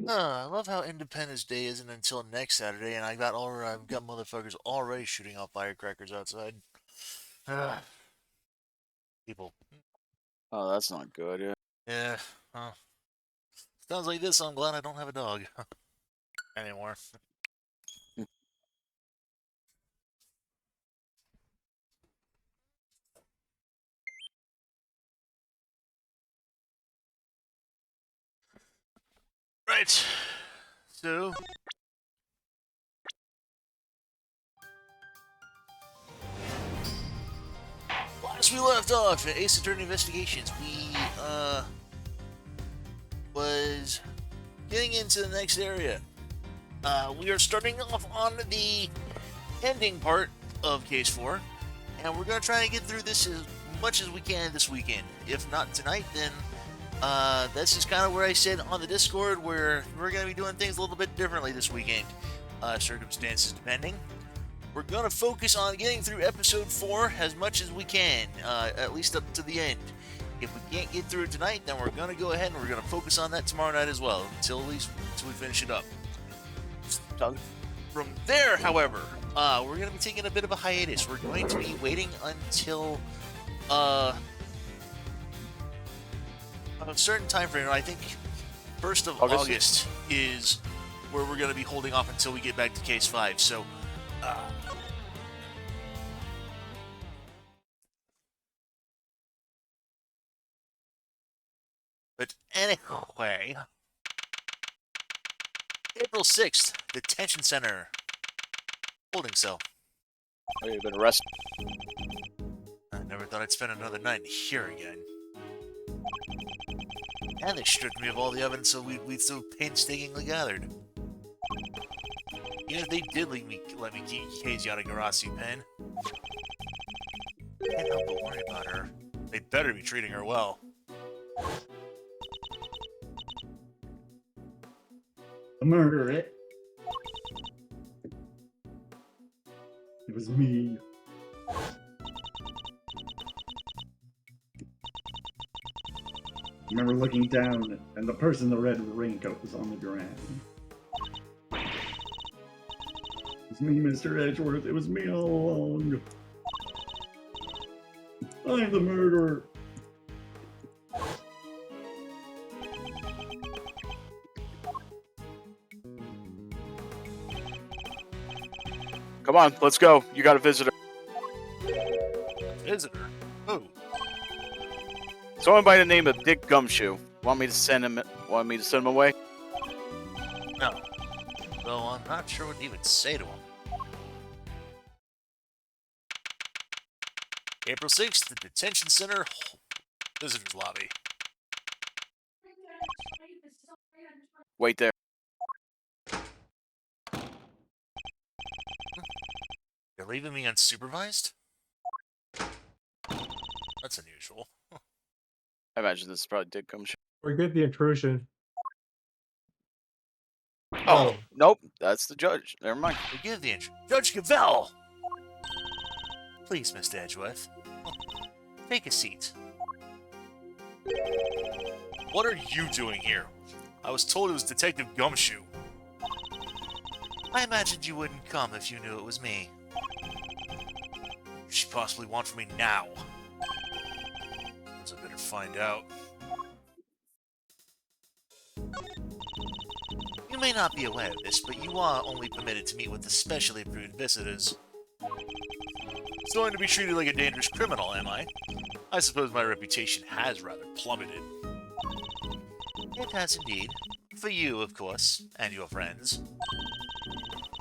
I love how Independence Day isn't until next Saturday, and I've got motherfuckers already shooting off firecrackers outside. Ah, people. Oh, that's not good. Yeah. Yeah. Well, sounds like this. I'm glad I don't have a dog anymore. Right. So, last we left off at Ace Attorney Investigations, we was getting into the next area. We are starting off on the ending part of Case 4, and we're going to try and get through this as much as we can this weekend. If not tonight, then that's just kind of where I said on the Discord, where we're going to be doing things a little bit differently this weekend. Circumstances depending. We're going to focus on getting through episode 4 as much as we can, at least up to the end. If we can't get through it tonight, then we're going to go ahead and we're going to focus on that tomorrow night as well, until we finish it up. From there, however, we're going to be taking a bit of a hiatus. We're going to be waiting until a certain time frame. I think 1st of August is where we're going to be holding off until we get back to Case 5. So, but anyway, April 6th, Detention Center, holding cell. Oh, you've been arrested. I never thought I'd spend another night here again. And they stripped me of all the evidence so we'd so painstakingly gathered. Even if they did let me keep Casey out of Garasi pen, I can't help but worry about her. They'd better be treating her well. Murder it. It was me. I remember looking down, and the person in the red raincoat was on the ground. It's me, Mr. Edgeworth. It was me all along. I'm the murderer. Come on, let's go. You got a visitor. Visitor? Who? Someone by the name of Dick Gumshoe. Want me to send him away? No. Though I'm not sure what to even say to him. April 6th, the Detention Center, Visitors Lobby. Wait there. You're leaving me unsupervised? That's unusual. I imagine this is probably Dick Gumshoe. Forget the intrusion. Oh, nope. That's the judge. Never mind. Forgive the intrusion. Judge Cavell! Please, Mr. Edgeworth. Take a seat. What are you doing here? I was told it was Detective Gumshoe. I imagined you wouldn't come if you knew it was me. What she possibly want from me now? Guess I better find out. You may not be aware of this, but you are only permitted to meet with the specially approved visitors. So I'm to be treated like a dangerous criminal, am I? I suppose my reputation has rather plummeted. It has indeed. For you, of course, and your friends.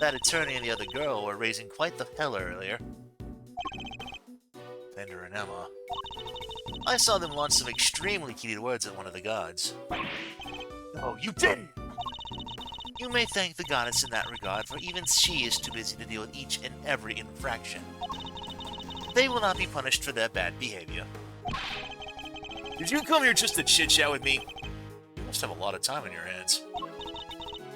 That attorney and the other girl were raising quite the hell earlier. Bender and Emma. I saw them launch some extremely heated words at one of the guards. Oh, you didn't! You may thank the goddess in that regard, for even she is too busy to deal with each and every infraction. They will not be punished for their bad behavior. Did you come here just to chit-chat with me? You must have a lot of time on your hands.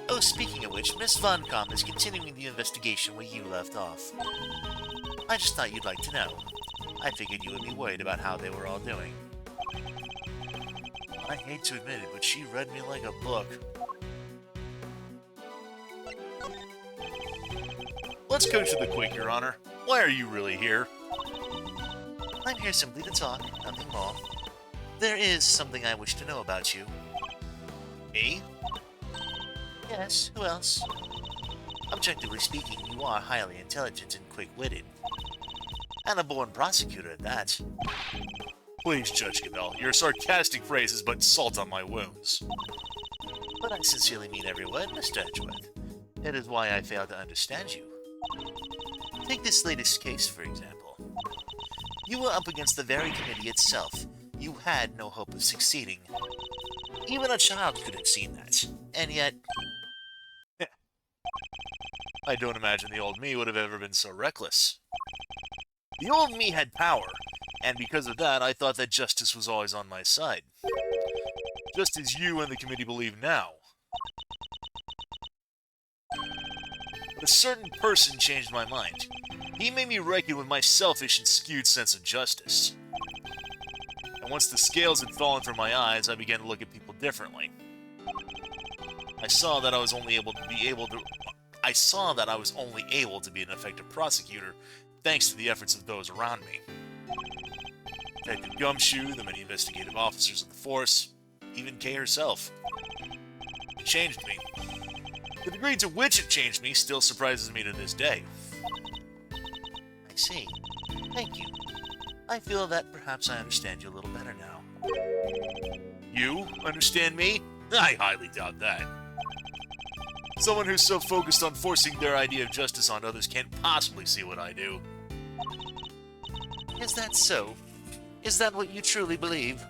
Oh, speaking of which, Miss Von Kamm is continuing the investigation where you left off. I just thought you'd like to know. I figured you would be worried about how they were all doing. I hate to admit it, but she read me like a book. Let's go to the quick, Your Honor. Why are you really here? I'm here simply to talk, nothing more. There is something I wish to know about you. Me? Yes, who else? Objectively speaking, you are highly intelligent and quick-witted. And a born prosecutor at that. Please, Judge Goodell, your sarcastic phrases but salt on my wounds. But I sincerely mean every word, Mr. Edgeworth. That is why I fail to understand you. Take this latest case, for example. You were up against the very committee itself. You had no hope of succeeding. Even a child could have seen that. And yet... I don't imagine the old me would have ever been so reckless. The old me had power, and because of that, I thought that justice was always on my side. Just as you and the committee believe now. But a certain person changed my mind. He made me reckon with my selfish and skewed sense of justice. And once the scales had fallen from my eyes, I began to look at people differently. I saw that I was only able to be an effective prosecutor thanks to the efforts of those around me. Detective Gumshoe, the many investigative officers of the force, even Kay herself. It changed me. The degree to which it changed me still surprises me to this day. I see. Thank you. I feel that perhaps I understand you a little better now. You understand me? I highly doubt that. Someone who's so focused on forcing their idea of justice on others can't possibly see what I do. Is that so? Is that what you truly believe?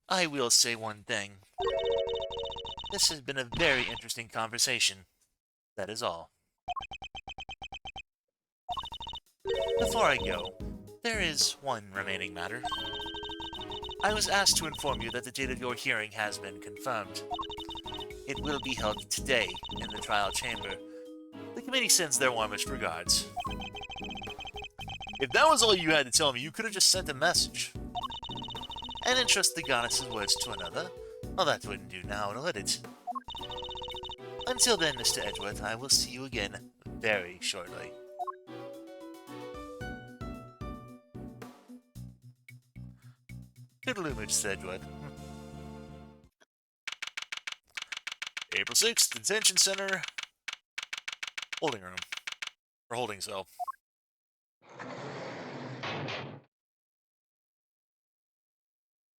I will say one thing. This has been a very interesting conversation. That is all. Before I go, there is one remaining matter. I was asked to inform you that the date of your hearing has been confirmed. It will be held today in the trial chamber. The committee sends their warmest regards. If that was all you had to tell me, you could have just sent a message. And entrust the goddess's words to another. Well, that wouldn't do now, would it? Until then, Mr. Edgeworth, I will see you again very shortly. Toodaloo, Mr. Edgeworth. April 6th, Detention Center. Holding room. Or holding cell.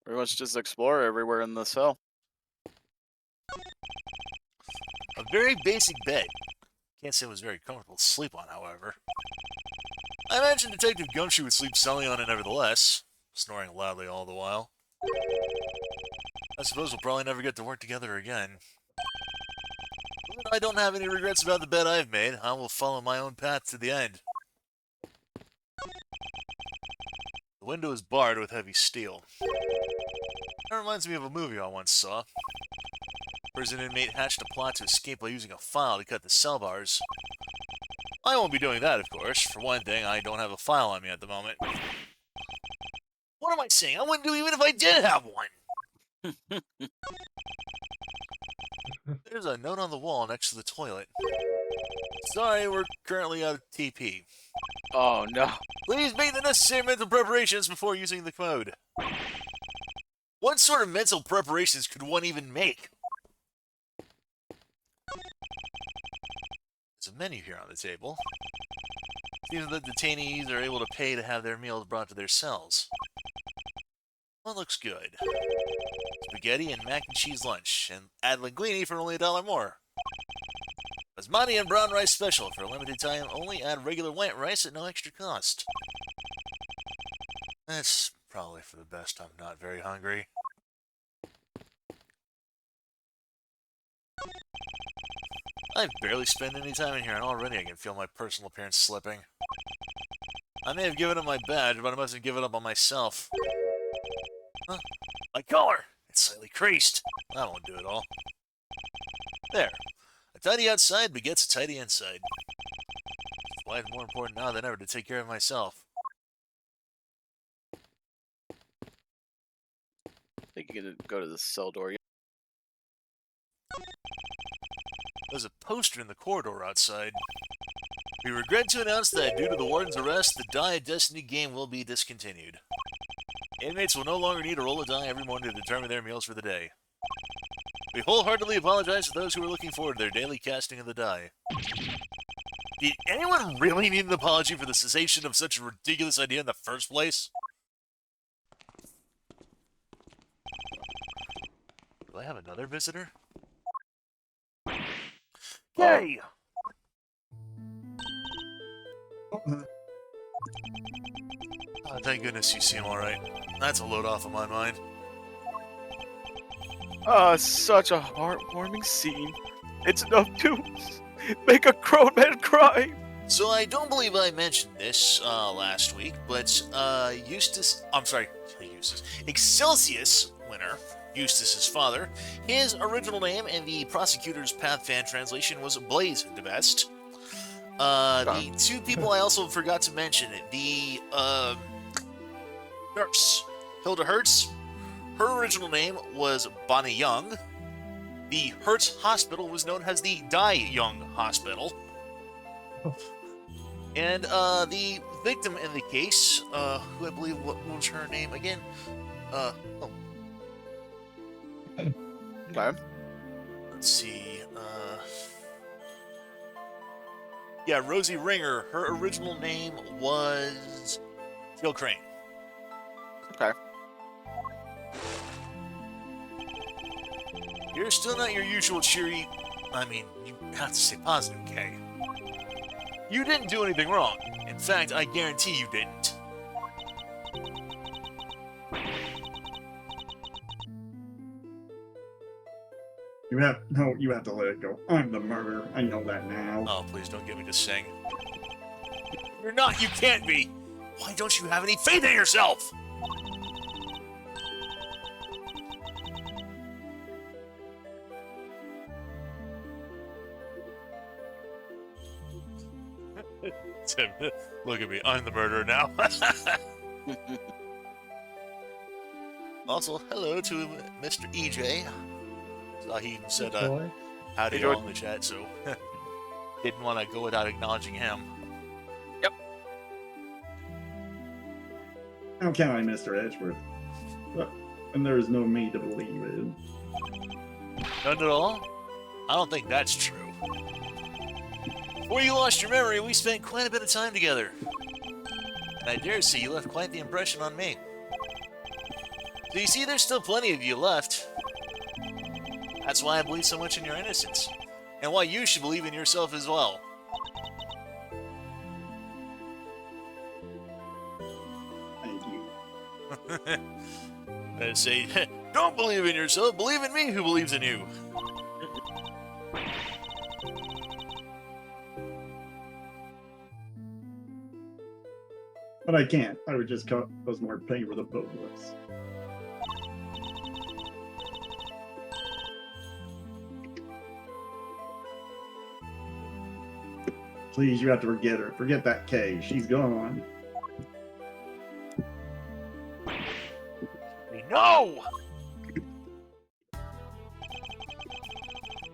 Pretty much just explore everywhere in the cell. A very basic bed. Can't say it was very comfortable to sleep on, however. I imagine Detective Gumshoe would sleep soundly on it nevertheless, snoring loudly all the while. I suppose we'll probably never get to work together again. But I don't have any regrets about the bed I've made. I will follow my own path to the end. The window is barred with heavy steel. That reminds me of a movie I once saw. Prison inmate hatched a plot to escape by using a file to cut the cell bars. I won't be doing that, of course. For one thing, I don't have a file on me at the moment. What am I saying? I wouldn't do even if I did have one! There's a note on the wall next to the toilet. Sorry, we're currently out of TP. Oh no. Please make the necessary mental preparations before using the code. What sort of mental preparations could one even make? There's a menu here on the table. Seems that detainees are able to pay to have their meals brought to their cells. Well, looks good. Spaghetti and mac and cheese lunch, and add linguine for only $1 more. Basmati and brown rice special for a limited time. Only add regular white rice at no extra cost. That's probably for the best. I'm not very hungry. I've barely spent any time in here, and already I can feel my personal appearance slipping. I may have given up my badge, but I mustn't give it up on myself. Huh? My collar! It's slightly creased. That won't do it all. There. A tidy outside begets a tidy inside. That's why it's more important now than ever to take care of myself. I think you can go to the cell door. There's a poster in the corridor outside. We regret to announce that due to the warden's arrest, the Die of Destiny game will be discontinued. Inmates will no longer need to roll a die every morning to determine their meals for the day. We wholeheartedly apologize to those who are looking forward to their daily casting of the die. Did anyone really need an apology for the cessation of such a ridiculous idea in the first place? Do I have another visitor? Yay! Oh, thank goodness you seem alright. That's a load off of my mind. Such a heartwarming scene. It's enough to make a grown man cry. So I don't believe I mentioned this last week, but Excelsius winner, Eustace's father, his original name in the Prosecutor's Path fan translation was Blaze DeBest. The two people I also forgot to mention, the nurse, Hilda Hertz, her original name was Bonnie Young. The Hertz Hospital was known as the Die Young Hospital. And the victim in the case, who I believe, what was her name again? Okay. Let's see. Yeah, Rosie Ringer. Her original name was Jill Crane. Okay. You're still not your usual cheery. I mean, you have to say positive, Kay. You didn't do anything wrong. In fact, I guarantee you didn't. You have to let it go. I'm the murderer. I know that now. Oh, please don't get me to sing. You're not. You can't be. Why don't you have any faith in yourself? Tim, look at me. I'm the murderer now. Also, hello to Mr. EJ. He even said howdy all in the chat, so didn't want to go without acknowledging him. Yep. How can I, Mr. Edgeworth? And there is no me to believe in. None at all? I don't think that's true. Before you lost your memory, we spent quite a bit of time together. And I dare say you left quite the impression on me. So you see, there's still plenty of you left. That's why I believe so much in your innocence. And why you should believe in yourself as well. Thank you. I say, don't believe in yourself, believe in me who believes in you. But I can't. I would just cause more pain for the both of us. Please, you have to forget her. Forget that Kay. She's gone. No!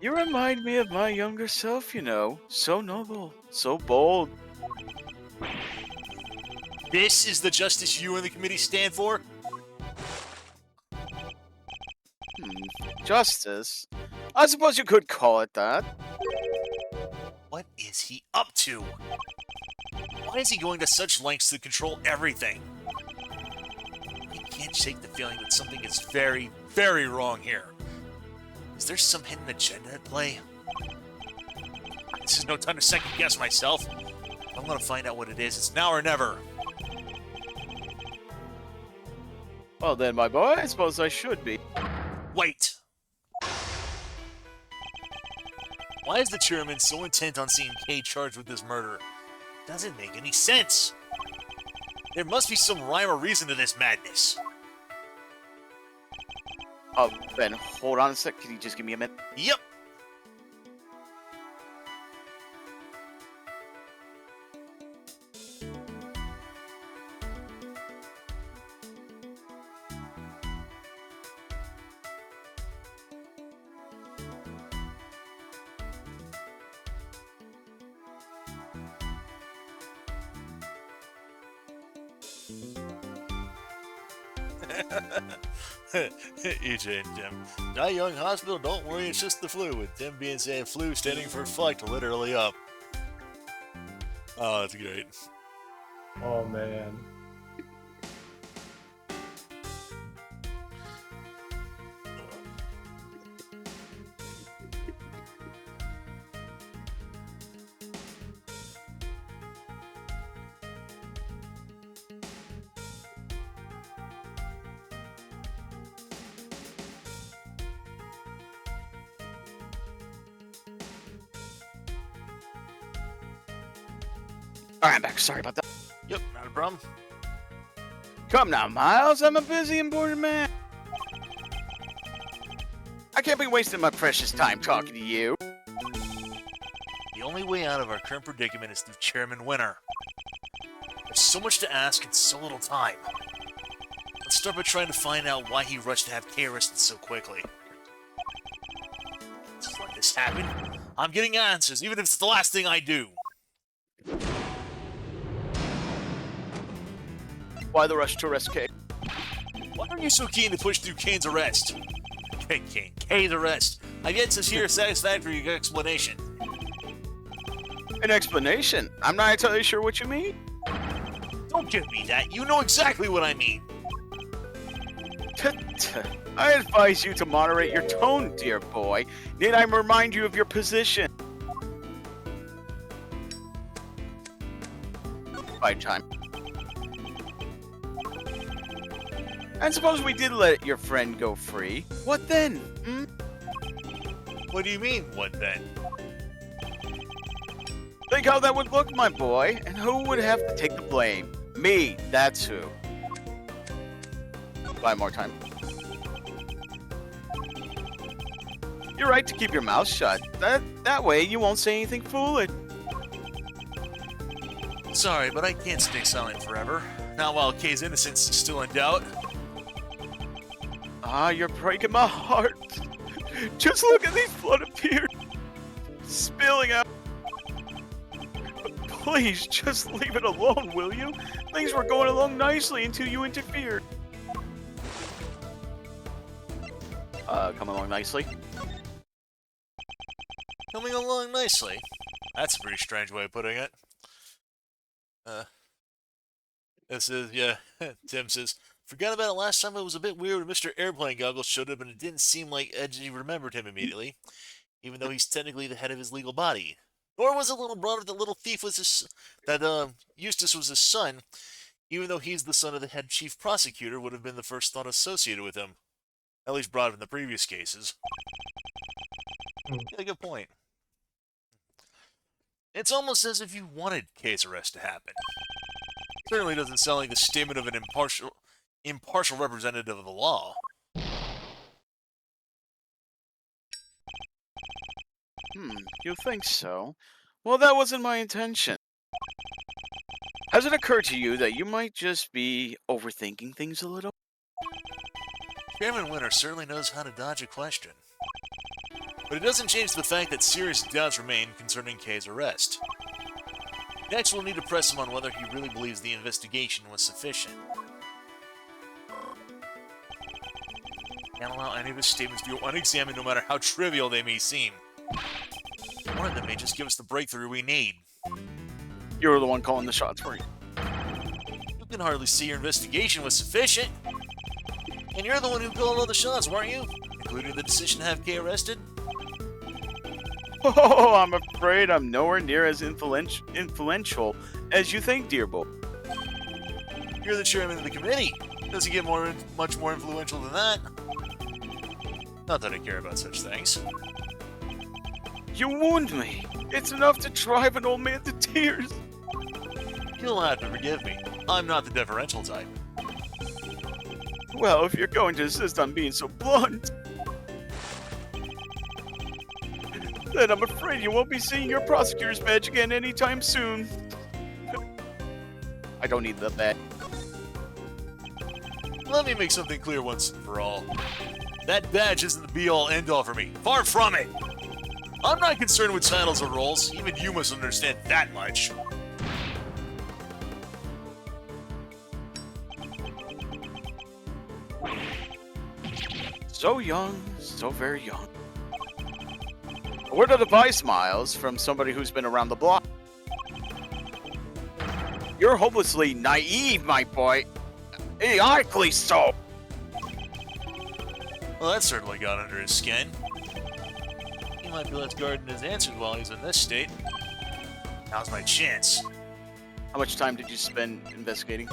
You remind me of my younger self, you know. So noble, so bold. This is the justice you and the committee stand for? Justice? I suppose you could call it that. What is he up to? Why is he going to such lengths to control everything? I can't shake the feeling that something is very, very wrong here. Is there some hidden agenda at play? This is no time to second guess myself. I'm gonna find out what it is. It's now or never. Well then, my boy, I suppose I should be. Wait. Why is the chairman so intent on seeing Kay charged with this murder? Doesn't make any sense. There must be some rhyme or reason to this madness. Oh, Ben, hold on a sec. Can you just give me a minute? Yep. EJ and Tim. Die Young Hospital, don't worry, it's just the flu. With Tim being saying flu standing for fucked literally up. Oh, that's great. Oh man. Alright, I'm back. Sorry about that. Yep, not a problem. Come now, Miles. I'm a busy, important man. I can't be wasting my precious time talking to you. The only way out of our current predicament is through Chairman Winter. There's so much to ask and so little time. Let's start by trying to find out why he rushed to have Kay arrested so quickly. Just let this happen. I'm getting answers, even if it's the last thing I do. Why the rush to arrest Kay? Why are you so keen to push through Kane's arrest? Kane's arrest. I've yet to hear a satisfactory explanation. An explanation? I'm not entirely sure what you mean. Don't give me that. You know exactly what I mean. I advise you to moderate your tone, dear boy. Need I remind you of your position? By time. And suppose we did let your friend go free. What then? Hmm? What do you mean, what then? Think how that would look, my boy. And who would have to take the blame? Me, that's who. Buy more time. You're right to keep your mouth shut. That way you won't say anything foolish. Sorry, but I can't stay silent forever. Not while Kay's innocence is still in doubt. Ah, you're breaking my heart. Just look at these blood tears spilling out. Please, just leave it alone, will you? Things were going along nicely until you interfered. Come along nicely. Coming along nicely. That's a pretty strange way of putting it. This is, yeah, Tim says, forgot about it last time. It was a bit weird when Mr. Airplane Goggles showed up and it didn't seem like Edgy remembered him immediately, even though he's technically the head of his legal body. Nor was it a little broader that Little Thief was his, that Eustace was his son, even though he's the son of the head chief prosecutor, would have been the first thought associated with him. At least broader than the previous cases. Yeah, good point. It's almost as if you wanted Kay's arrest to happen. Certainly doesn't sound like the statement of an impartial representative of the law. You think so? Well, that wasn't my intention. Has it occurred to you that you might just be overthinking things a little? Chairman Winter certainly knows how to dodge a question. But it doesn't change the fact that serious doubts remain concerning Kay's arrest. Next, we'll need to press him on whether he really believes the investigation was sufficient. Can't allow any of his statements to go unexamined, no matter how trivial they may seem. One of them may just give us the breakthrough we need. You're the one calling the shots, weren't you? You can hardly see your investigation was sufficient. And you're the one who called all the shots, weren't you? Including the decision to have Kay arrested? Oh, I'm afraid I'm nowhere near as influential as you think, dear boy. You're the chairman of the committee. Does he get much more influential than that? Not that I care about such things. You wound me. It's enough to drive an old man to tears. You'll have to forgive me. I'm not the deferential type. Well, if you're going to insist on being so blunt, then I'm afraid you won't be seeing your prosecutor's badge again anytime soon. I don't need the badge. Let me make something clear once and for all. That badge isn't the be-all, end-all for me. Far from it! I'm not concerned with titles or roles. Even you must understand that much. So young, so very young. A word of advice, Miles, from somebody who's been around the block. You're hopelessly naive, my boy. Idiotically so. Well, that certainly got under his skin. He might be less guarded in his answers while he's in this state. Now's my chance. How much time did you spend investigating?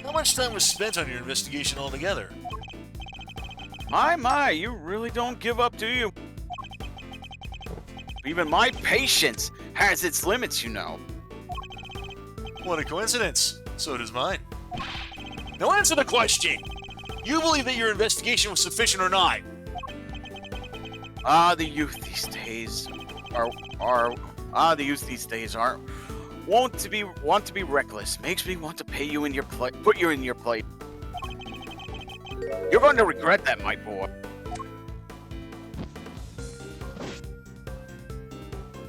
How much time was spent on your investigation altogether? My, you really don't give up, do you? Even my patience has its limits, you know. What a coincidence. So does mine. Now answer the question! You believe that your investigation was sufficient or not? The youth these days aren't want to be reckless. Makes me want to put you in your place. You're going to regret that, my boy.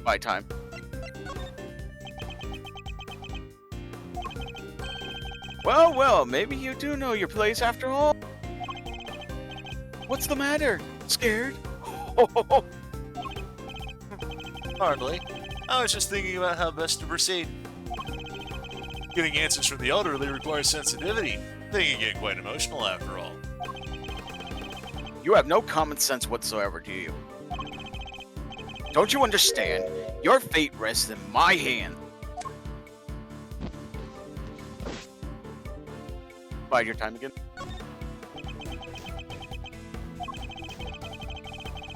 By time. Well, maybe you do know your place after all. What's the matter? Scared? Hardly. I was just thinking about how best to proceed. Getting answers from the elderly requires sensitivity. They can get quite emotional after all. You have no common sense whatsoever, do you? Don't you understand? Your fate rests in my hand. Bide your time again.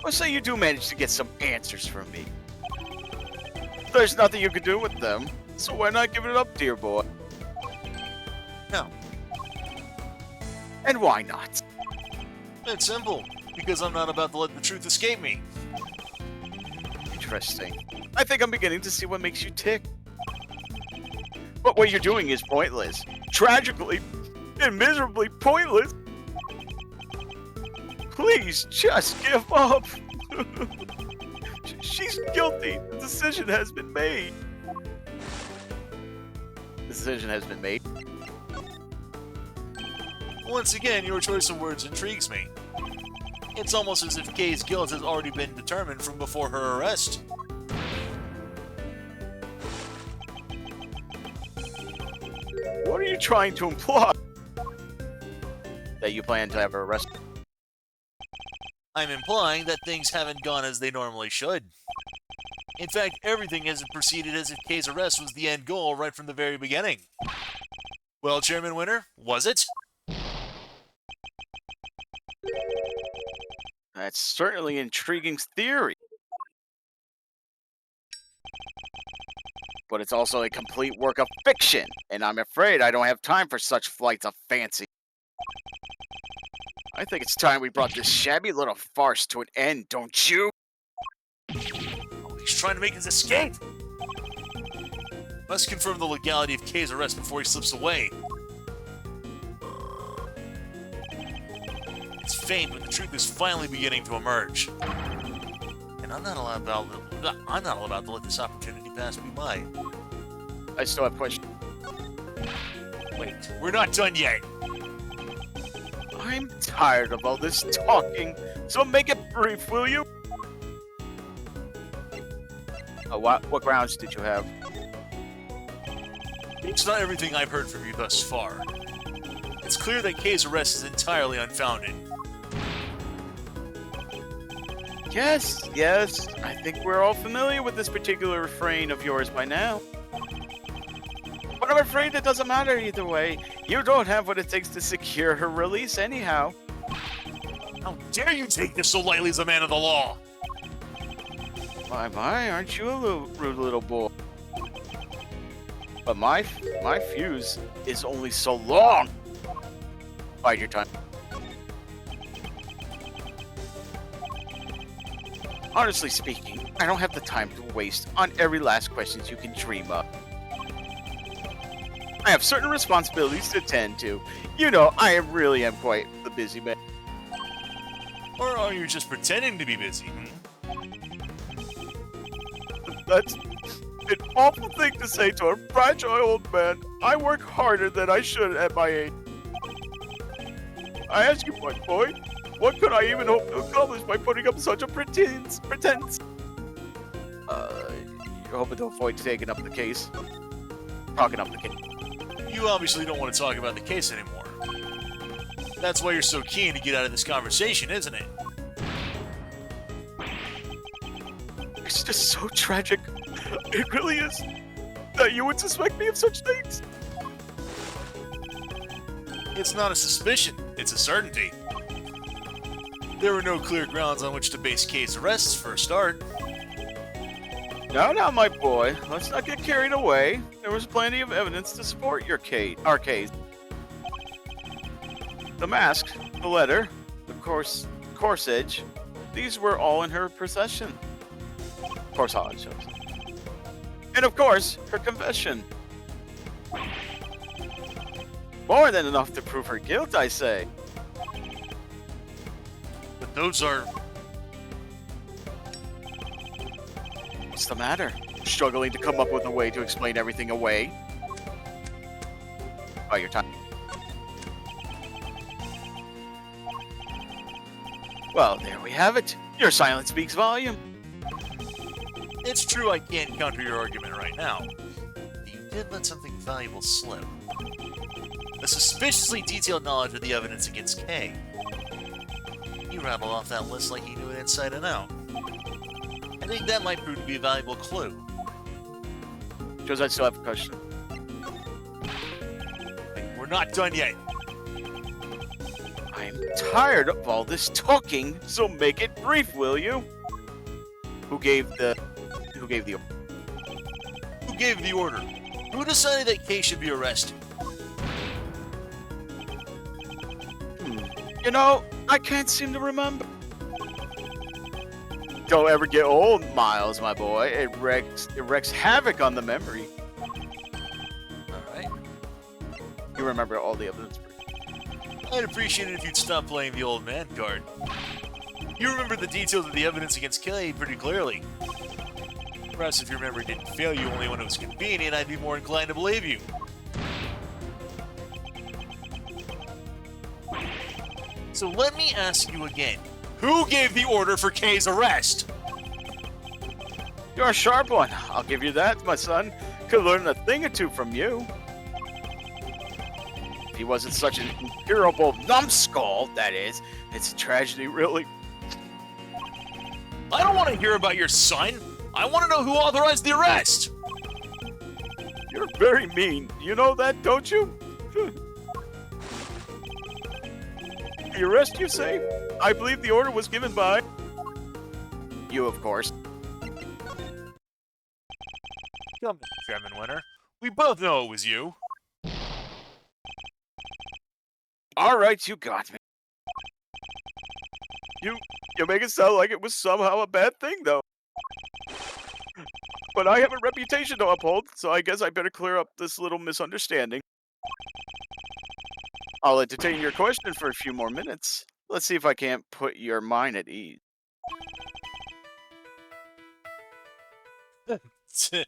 Let's say you do manage to get some answers from me. There's nothing you can do with them, so why not give it up, dear boy? No. And why not? It's simple. Because I'm not about to let the truth escape me. Interesting. I think I'm beginning to see what makes you tick. But what you're doing is pointless. Tragically and miserably pointless. Please, just give up. She's guilty. The decision has been made. The decision has been made. Once again, your choice of words intrigues me. It's almost as if Kay's guilt has already been determined from before her arrest. What are you trying to imply? That you plan to have her arrested? I'm implying that things haven't gone as they normally should. In fact, everything has proceeded as if Kay's arrest was the end goal right from the very beginning. Well, Chairman Winter, was it? That's certainly an intriguing theory. But it's also a complete work of fiction, and I'm afraid I don't have time for such flights of fancy. I think it's time we brought this shabby little farce to an end, don't you? Oh, he's trying to make his escape! Must confirm the legality of Kay's arrest before he slips away. It's faint, but the truth is finally beginning to emerge. And I'm not allowed to let this opportunity pass me by. I still have questions. Wait, we're not done yet! I'm tired of all this talking, so make it brief, will you? What grounds did you have? It's not everything I've heard from you thus far. It's clear that Kay's arrest is entirely unfounded. Yes, I think we're all familiar with this particular refrain of yours by now. But I'm afraid it doesn't matter either way. You don't have what it takes to secure her release anyhow. How dare you take this so lightly as a man of the law? My, aren't you a rude little boy? But my fuse is only so long. Bide your time. Honestly speaking, I don't have the time to waste on every last questions you can dream of. I have certain responsibilities to attend to. You know, I really am quite the busy man. Or are you just pretending to be busy? That's an awful thing to say to a fragile old man. I work harder than I should at my age. I ask you, my boy, What could I even hope to accomplish by putting up such a pretense? You're hoping to avoid taking up the case. Talking up the case. You obviously don't want to talk about the case anymore. That's why you're so keen to get out of this conversation, isn't it? It's just so tragic. It really is. That you would suspect me of such things. It's not a suspicion, it's a certainty. There were no clear grounds on which to base case arrests for a start. Now, my boy. Let's not get carried away. There was plenty of evidence to support our case. The mask, the letter, the corsage, these were all in her possession. Corsage. And of course, her confession. More than enough to prove her guilt, I say. But those are... What's the matter? Struggling to come up with a way to explain everything away? Oh, your time. Well, there we have it. Your silence speaks volume. It's true I can't counter your argument right now. But you did let something valuable slip. A suspiciously detailed knowledge of the evidence against Kay. You rattled off that list like you knew it inside and out. I think that might prove to be a valuable clue. Joes, I still have a question. Wait, we're not done yet. I'm tired of all this talking, so make it brief, will you? Who gave the Who gave the order? Who decided that Kay should be arrested? You know, I can't seem to remember. Don't ever get old, Miles, my boy. It wreaks havoc on the memory. Alright. You remember all the evidence. I'd appreciate it if you'd stop playing the old man card. You remember the details of the evidence against Kay pretty clearly. Perhaps if your memory didn't fail you only when it was convenient, I'd be more inclined to believe you. So let me ask you again. Who gave the order for Kay's arrest? You're a sharp one. I'll give you that, my son. Could learn a thing or two from you. If he wasn't such an incurable numbskull, that is, it's a tragedy, really. I don't want to hear about your son. I want to know who authorized the arrest. You're very mean. You know that, don't you? The arrest, you say? I believe the order was given by... you, of course. Come on, Chairman Winter. We both know it was you. All right, you got me. You make it sound like it was somehow a bad thing, though. But I have a reputation to uphold, so I guess I better clear up this little misunderstanding. I'll entertain your question for a few more minutes. Let's see if I can't put your mind at ease. His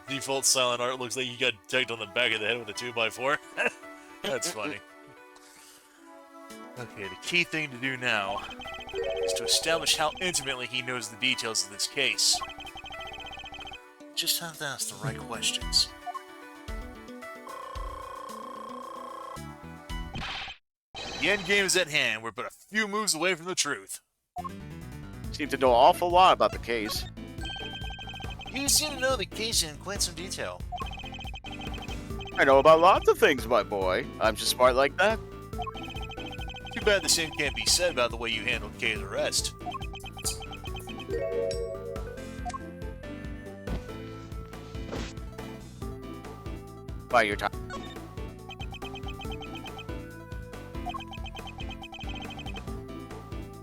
default silent art looks like he got decked on the back of the head with a 2x4. That's funny. Okay, the key thing to do now is to establish how intimately he knows the details of this case. Just have to ask the right questions. The end game is at hand. We're but a few moves away from the truth. Seem to know an awful lot about the case. You seem to know the case in quite some detail. I know about lots of things, my boy. I'm just smart like that. Too bad the same can't be said about the way you handled Kay's arrest. By your time.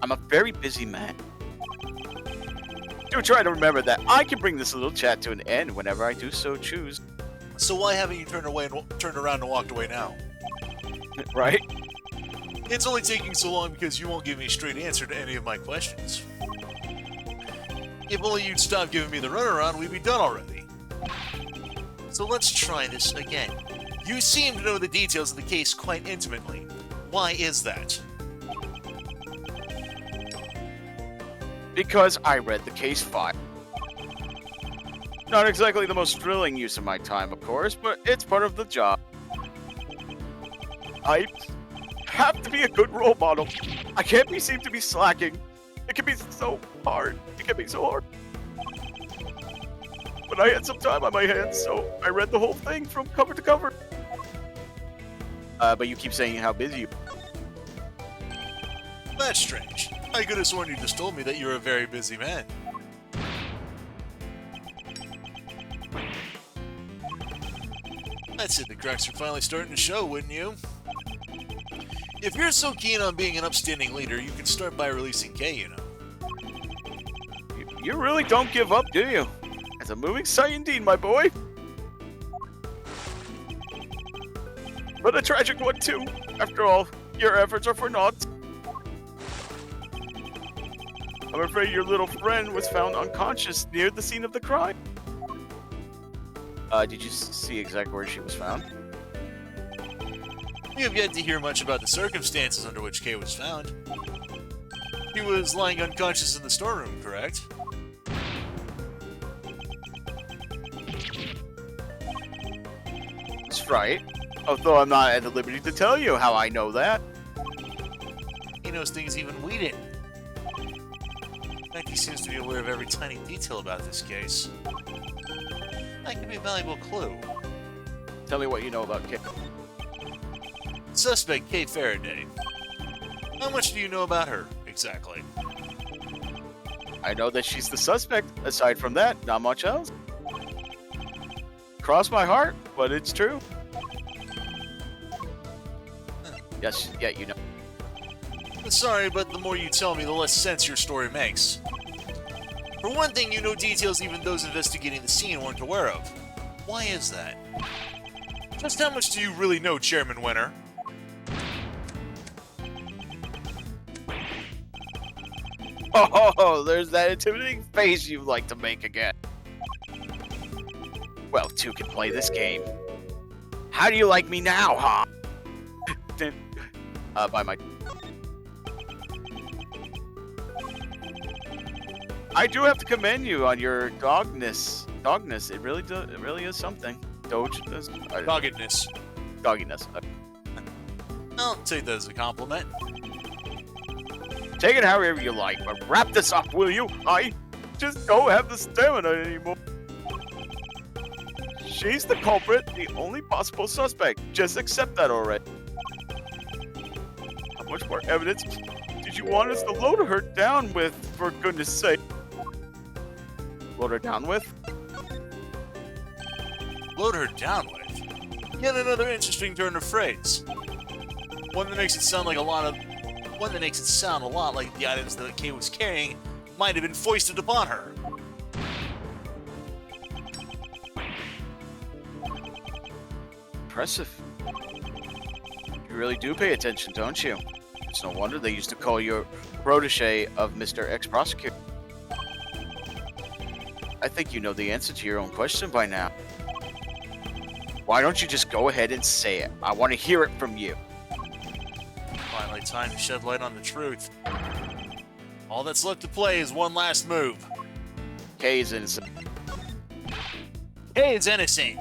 I'm a very busy man. Do try to remember that I can bring this little chat to an end whenever I do so choose. So why haven't you turned around and walked away now? Right? It's only taking so long because you won't give me a straight answer to any of my questions. If only you'd stop giving me the runaround, we'd be done already. So let's try this again. You seem to know the details of the case quite intimately. Why is that? Because I read the case file. Not exactly the most thrilling use of my time, of course, but it's part of the job. I have to be a good role model. I can't be seen to be slacking. It can be so hard. It can be so hard. But I had some time on my hands, so I read the whole thing from cover to cover. But you keep saying how busy you are. That's strange. I could have sworn you just told me that you're a very busy man. I'd say the cracks are finally starting to show, wouldn't you? If you're so keen on being an upstanding leader, you can start by releasing K, you know. You really don't give up, do you? It's a moving sight indeed, my boy. But a tragic one, too. After all, your efforts are for naught. I'm afraid your little friend was found unconscious near the scene of the crime. Did you see exactly where she was found? You have yet to hear much about the circumstances under which Kay was found. He was lying unconscious in the storeroom, correct? That's right. Although I'm not at the liberty to tell you how I know that. He knows things even we didn't. In fact, he seems to be aware of every tiny detail about this case. That could be a valuable clue. Tell me what you know about Kay. Suspect Kay Faraday. How much do you know about her, exactly? I know that she's the suspect. Aside from that, not much else. Cross my heart, but it's true. Yes, yeah, you know. Sorry, but the more you tell me, the less sense your story makes. For one thing, you know details even those investigating the scene weren't aware of. Why is that? Just how much do you really know, Chairman Winter? Oh, there's that intimidating face you like to make again. Well, two can play this game. How do you like me now, huh? By my... I do have to commend you on your dogness. It really does. It really is something. Doggedness. Dogginess. I'll take that as a compliment. Take it however you like, but wrap this up, will you? I just don't have the stamina anymore. She's the culprit, the only possible suspect. Just accept that already. How much more evidence did you want us to load her down with, for goodness sake? Load her down with? Load her down with? Yet another interesting turn of phrase. One that makes it sound a lot like the items that Kay was carrying might have been foisted upon her. Impressive. You really do pay attention, don't you? It's no wonder they used to call you a protege of Mr. Ex-Prosecutor. I think you know the answer to your own question by now. Why don't you just go ahead and say it? I want to hear it from you. Finally, time to shed light on the truth. All that's left to play is one last move. Kay is innocent. Kay is innocent.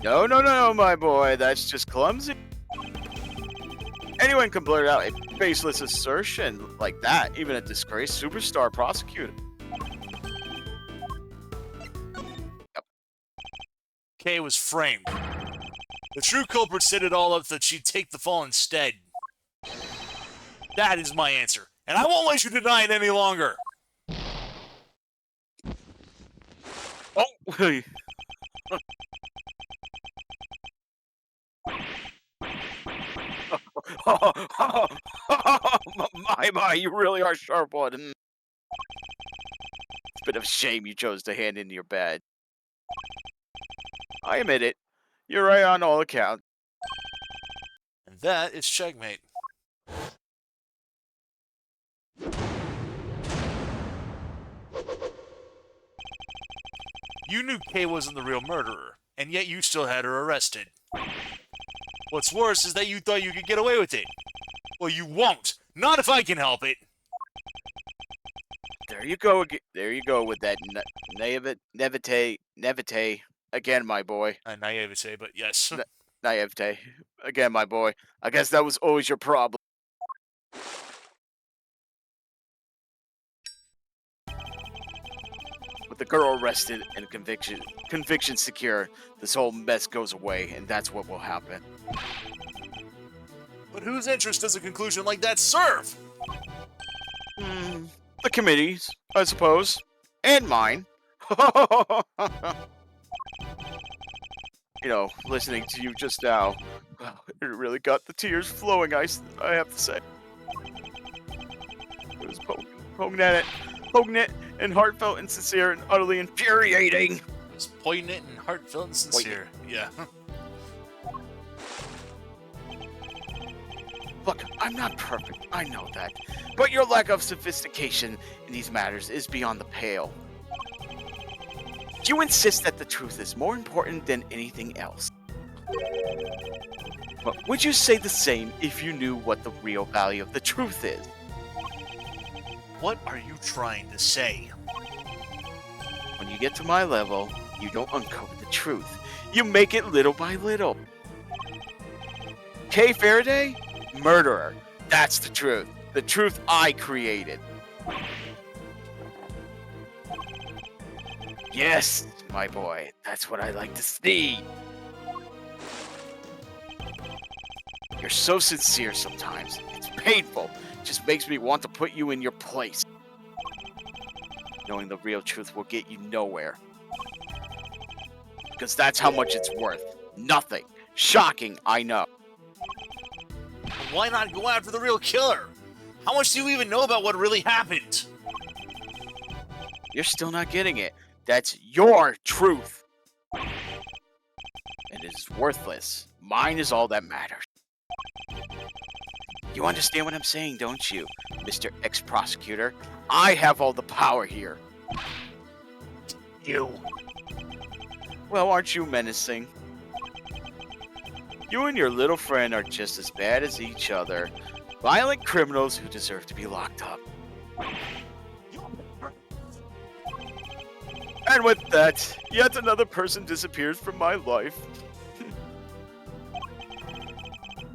No, my boy. That's just clumsy. Anyone can blurt out a baseless assertion like that, even a disgraced superstar prosecutor. Kay was framed. The true culprit set it all up that she'd take the fall instead. That is my answer, and I won't let you deny it any longer. Oh, my, you really are sharp one. It's a bit of a shame you chose to hand in your badge. I admit it. You're right on all accounts. And that is checkmate. You knew Kay wasn't the real murderer, and yet you still had her arrested. What's worse is that you thought you could get away with it. Well, you won't. Not if I can help it. There you go. There you go with that naivete again, my boy. Naivete, but yes. Naivete again, my boy. I guess that was always your problem. With the girl arrested and conviction secure, this whole mess goes away, and that's what will happen. But whose interest does a conclusion like that serve? The committee's, I suppose, and mine. You know, listening to you just now, it really got the tears flowing. I have to say, it was poking it, and heartfelt and sincere and utterly infuriating. It was poignant and heartfelt and sincere. Yeah. Look, I'm not perfect, I know that, but your lack of sophistication in these matters is beyond the pale. You insist that the truth is more important than anything else. But would you say the same if you knew what the real value of the truth is? What are you trying to say? When you get to my level, you don't uncover the truth. You make it little by little. Kay Faraday? Murderer. That's the truth. The truth I created. Yes, my boy. That's what I like to see. You're so sincere sometimes. It's painful. It just makes me want to put you in your place. Knowing the real truth will get you nowhere. Because that's how much it's worth. Nothing. Shocking, I know. Why not go after the real killer? How much do you even know about what really happened? You're still not getting it. That's your truth. And it is worthless. Mine is all that matters. You understand what I'm saying, don't you, Mr. Ex-Prosecutor? I have all the power here. You. Well, aren't you menacing? You and your little friend are just as bad as each other. Violent criminals who deserve to be locked up. And with that, yet another person disappears from my life.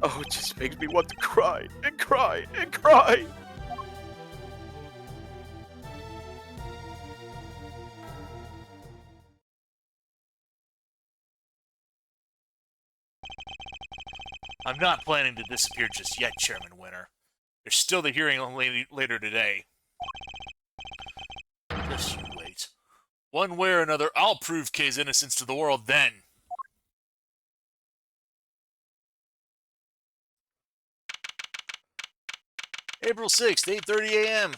Oh, it just makes me want to cry and cry and cry. I'm not planning to disappear just yet, Chairman Winter. There's still the hearing later today. Just you wait. One way or another, I'll prove Kay's innocence to the world then. April 6th, 8:30 a.m.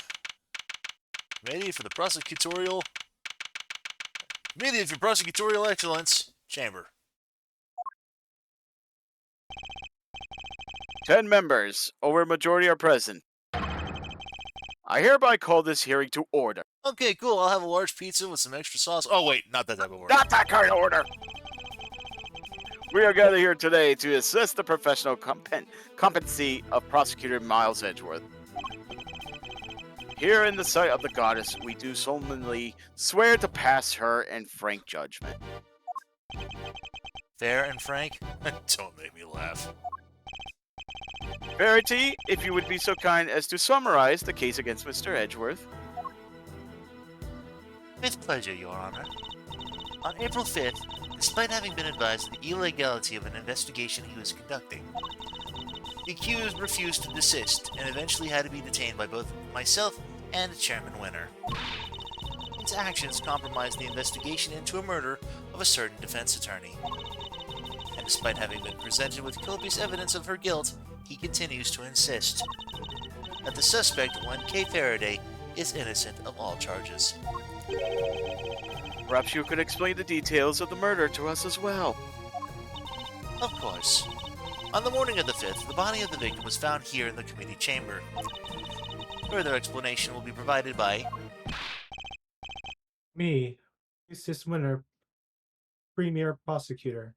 Committee for Prosecutorial Excellence, Chamber. 10 members, over a majority are present. I hereby call this hearing to order. Okay, cool. I'll have a large pizza with some extra sauce. Oh, wait, not that type of order. Not that kind of order! We are gathered here today to assess the professional competency of Prosecutor Miles Edgeworth. Here in the sight of the goddess, we do solemnly swear to pass her and frank judgment. Fair and frank? Don't make me laugh. Verity, if you would be so kind as to summarize the case against Mr. Edgeworth. With pleasure, Your Honor. On April 5th, despite having been advised of the illegality of an investigation he was conducting, the accused refused to desist and eventually had to be detained by both myself and Chairman Winter. His actions compromised the investigation into a murder of a certain defense attorney. And despite having been presented with copious evidence of her guilt, he continues to insist that the suspect, one Kay Faraday, is innocent of all charges. Perhaps you could explain the details of the murder to us as well. Of course. On the morning of the 5th, the body of the victim was found here in the committee chamber. Further explanation will be provided by Me, Justice Winter, Premier Prosecutor.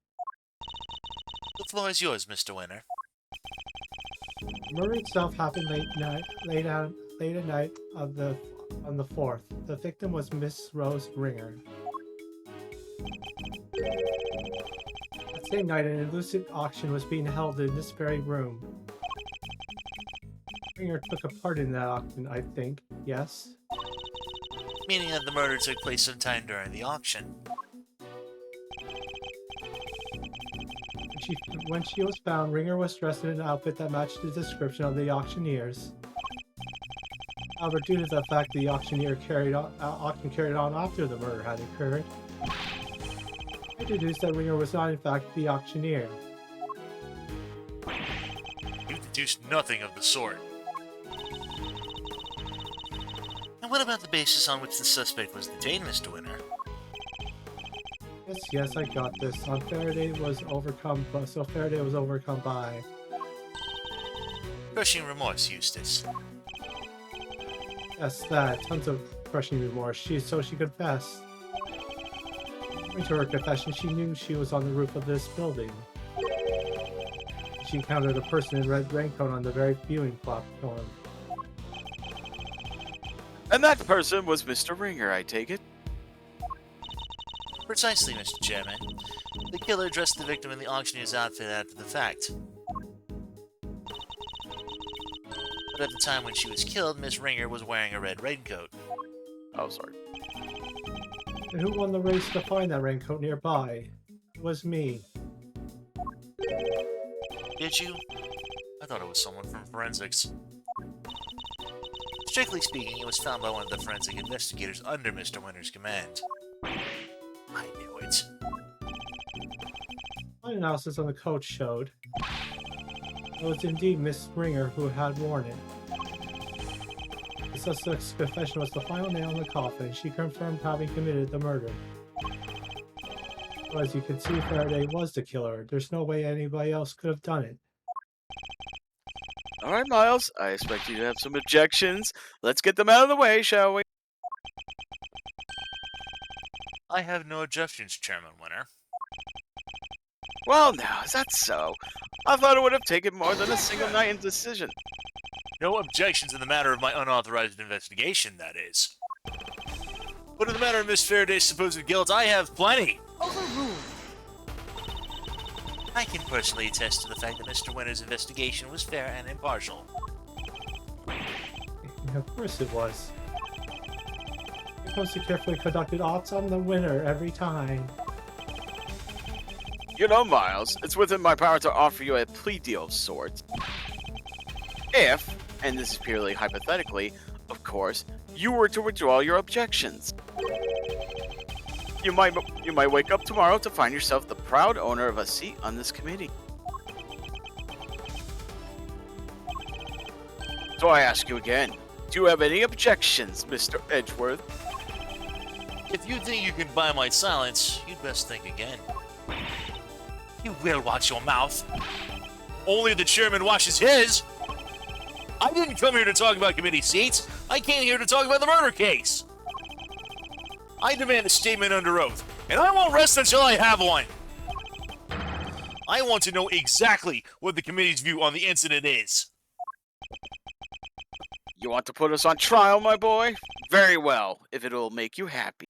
The floor is yours, Mr. Winner. The murder itself happened late at night on the 4th. The victim was Miss Rose Ringer. That same night, an illicit auction was being held in this very room. Ringer took a part in that auction, I think. Yes? Meaning that the murder took place sometime during the auction. When she was found, Ringer was dressed in an outfit that matched the description of the auctioneers. However, due to the fact the auction carried on after the murder had occurred, I deduced that Ringer was not in fact the auctioneer. You deduced nothing of the sort. And what about the basis on which the suspect was detained, Mr. Winner? Yes, I got this. Faraday was overcome by Crushing remorse, Eustace. yes, that tons of crushing remorse. She confessed. According to her confession, she knew she was on the roof of this building. She encountered a person in red raincoat on the very viewing platform. And that person was Mr. Ringer, I take it? Precisely, Mr. Chairman. The killer dressed the victim in the auctioneer's outfit after the fact. But at the time when she was killed, Miss Ringer was wearing a red raincoat. Oh, sorry. And who won the race to find that raincoat nearby? It was me. Did you? I thought it was someone from forensics. Strictly speaking, it was found by one of the forensic investigators under Mr. Winter's command. I knew it. My analysis on the coat showed it was indeed Miss Ringer who had worn it. The suspect's confession was the final nail in the coffin. She confirmed having committed the murder. So as you can see, Faraday was the killer. There's no way anybody else could have done it. Alright, Miles, I expect you to have some objections. Let's get them out of the way, shall we? I have no objections, Chairman Winter. Well, now, is that so? I thought it would have taken more than a single night in decision. No objections in the matter of my unauthorized investigation, that is. But in the matter of Miss Faraday's supposed guilt, I have plenty. Overruled. I can personally attest to the fact that Mr. Winter's investigation was fair and impartial. Of course it was. It comes to carefully conducted odds on the winner every time. You know, Miles, it's within my power to offer you a plea deal of sorts. If, and this is purely hypothetically, of course, you were to withdraw your objections. You might wake up tomorrow to find yourself the proud owner of a seat on this committee. So I ask you again, do you have any objections, Mr. Edgeworth? If you think you can buy my silence, you'd best think again. You will watch your mouth. Only the chairman watches his. I didn't come here to talk about committee seats. I came here to talk about the murder case. I demand a statement under oath, and I won't rest until I have one. I want to know exactly what the committee's view on the incident is. You want to put us on trial, my boy? Very well, if it'll make you happy.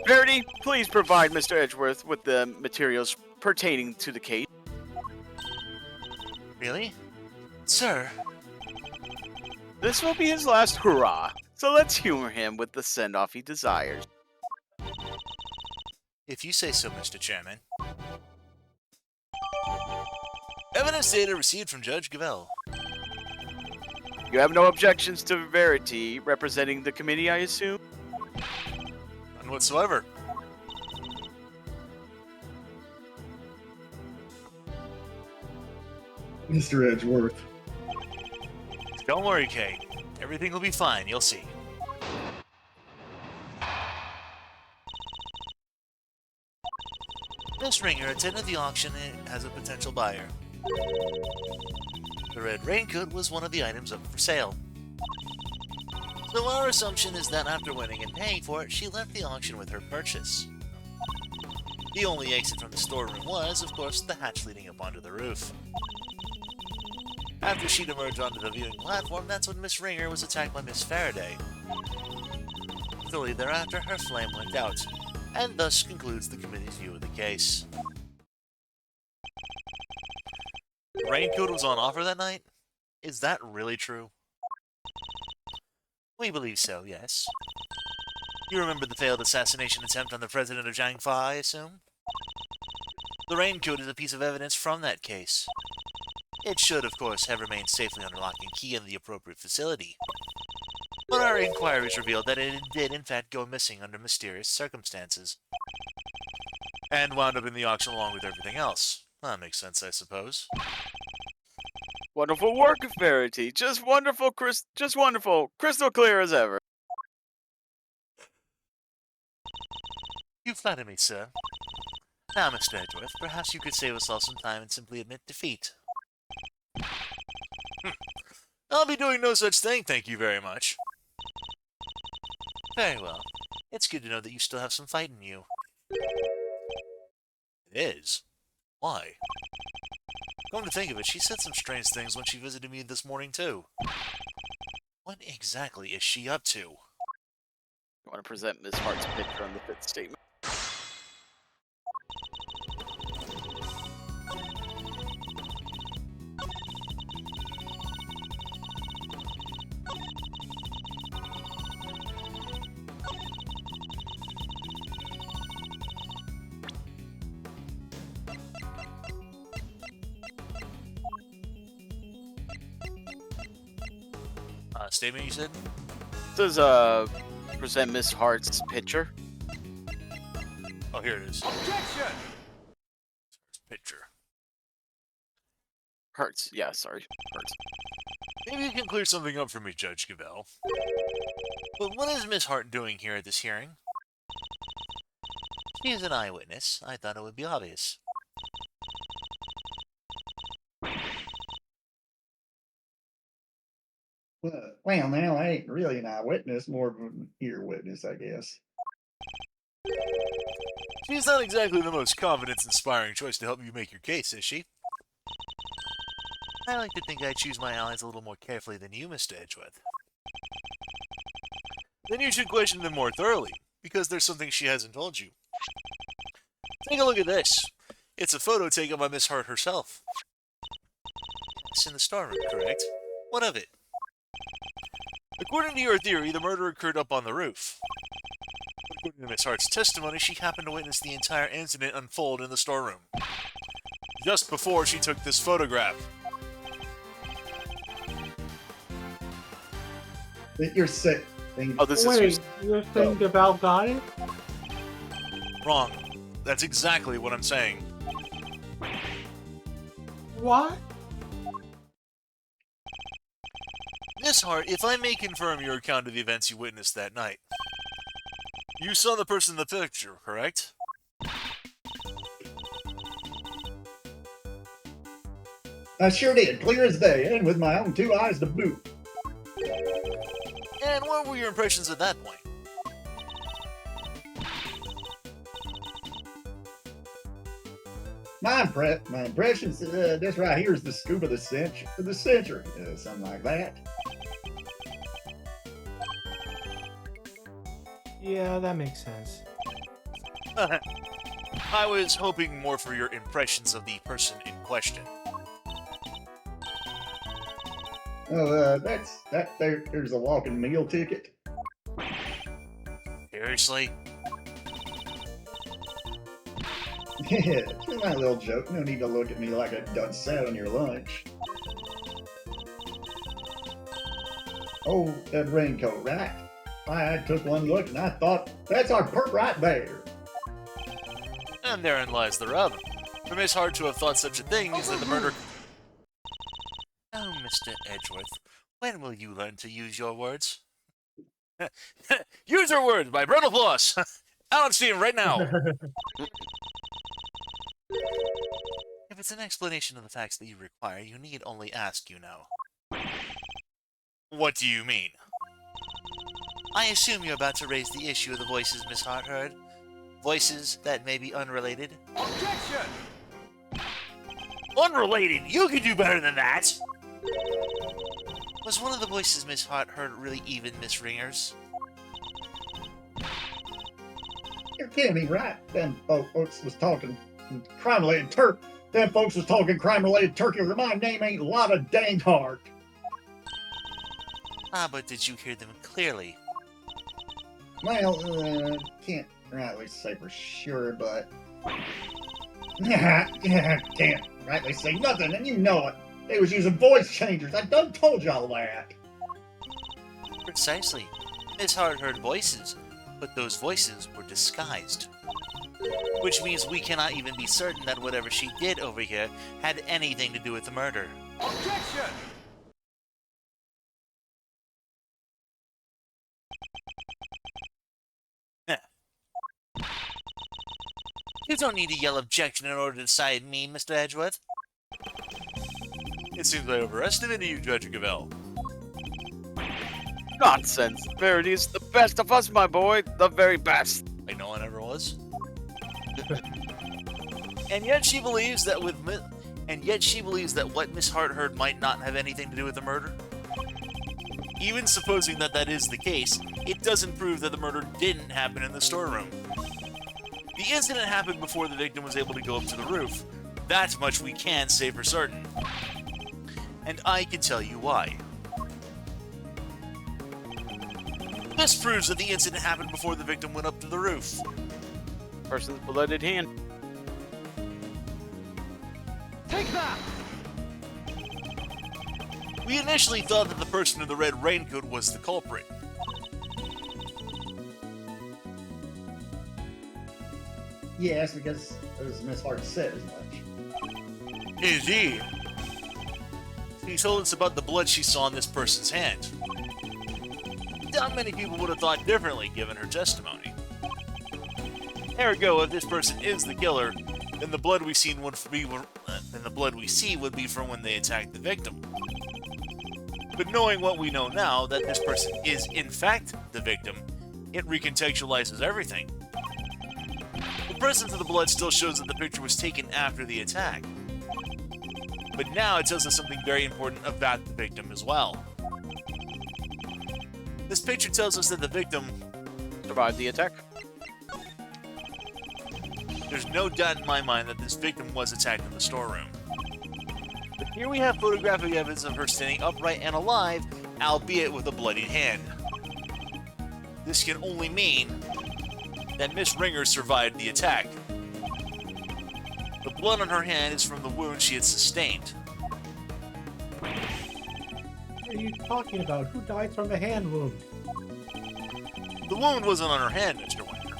Verity, please provide Mr. Edgeworth with the materials pertaining to the case. Really? Sir? This will be his last hurrah, so let's humor him with the send-off he desires. If you say so, Mr. Chairman. Evidence data received from Judge Gavell. You have no objections to Verity representing the committee, I assume? None whatsoever. Mr. Edgeworth. Don't worry, Kate. Everything will be fine, you'll see. Miss Ringer attended the auction as a potential buyer. The red raincoat was one of the items up for sale. So our assumption is that after winning and paying for it, she left the auction with her purchase. The only exit from the storeroom was, of course, the hatch leading up onto the roof. After she'd emerged onto the viewing platform, that's when Miss Ringer was attacked by Miss Faraday. Shortly thereafter, her flame went out, and thus concludes the committee's view of the case. The raincoat was on offer that night? Is that really true? We believe so, yes. You remember the failed assassination attempt on the president of Zhangfa, I assume? The raincoat is a piece of evidence from that case. It should, of course, have remained safely under lock and key in the appropriate facility. But our inquiries revealed that it did, in fact, go missing under mysterious circumstances. And wound up in the auction along with everything else. That makes sense, I suppose. Wonderful work, Verity. Just wonderful, just wonderful. Crystal clear as ever. You flatter me, sir. Now, Mr. Edgeworth, perhaps you could save us all some time and simply admit defeat. I'll be doing no such thing, thank you very much. Very well. It's good to know that you still have some fight in you. It is? Why? Come to think of it, she said some strange things when she visited me this morning, too. What exactly is she up to? You want to present Miss Hart's picture on the fifth statement? Statement you said? This is, present Miss Hart's picture. Oh, here it is. Objection! Picture. Hertz, yeah, sorry. Hertz. Maybe you can clear something up for me, Judge Gabel. But what is Miss Hart doing here at this hearing? She is an eyewitness. I thought it would be obvious. Well, now I ain't really an eyewitness, more of an ear witness, I guess. She's not exactly the most confidence-inspiring choice to help you make your case, is she? I like to think I choose my allies a little more carefully than you, Mr. Edgeworth. Then you should question them more thoroughly, because there's something she hasn't told you. Take a look at this. It's a photo taken by Miss Hart herself. It's in the storeroom, correct? What of it? According to your theory, the murder occurred up on the roof. According to Miss Hart's testimony, she happened to witness the entire incident unfold in the storeroom. Just before she took this photograph. You're sick. Oh, this Wait, is... you think about got it? Wrong. That's exactly what I'm saying. What? Miss Hart, if I may confirm your account of the events you witnessed that night. You saw the person in the picture, correct? I sure did, clear as day, and with my own two eyes to boot. And what were your impressions at that point? My impressions, this right here is the scoop of the century, something like that. Yeah, that makes sense. I was hoping more for your impressions of the person in question. Oh, there's a walking meal ticket. Seriously? Yeah, just my little joke. No need to look at me like I done sat on your lunch. Oh, that raincoat, right? I took one look and I thought, that's our perp right there. And therein lies the rub. For Miss Hart to have thought such a thing is that the murder... Oh, Mr. Edgeworth, when will you learn to use your words? Use your words, my brutal boss! Out on Steam right now! If it's an explanation of the facts that you require, you need only ask, you know. What do you mean? I assume you're about to raise the issue of the voices Miss Hart heard. voices that may be unrelated? Objection! Unrelated? You can do better than that! Was one of the voices Miss Hart heard really even Miss Ringer's? You're kidding me, right? Them folks was talking crime-related turk. Them folks was talking crime-related turkey. My name ain't Lotta Danghart. Ah, but did you hear them clearly? Well, can't rightly say for sure, but... can't rightly say nothing, and you know it. They was using voice changers. I done told y'all that. Precisely. Miss Hart heard voices, but those voices were disguised. Which means we cannot even be certain that whatever she did over here had anything to do with the murder. Objection! You don't need to yell objection in order to decide me, Mr. Edgeworth. It seems I overestimated you, Judge Gavell. Nonsense. Verity is the best of us, my boy. The very best. Like no one ever was. And yet she believes that what Miss Hart heard might not have anything to do with the murder. Even supposing that that is the case, it doesn't prove that the murder didn't happen in the storeroom. The incident happened before the victim was able to go up to the roof. That much we can say for certain. And I can tell you why. This proves that the incident happened before the victim went up to the roof. Person's blooded hand. Take that! We initially thought that the person in the red raincoat was the culprit. Yes, because as Miss Hart said as much. Indeed. She told us about the blood she saw in this person's hand. Not many people would have thought differently given her testimony. Ergo, if this person is the killer, then the blood we see would be from when they attacked the victim. But knowing what we know now, that this person is in fact the victim, it recontextualizes everything. The presence of the blood still shows that the picture was taken after the attack. But now it tells us something very important about the victim as well. This picture tells us that the victim Survived the attack. There's no doubt in my mind that this victim was attacked in the storeroom. But here we have photographic evidence of her standing upright and alive, albeit with a bloodied hand. This can only mean that Miss Ringer survived the attack. The blood on her hand is from the wound she had sustained. What are you talking about? Who died from a hand wound? The wound wasn't on her hand, Mr. Winter.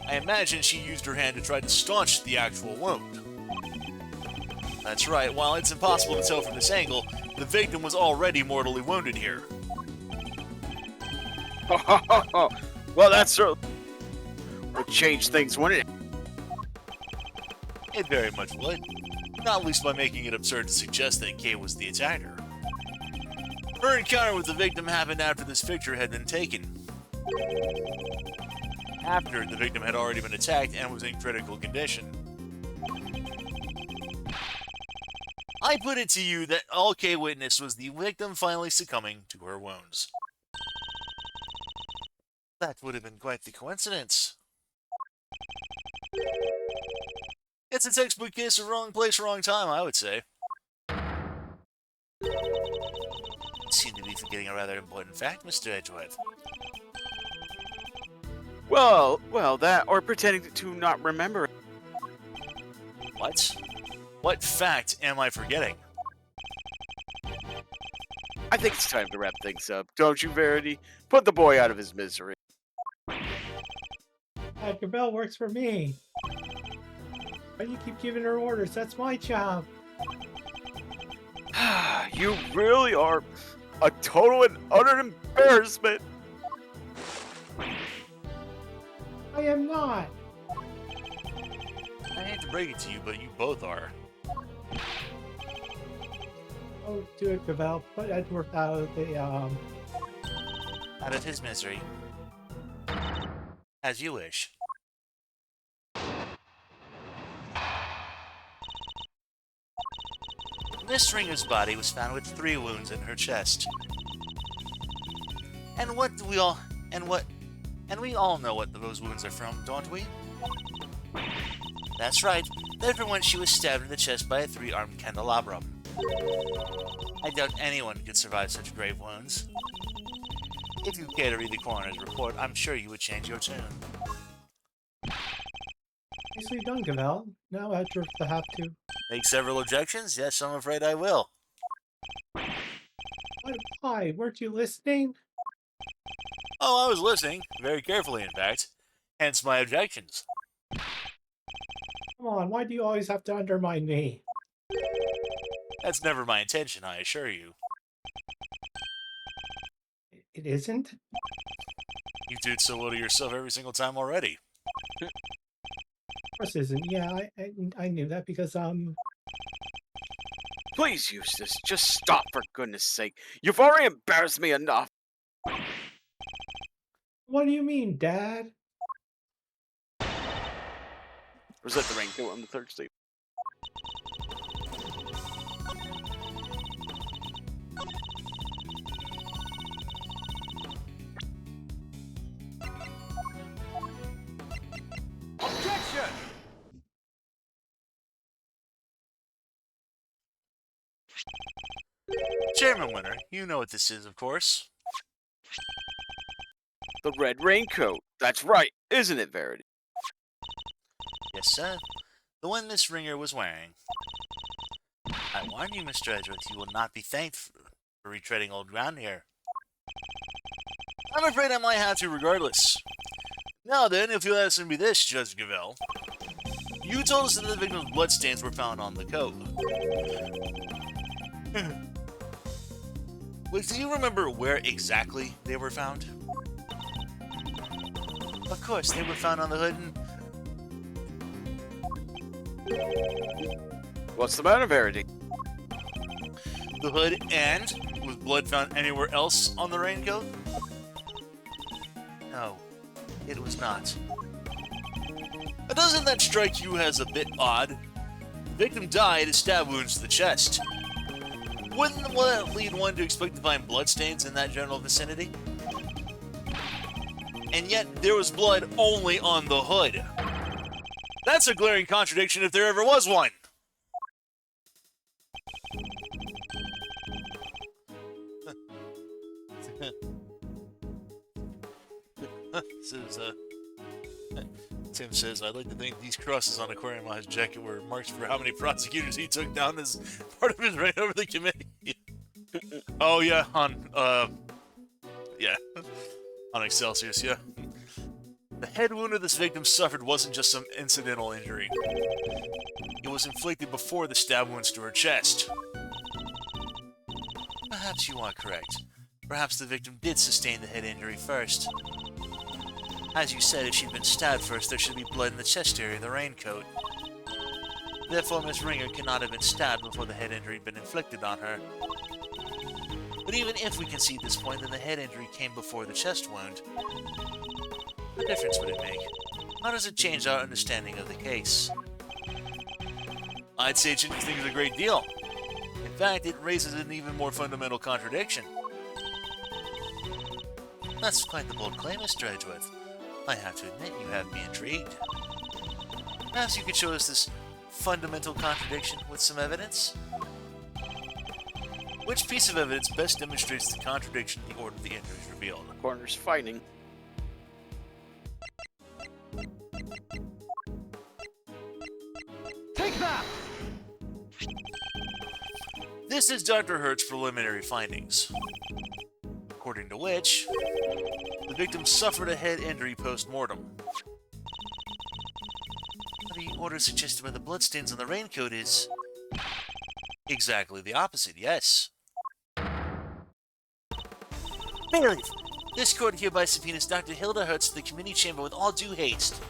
I imagine she used her hand to try to staunch the actual wound. That's right, while it's impossible to tell from this angle, the victim was already mortally wounded here. Well, that certainly would change things, wouldn't it? It very much would. Not least by making it absurd to suggest that Kay was the attacker. Her encounter with the victim happened after this picture had been taken. After the victim had already been attacked and was in critical condition. I put it to you that all Kay witnessed was the victim finally succumbing to her wounds. That would have been quite the coincidence. It's a textbook case of wrong place, wrong time, I would say. Seem to be forgetting a rather important fact, Mr. Edgeworth. Well, that, or pretending to not remember it. What? What fact am I forgetting? I think it's time to wrap things up. Don't you, Verity? Put the boy out of his misery. Edgar Bell works for me. Why do you keep giving her orders? That's my job. You really are a total and utter embarrassment. I am not. I hate to break it to you, but you both are. Oh, do it, Gravel. Put Edward out of the, Out of his misery. As you wish. Miss Ringer's body was found with 3 wounds in her chest. And we all know what those wounds are from, don't we? That's right. They're from when she was stabbed in the chest by a 3-armed candelabrum. I doubt anyone could survive such grave wounds. If you care to read the coroner's report, I'm sure you would change your tune. Nicely done, Gavel. Now at your have to. Make several objections? Yes, I'm afraid I will. Why? Weren't you listening? Oh, I was listening. Very carefully, in fact. Hence my objections. Come on, why do you always have to undermine me? That's never my intention, I assure you. It isn't? You did so well to yourself every single time already. Of course it isn't. Yeah, I knew that because, Please, Eustace, just stop for goodness sake. You've already embarrassed me enough. What do you mean, Dad? Was that the raincoat on the 3rd state? Objection! Chairman Winter, you know what this is, of course. The red raincoat. That's right, isn't it, Verity? Yes, sir. The one Miss Ringer was wearing. I warn you, Mr. Edgeworth, you will not be thanked for retreading old ground here. I'm afraid I might have to regardless. Now then, if you'll answer me this, Judge Gavel. You told us that the victim's bloodstains were found on the coat. But do you remember where exactly they were found? Of course, they were found on the hood and... What's the matter, Verity? The hood and? Was blood found anywhere else on the raincoat? No, it was not. But doesn't that strike you as a bit odd? The victim died of stab wounds to the chest. Wouldn't that lead one to expect to find bloodstains in that general vicinity? And yet, there was blood only on the hood. That's a glaring contradiction if there ever was one. Tim says, I'd like to think these crosses on Aquarium on his jacket were marks for how many prosecutors he took down as part of his reign over the committee. Oh, yeah, on Excelsius, yeah. The head wound of this victim suffered wasn't just some incidental injury. It was inflicted before the stab wounds to her chest. Perhaps you are correct. Perhaps the victim did sustain the head injury first. As you said, if she'd been stabbed first, there should be blood in the chest area of the raincoat. Therefore, Miss Ringer cannot have been stabbed before the head injury had been inflicted on her. But even if we concede this point, then the head injury came before the chest wound. What difference would it make? How does it change our understanding of the case? I'd say it changes things a great deal. In fact, it raises an even more fundamental contradiction. That's quite the bold claim, Mr. Edgeworth. I have to admit, you have me intrigued. Perhaps you could show us this fundamental contradiction with some evidence? Which piece of evidence best demonstrates the contradiction in the order of the injuries revealed? Corner's fighting. Take that! This is Dr. Hurt's preliminary findings, according to which the victim suffered a head injury post-mortem. The order suggested by the bloodstains on the raincoat is exactly the opposite, yes. Bailiff, this court hereby subpoenas Dr. Hilda Hertz to the committee chamber with all due haste.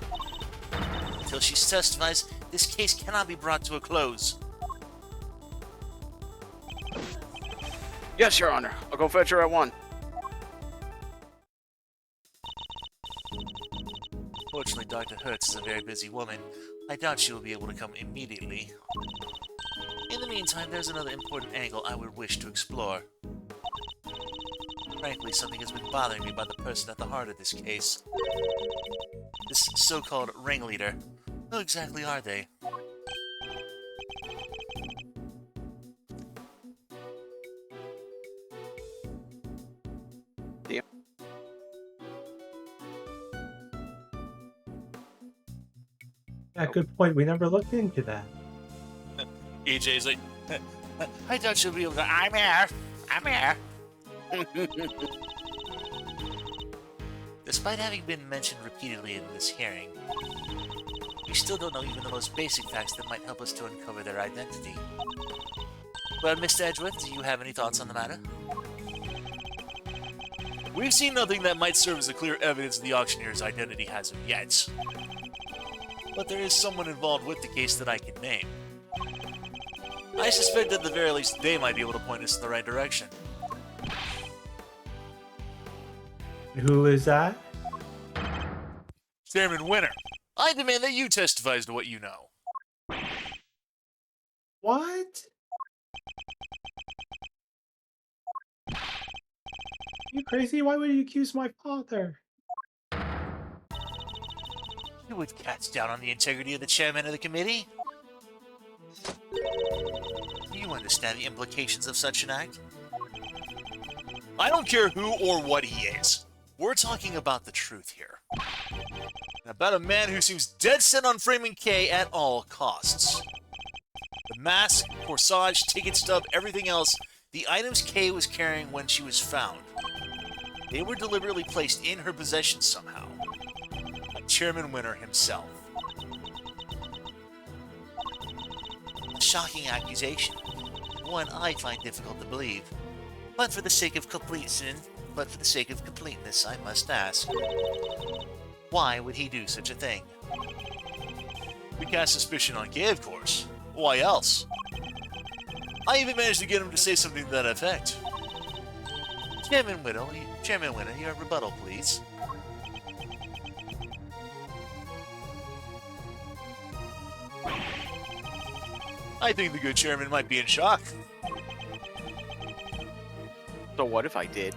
Until she testifies, this case cannot be brought to a close. Yes, Your Honor. I'll go fetch her at 1. Fortunately, Dr. Hertz is a very busy woman. I doubt she will be able to come immediately. In the the meantime, there's another important angle I would wish to explore. Frankly, something has been bothering me about the person at the heart of this case. This so-called ringleader. Who exactly are they? Yeah, good point. We never looked into that. EJ's like, I thought she'd be able to. I'm here. I'm here. Despite having been mentioned repeatedly in this hearing, we still don't know even the most basic facts that might help us to uncover their identity. Well, Mr. Edgeworth, do you have any thoughts on the matter? We've seen nothing that might serve as a clear evidence of the auctioneer's identity as of yet. But there is someone involved with the case that I can name. I suspect at the very least they might be able to point us in the right direction. Who is that? Chairman Winner, I demand that you testify as to what you know. What? You crazy? Why would you accuse my father? You would catch down on the integrity of the chairman of the committee? Do you understand the implications of such an act? I don't care who or what he is. We're talking about the truth here. And about a man who seems dead set on framing Kay at all costs. The mask, corsage, ticket stub, everything else, the items Kay was carrying when she was found. They were deliberately placed in her possession somehow. By Chairman Winner himself. A shocking accusation. One I find difficult to believe. But for the sake of completeness, I must ask. Why would he do such a thing? We cast suspicion on Kay, of course. Why else? I even managed to get him to say something to that effect. Chairman Winner, your rebuttal, please. I think the good chairman might be in shock. So what if I did?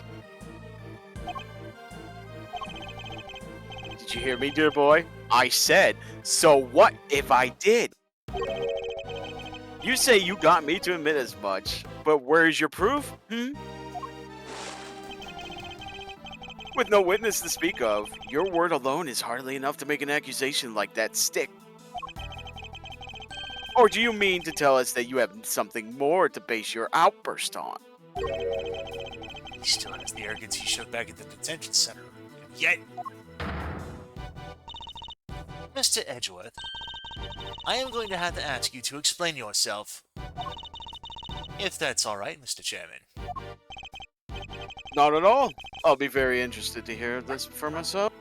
Did you hear me, dear boy? I said, so what if I did? You say you got me to admit as much, but where's your proof? With no witness to speak of, your word alone is hardly enough to make an accusation like that stick. Or do you mean to tell us that you have something more to base your outburst on? He still has the arrogance he showed back at the detention center. And yet... Mr. Edgeworth, I am going to have to ask you to explain yourself. If that's alright, Mr. Chairman. Not at all. I'll be very interested to hear this for myself.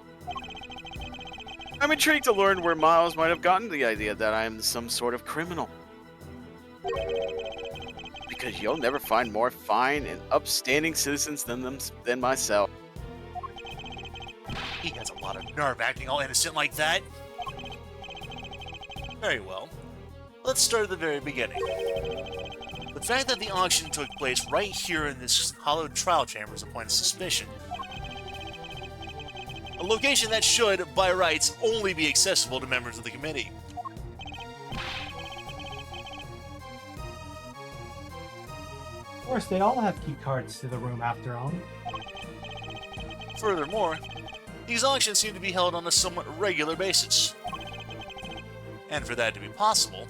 I'm intrigued to learn where Miles might have gotten the idea that I am some sort of criminal. Because you'll never find more fine and upstanding citizens than myself. He has a lot of nerve acting all innocent like that. Very well. Let's start at the very beginning. The fact that the auction took place right here in this hollowed trial chamber is a point of suspicion. A location that should, by rights, only be accessible to members of the committee. Of course, they all have key cards to the room after all. Furthermore, these auctions seem to be held on a somewhat regular basis. And for that to be possible...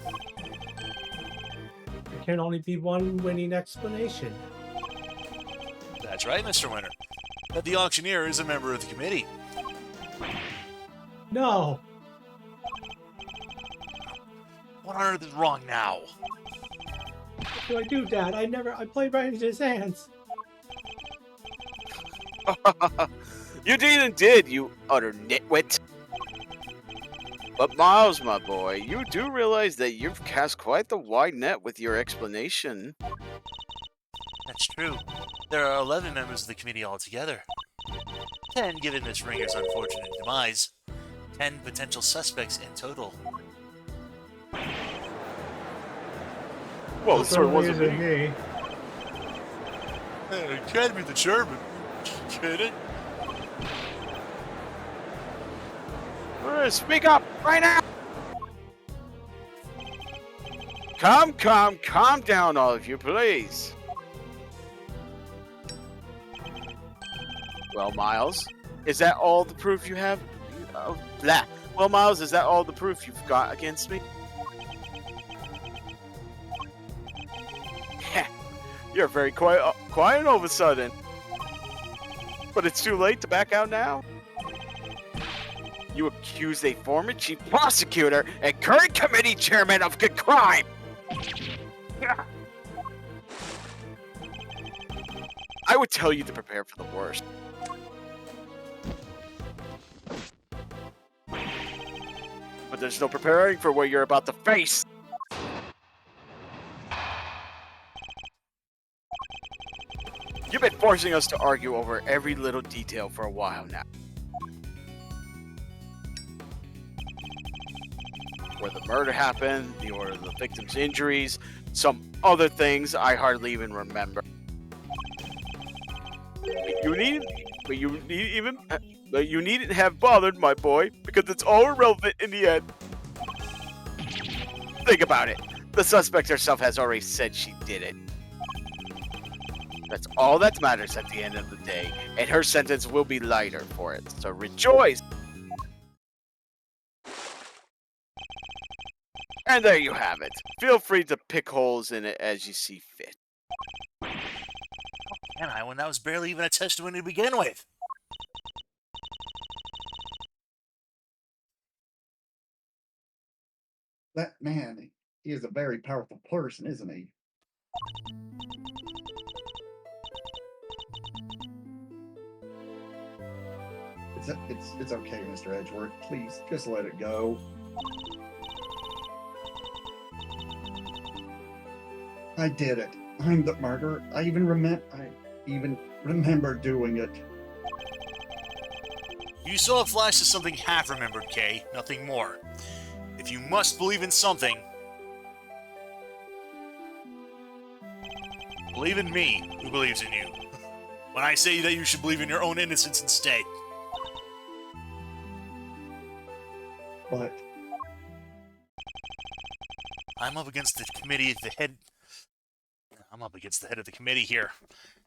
There can only be one winning explanation. That's right, Mr. Winner. That the auctioneer is a member of the committee. No! What on earth is wrong now? What do I do, Dad? I played right into his hands. You did and did, you utter nitwit. But Miles, my boy, you do realize that you've cast quite the wide net with your explanation. That's true. There are 11 members of the committee altogether. 10 given Miss Ringer's unfortunate demise. 10 potential suspects in total. Well, it sort of wasn't Certainly me. isn't me. It can't be the German. Can it? Speak up right now! Calm down, all of you, please. Well, Miles, is that all the proof you have? Blah. Well, Miles, is that all the proof you've got against me? You're very quiet all of a sudden. But it's too late to back out now. You accuse a former chief prosecutor and current committee chairman of good crime. I would tell you to prepare for the worst. But there's no preparing for what you're about to face. You've been forcing us to argue over every little detail for a while now. Where the murder happened, the order of the victim's injuries, some other things I hardly even remember. You needn't have bothered, my boy, because it's all irrelevant in the end. Think about it. The suspect herself has already said she did it. That's all that matters at the end of the day, and her sentence will be lighter for it, so rejoice! And there you have it. Feel free to pick holes in it as you see fit. And when that was barely even a testimony to begin with. That man, he is a very powerful person, isn't he? It's okay, Mr. Edgeworth. Please, just let it go. I did it. I'm the murderer. I even remember doing it. You saw a flash of something half-remembered, Kay. Nothing more. If you must believe in something, believe in me, who believes in you. When I say that you should believe in your own innocence instead. But I'm up against the head of the committee here.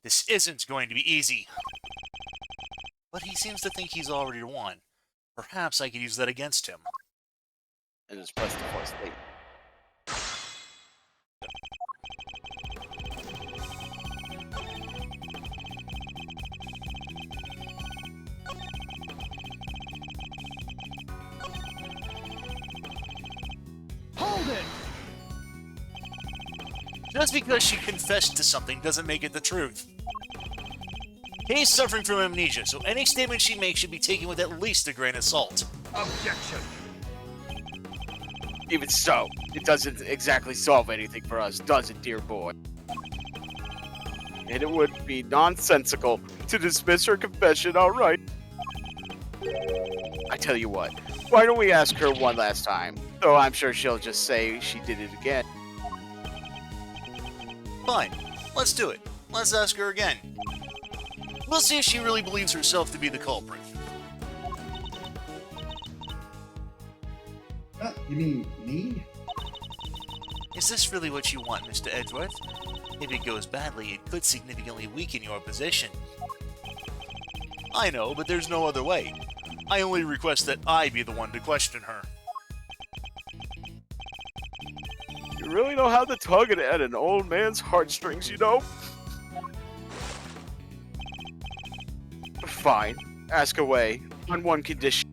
This isn't going to be easy. But he seems to think he's already won. Perhaps I could use that against him. And just press the force state. Hold it! Just because she confessed to something doesn't make it the truth. Kay's suffering from amnesia, so any statement she makes should be taken with at least a grain of salt. Objection! Even so, it doesn't exactly solve anything for us, does it, dear boy? And it would be nonsensical to dismiss her confession outright. I tell you what, why don't we ask her one last time? Though I'm sure she'll just say she did it again. Fine, let's do it. Let's ask her again. We'll see if she really believes herself to be the culprit. You mean me? Is this really what you want, Mr. Edgeworth? If it goes badly, it could significantly weaken your position. I know, but there's no other way. I only request that I be the one to question her. You really know how to tug at an old man's heartstrings, you know? Fine. Ask away. On one condition.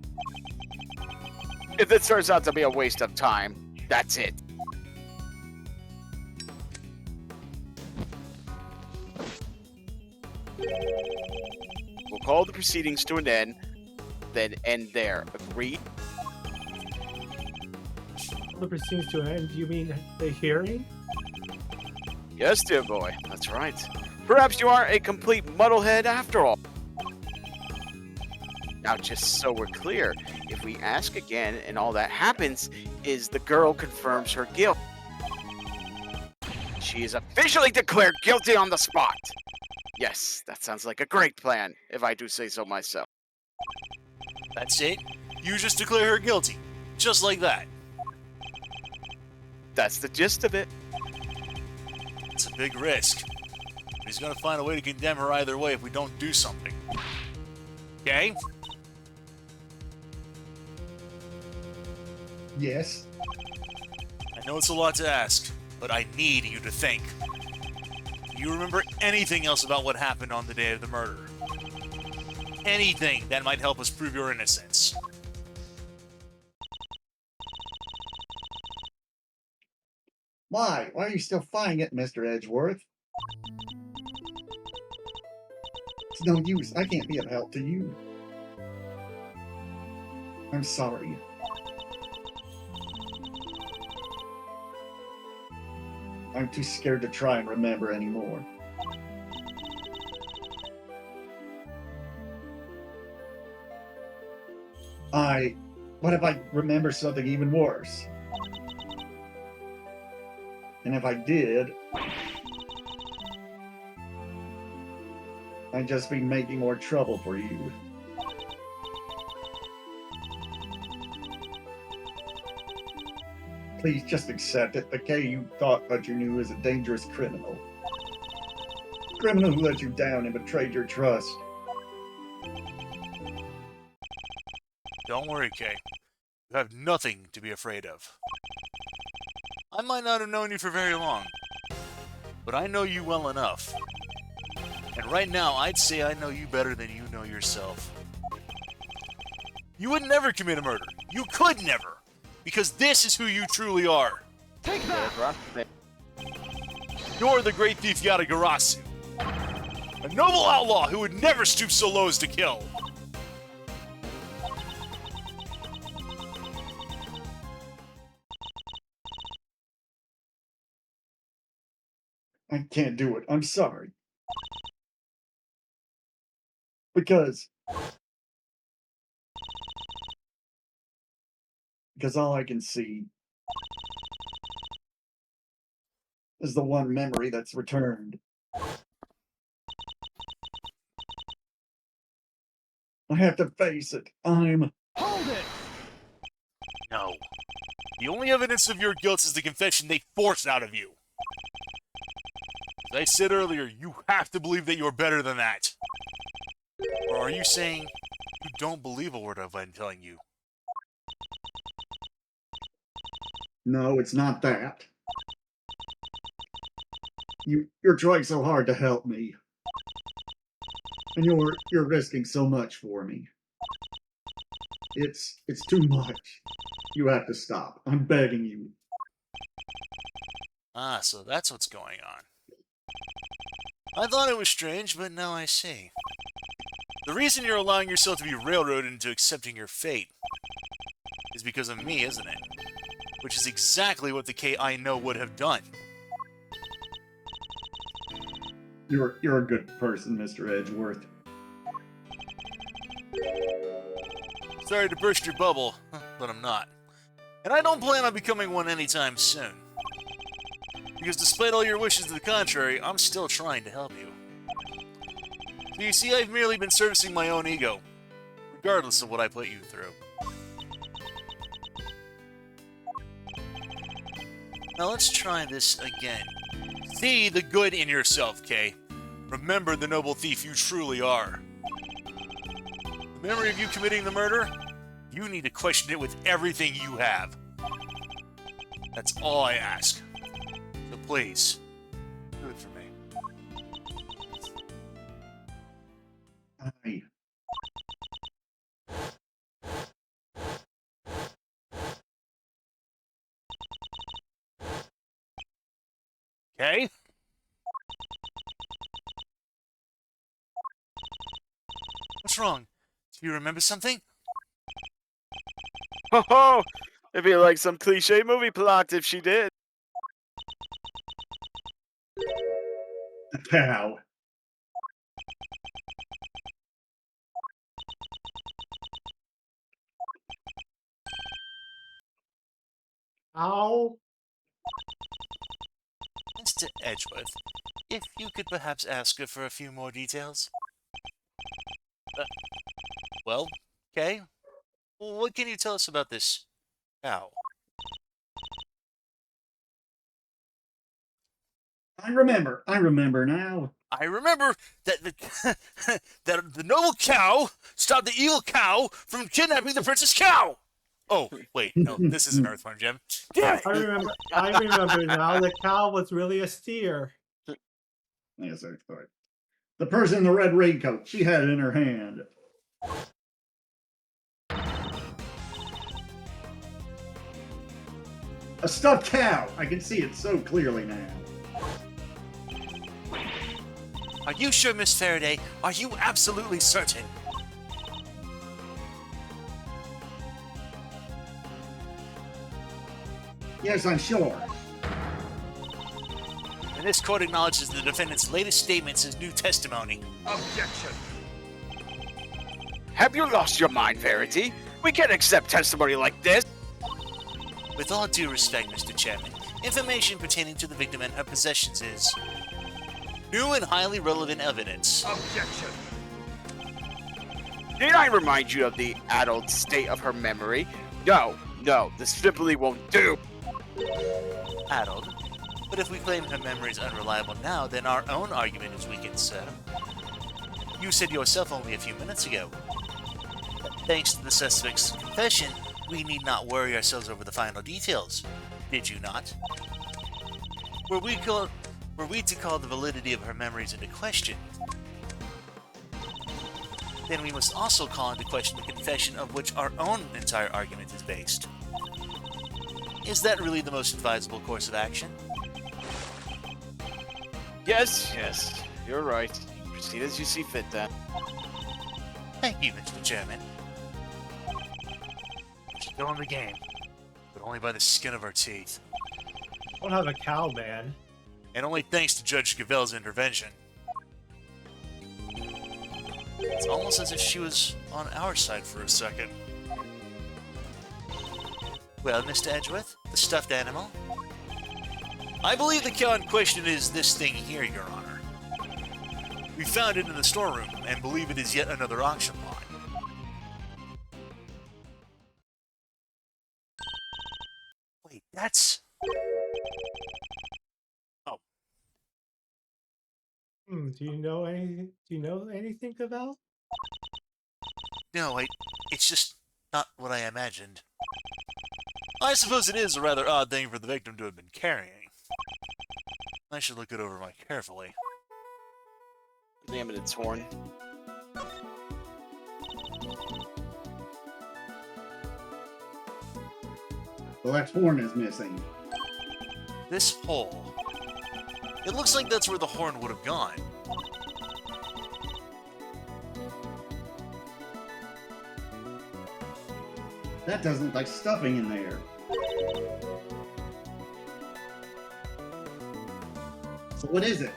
If it turns out to be a waste of time, that's it. We'll call the proceedings to an end, then end there. Agreed? The proceedings to an end? You mean the hearing? Yes, dear boy. That's right. Perhaps you aren't a complete muddlehead after all. Now, just so we're clear, if we ask again and all that happens is the girl confirms her guilt. She is officially declared guilty on the spot. Yes, that sounds like a great plan, if I do say so myself. That's it? You just declare her guilty. Just like that. That's the gist of it. It's a big risk. But he's gonna find a way to condemn her either way if we don't do something. Okay? Yes. I know it's a lot to ask, but I need you to think. Do you remember anything else about what happened on the day of the murder? Anything that might help us prove your innocence? Why? Why are you still fighting it, Mr. Edgeworth? It's no use. I can't be of help to you. I'm sorry. I'm too scared to try and remember anymore. What if I remember something even worse? And if I did, I'd just be making more trouble for you. Please just accept it. The K you thought that you knew is a dangerous criminal. Criminal who let you down and betrayed your trust. Don't worry, Kay. You have nothing to be afraid of. I might not have known you for very long, but I know you well enough. And right now, I'd say I know you better than you know yourself. You would never commit a murder. You could never. Because this is who you truly are. Take that! You're the great thief Yatagarasu. A noble outlaw who would never stoop so low as to kill. I can't do it. I'm sorry. Because all I can see is the one memory that's returned. I have to face it. Hold it! No. The only evidence of your guilt is the confession they forced out of you. As I said earlier, you have to believe that you're better than that. Or are you saying you don't believe a word of what I'm telling you? No, it's not that. You're trying so hard to help me. And you're risking so much for me. It's too much. You have to stop. I'm begging you. Ah, so that's what's going on. I thought it was strange, but now I see. The reason you're allowing yourself to be railroaded into accepting your fate is because of me, isn't it? Which is exactly what the K I know would have done. You're a good person, Mr. Edgeworth. Sorry to burst your bubble, but I'm not. And I don't plan on becoming one anytime soon. Because despite all your wishes to the contrary, I'm still trying to help you. So you see, I've merely been servicing my own ego, regardless of what I put you through. Now let's try this again. See the good in yourself, Kay. Remember the noble thief you truly are. The memory of you committing the murder? You need to question it with everything you have. That's all I ask. So please, do it for me. I Okay? What's wrong? Do you remember something? Ho ho! It'd be like some cliche movie plot if she did. Pow. Ow. It's Mr. Edgeworth, if you could perhaps ask her for a few more details? Well, okay. What can you tell us about this cow? I remember now. I remember that the that the noble cow stopped the evil cow from kidnapping the princess cow. Oh, wait, no, this is an earthworm gem. Damn it! I remember now. The cow was really a steer. Yes, that's correct. The person in the red raincoat, she had it in her hand. A stuffed cow. I can see it so clearly now. Are you sure, Miss Faraday? Are you absolutely certain? Yes, I'm sure. And this court acknowledges the defendant's latest statements as new testimony. Objection. Have you lost your mind, Verity? We can't accept testimony like this. With all due respect, Mr. Chairman, information pertaining to the victim and her possessions is new and highly relevant evidence. Objection. Did I remind you of the adult state of her memory? No, this simply won't do. Addled. But if we claim her memory is unreliable now, then our own argument is weakened, sir. You said yourself only a few minutes ago. Thanks to the suspect's confession, we need not worry ourselves over the final details. Did you not? Were we to call the validity of her memories into question, then we must also call into question the confession of which our own entire argument is based. Is that really the most advisable course of action? Yes, you're right. Proceed as you see fit, then. Thank you, Mr. Chairman. We're still in the game, but only by the skin of our teeth. Don't have a cow, man. And only thanks to Judge Gavel's intervention. It's almost as if she was on our side for a second. Well, Mr. Edgeworth, the stuffed animal? I believe the cow in question is this thing here, Your Honor. We found it in the storeroom and believe it is yet another auction lot. Wait, that's... Oh. Do you know anything about? No, it's just not what I imagined. I suppose it is a rather odd thing for the victim to have been carrying. I should look it over more carefully. Examine its horn. The left horn is missing. This hole. It looks like that's where the horn would have gone. That doesn't look like stuffing in there. So what is it?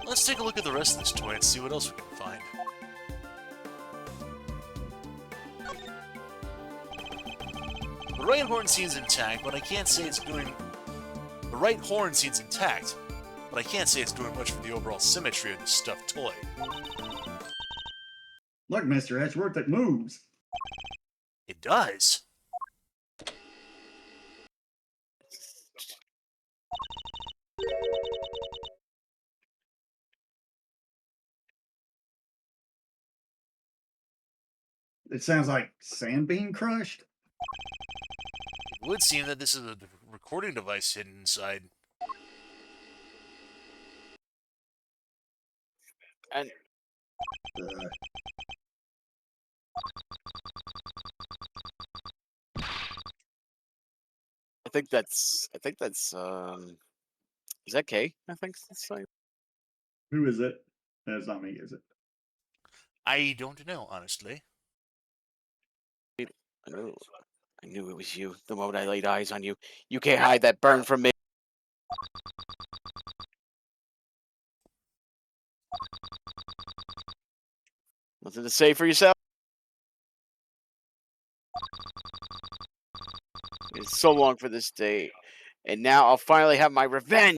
Let's take a look at the rest of this toy and see what else we can find. The right horn seems intact, but I can't say it's doing... The right horn seems intact, but I can't say it's doing much for the overall symmetry of this stuffed toy. Look, Mr. Edgeworth, it moves. It does. It sounds like sand being crushed. It would seem that this is a recording device hidden inside. And I think that's is that Kay? I think that's like... Who is it? That's not me, is it? I don't know, honestly. I knew it was you the moment I laid eyes on you. You can't hide that burn from me. Nothing to say for yourself? It's so long for this day, and now I'll finally have my revenge.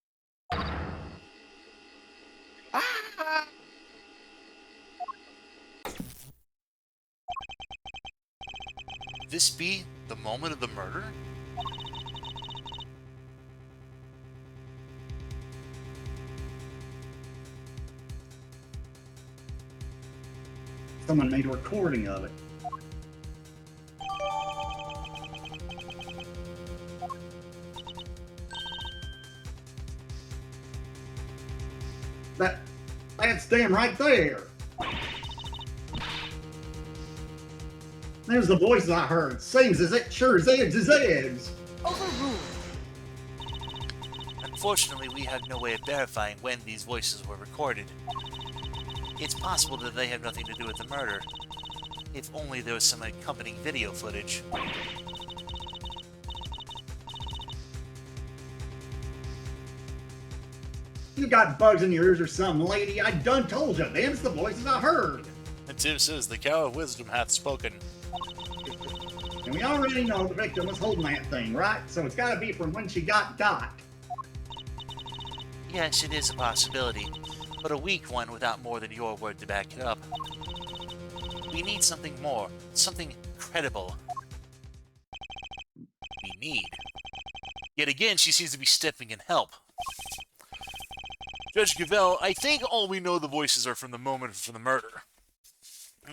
Could this be the moment of the murder? Someone made a recording of it. That's them right there. There's the voices I heard. Seems as it sure as eggs is eggs. Overruled. Unfortunately, we have no way of verifying when these voices were recorded. It's possible that they have nothing to do with the murder, if only there was some accompanying video footage. You got bugs in your ears or something, lady. I done told you. Them's the voices I heard. And Tim says, the cow of wisdom hath spoken. And we already know the victim was holding that thing, right? So it's gotta be from when she got Yes, it is a possibility, but a weak one without more than your word to back it up. We need something more, something credible. We need. Yet again, she seems to be stepping in help. Judge Gavell, I think all we know the voices are from the moment of the murder.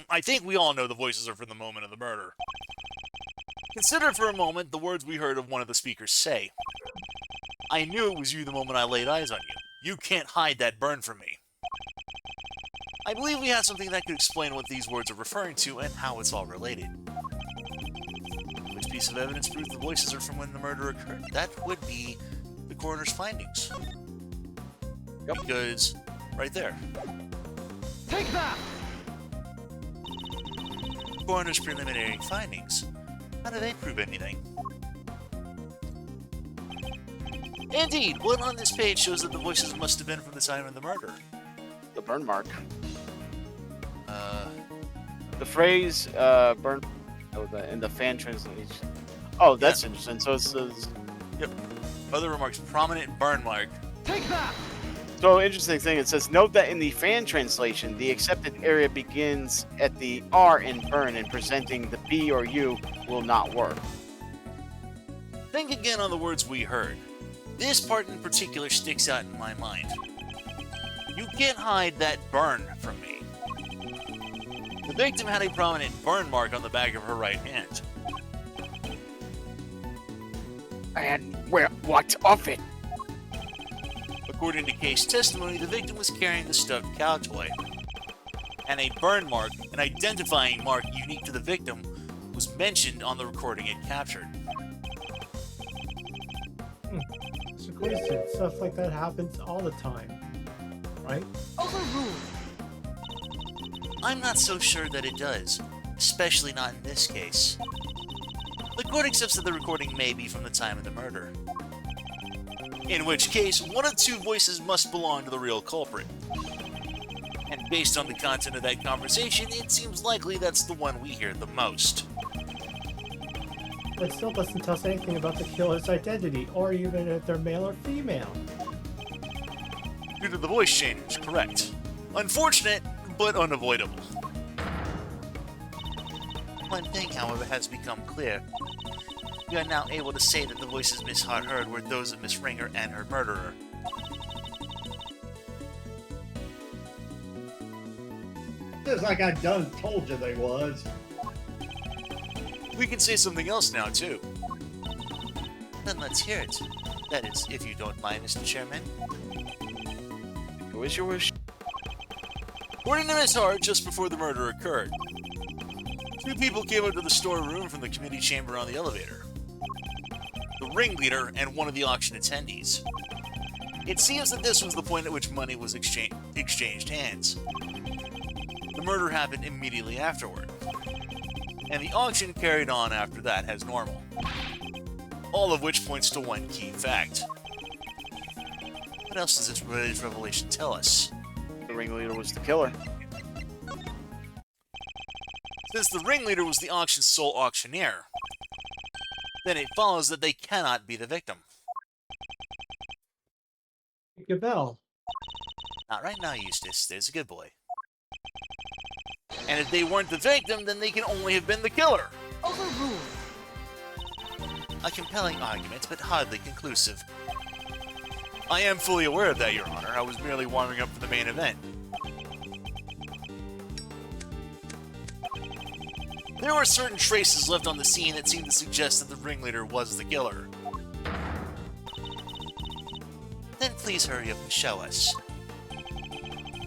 I think we all know the voices are from the moment of the murder. Consider for a moment the words we heard of one of the speakers say. I knew it was you the moment I laid eyes on you. You can't hide that burn from me. I believe we have something that could explain what these words are referring to and how it's all related. Which piece of evidence proves the voices are from when the murder occurred? That would be the coroner's findings. Yep. Because, right there. Take that! Coroner's preliminary findings. How do they prove anything? Indeed, what on this page shows that the voices must have been from the time of the murder? The burn mark. The phrase burn in the fan translation. Oh, that's interesting. So it says. Yep. Other remarks, prominent burn mark. Take that! So interesting thing, it says, note that in the fan translation, the accepted area begins at the R in burn, and presenting the B or U will not work. Think again on the words we heard. This part in particular sticks out in my mind. You can't hide that burn from me. The victim had a prominent burn mark on the back of her right hand. And what of it? According to case testimony, the victim was carrying the stuffed cow toy. And a burn mark, an identifying mark unique to the victim, was mentioned on the recording it captured. It's a coincidence. Stuff like that happens all the time, right? Overruled. I'm not so sure that it does, especially not in this case. The court accepts that the recording may be from the time of the murder. In which case, one of two voices must belong to the real culprit. And based on the content of that conversation, it seems likely that's the one we hear the most. It still doesn't tell us anything about the killer's identity, or even if they're male or female. Due to the voice change, correct. Unfortunate, but unavoidable. One thing, however, has become clear. We are now able to say that the voices Miss Hart heard were those of Miss Ringer and her murderer. Just like I done told you they was. We can say something else now, too. Then let's hear it. That is, if you don't mind, Mr. Chairman. Who is your wish? According to Miss Hart, just before the murder occurred, two people came up to the storeroom from the committee chamber on the elevator. The ringleader and one of the auction attendees. It seems that this was the point at which money was exchanged hands. The murder happened immediately afterward, and the auction carried on after that as normal. All of which points to one key fact. What else does this revelation tell us? The ringleader was the killer. Since the ringleader was the auction's sole auctioneer, then it follows that they cannot be the victim. Gavell. Not right now, Eustace. There's a good boy. And if they weren't the victim, then they can only have been the killer. Overruled. A compelling argument, but hardly conclusive. I am fully aware of that, Your Honor. I was merely warming up for the main event. There were certain traces left on the scene that seemed to suggest that the ringleader was the killer. Then please hurry up and show us.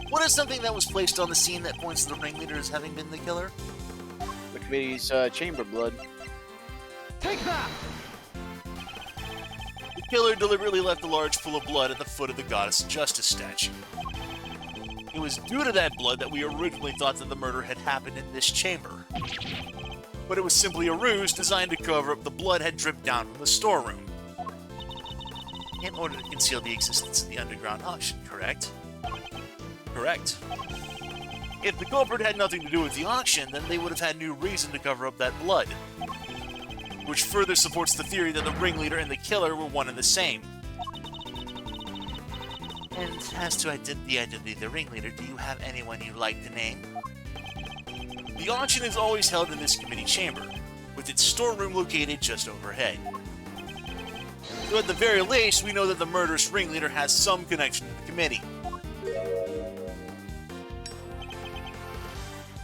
What is something that was placed on the scene that points to the ringleader as having been the killer? The committee's chamber blood. Take that! The killer deliberately left a large pool of blood at the foot of the Goddess Justice statue. It was due to that blood that we originally thought that the murder had happened in this chamber. But it was simply a ruse designed to cover up the blood had dripped down from the storeroom. In order to conceal the existence of the underground auction, correct? Correct. If the culprit had nothing to do with the auction, then they would have had no reason to cover up that blood. Which further supports the theory that the ringleader and the killer were one and the same. And as to the identity of the ringleader, do you have anyone you'd like to name? The auction is always held in this committee chamber, with its storeroom located just overhead. So at the very least, we know that the murderous ringleader has some connection to the committee.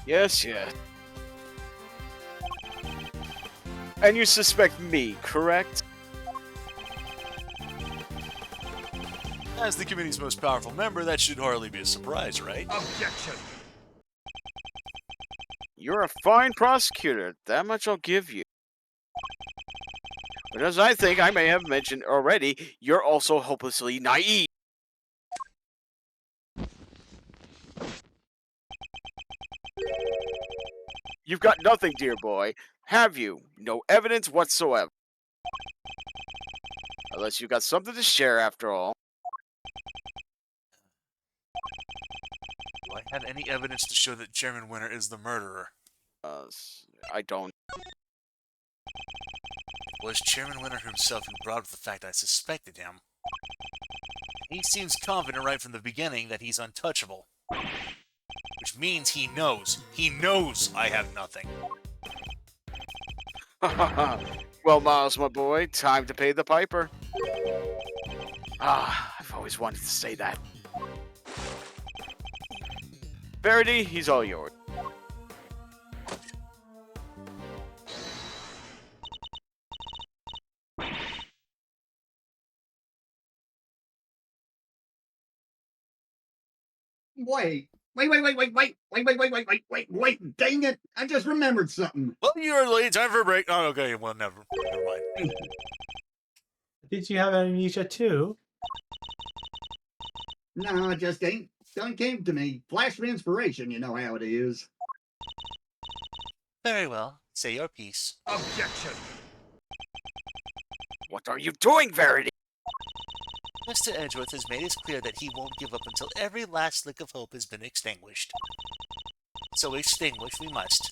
Yes, yes. And you suspect me, correct? As the committee's most powerful member, that should hardly be a surprise, right? Objection. You're a fine prosecutor, that much I'll give you. But as I think I may have mentioned already, you're also hopelessly naive. You've got nothing, dear boy. Have you? No evidence whatsoever. Unless you got something to share after all. Do I have any evidence to show that Chairman Winter is the murderer? I don't. It was Chairman Winter himself who brought up the fact I suspected him. He seems confident right from the beginning that he's untouchable. Which means he knows. He knows I have nothing. Well, Miles, my boy, time to pay the piper. I've always wanted to say that. Verity, he's all yours. Wait, dang it. I just remembered something. Well, you're late. Time for a break. Oh, okay. Well, never mind. Did you have amnesia too? No, it just ain't. Done came to me. Flash of inspiration, you know how it is. Very well. Say your piece. Objection. What are you doing, Verity? Mr. Edgeworth has made it clear that he won't give up until every last lick of hope has been extinguished. So extinguish we must,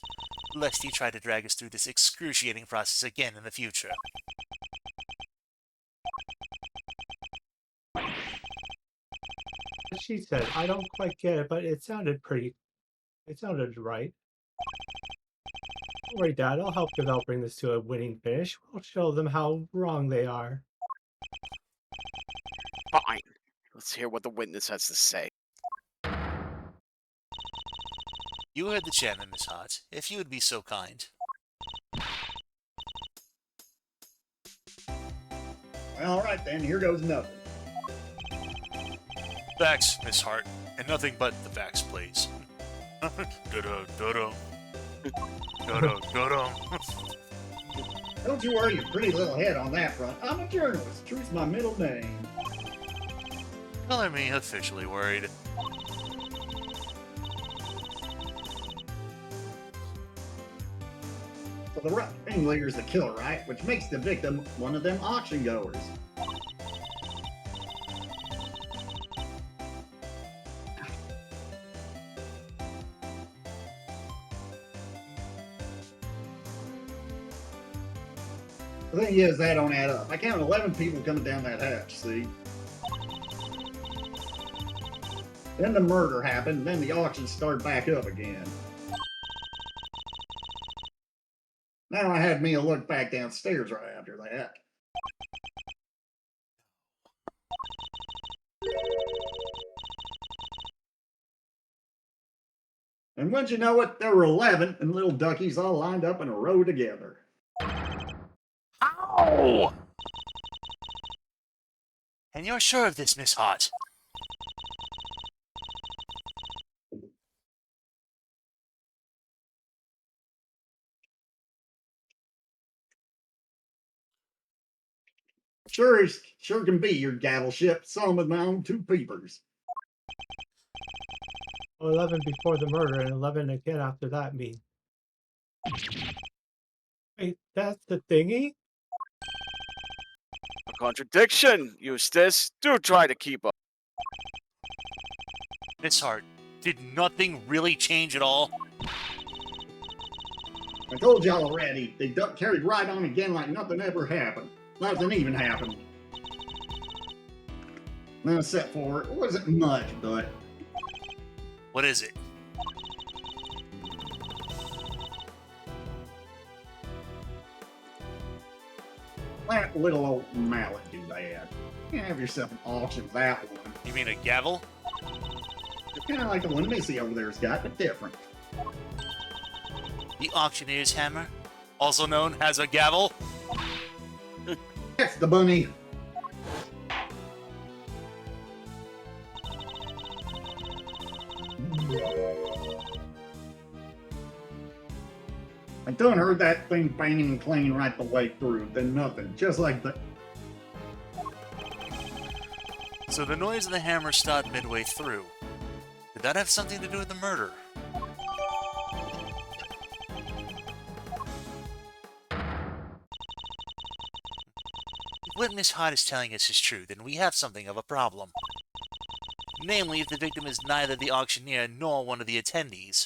lest he try to drag us through this excruciating process again in the future. She said, I don't quite get it, but it sounded right. Don't worry, Dad, I'll help Gavel bring this to a winning finish. We'll show them how wrong they are. Fine. Let's hear what the witness has to say. You heard the chairman, Miss Hart. If you would be so kind. Well, all right then, here goes nothing. Facts, Miss Hart, and nothing but the facts, please. Da-da, da-da. Da-da, da-da. Don't you worry your pretty little head on that front. I'm a journalist. Truth's my middle name. Color me officially worried. So the ringleader's the killer, right? Which makes the victim one of them auction goers. The thing is, that don't add up. I counted 11 people coming down that hatch, see? Then the murder happened, and then the auction started back up again. Now I had me a look back downstairs right after that. And wouldn't you know it, there were 11 and little duckies all lined up in a row together. Ow! And you're sure of this, Miss Hart? Sure can be your gavel ship, some with my own two peepers. 11 before the murder and 11 again after that mean. Wait, that's the thingy? A contradiction, Eustace. Do try to keep up. Miss Hart, did nothing really change at all? I told y'all already, they carried right on again like nothing ever happened. Nothing even happened. Now, except for, it wasn't much, but What is it? that little old mallet doodad. You have yourself an auction for that one. You mean a gavel? It's kind of like the one Missy over there's got, but different. The auctioneer's hammer? Also known as a gavel? That's the bunny. I done heard that thing banging and clanging right the way through, then nothing, just like the... So the noise of the hammer stopped midway through. Did that have something to do with the murder? If what Miss Hart is telling us is true, then we have something of a problem. Namely, if the victim is neither the auctioneer nor one of the attendees.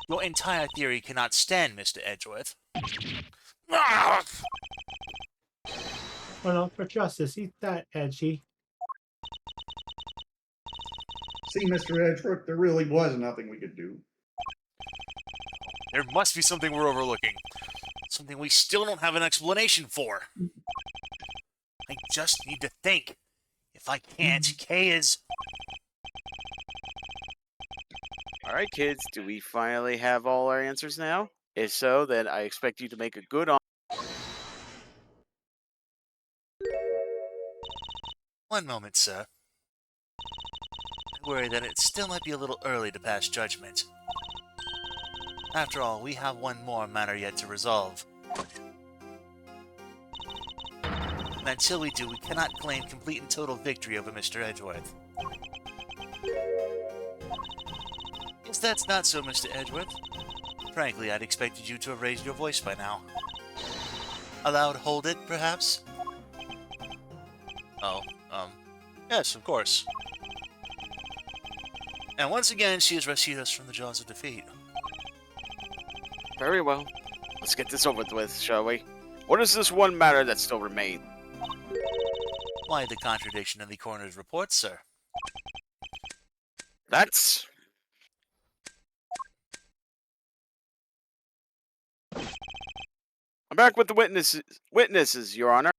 Your entire theory cannot stand, Mr. Edgeworth. Ah! Well, for justice, eat that, Edgy. See, Mr. Edgeworth, there really was nothing we could do. There must be something we're overlooking. Something we still don't have an explanation for. I just need to think. If I can't, Kay is... Alright, kids, do we finally have all our answers now? If so, then I expect you to make a good on. One moment, sir. I worry that it still might be a little early to pass judgment. After all, we have one more matter yet to resolve. And until we do, we cannot claim complete and total victory over Mr. Edgeworth. If that's not so, Mr. Edgeworth, frankly, I'd expected you to have raised your voice by now. Allowed hold it, perhaps? Oh, yes, of course. And once again, she has rescued us from the jaws of defeat. Very well. Let's get this over with, shall we? What is this one matter that still remains? Why the contradiction in the coroner's report, sir? That's... I'm back with the witnesses, Your Honor.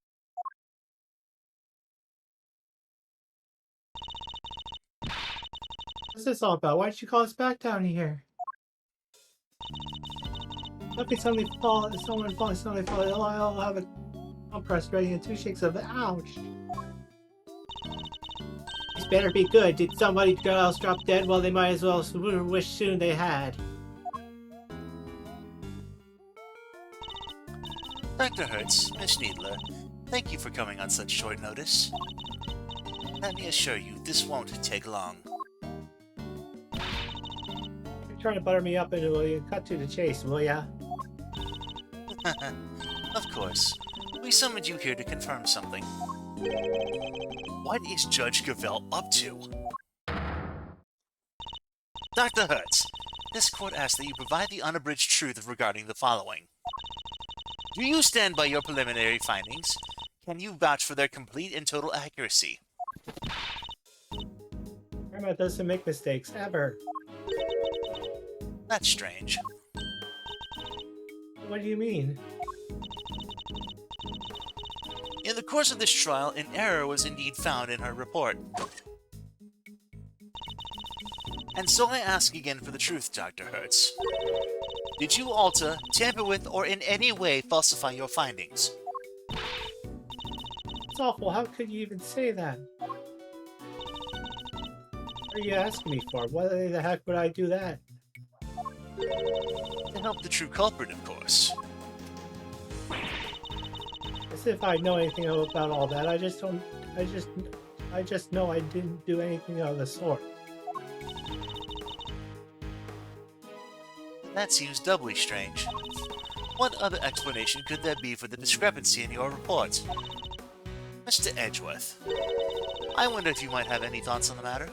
What's this all about? Why'd you call us back down here? If someone falls, I'll have a compress ready in 2 shakes of ouch. This better be good. Did somebody else drop dead? Well, they might as well wish soon they had. Dr. Hertz, Miss Needler, thank you for coming on such short notice. Let me assure you, this won't take long. You're trying to butter me up, and will you cut to the chase, will ya? Of course. We summoned you here to confirm something. What is Judge Gavell up to? Dr. Hertz, this court asks that you provide the unabridged truth regarding the following. Do you stand by your preliminary findings? Can you vouch for their complete and total accuracy? Grandma doesn't make mistakes, ever. That's strange. What do you mean? In the course of this trial, an error was indeed found in her report. And so I ask again for the truth, Dr. Hertz. Did you alter, tamper with, or in any way falsify your findings? It's awful. How could you even say that? What are you asking me for? Why the heck would I do that? To help the true culprit, of course. As if I know anything about all that. I just know I didn't do anything of the sort. That seems doubly strange. What other explanation could there be for the discrepancy in your report? Mr. Edgeworth, I wonder if you might have any thoughts on the matter?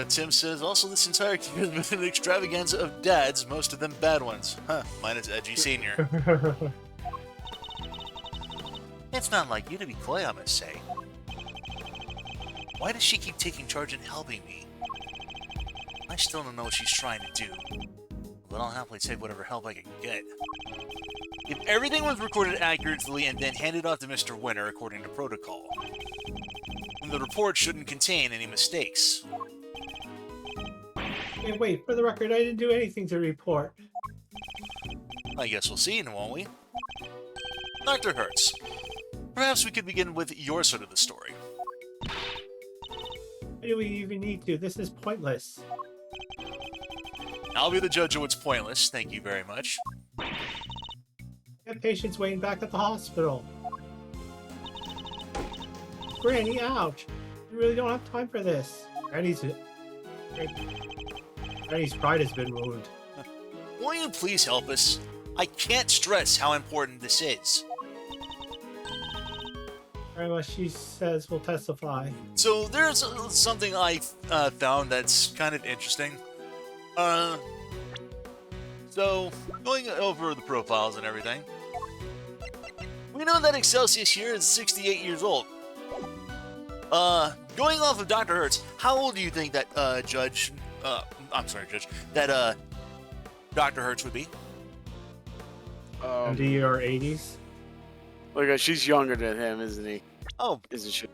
Tim says, also this entire year has been an extravaganza of dads, most of them bad ones. Huh, minus Edgy Sr. It's not like you to be coy, I must say. Why does she keep taking charge and helping me? I still don't know what she's trying to do, but I'll happily take whatever help I can get. If everything was recorded accurately and then handed off to Mr. Winter according to protocol, then the report shouldn't contain any mistakes. Hey, wait, for the record, I didn't do anything to report. I guess we'll see, won't we? Dr. Hertz, perhaps we could begin with your side of the story. Why do we even need to? This is pointless. I'll be the judge of what's pointless, thank you very much. I have patients waiting back at the hospital. Granny, ouch! You really don't have time for this. Granny's pride has been ruined. Won't you please help us? I can't stress how important this is. Very much she says will testify. So there's something I found that's kind of interesting. So going over the profiles and everything, we know that Excelsius here is 68 years old. Going off of Dr. Hertz, how old do you think that that Dr. Hertz would be? Into your 80s? Look, she's younger than him, isn't he? Oh, Isn't she?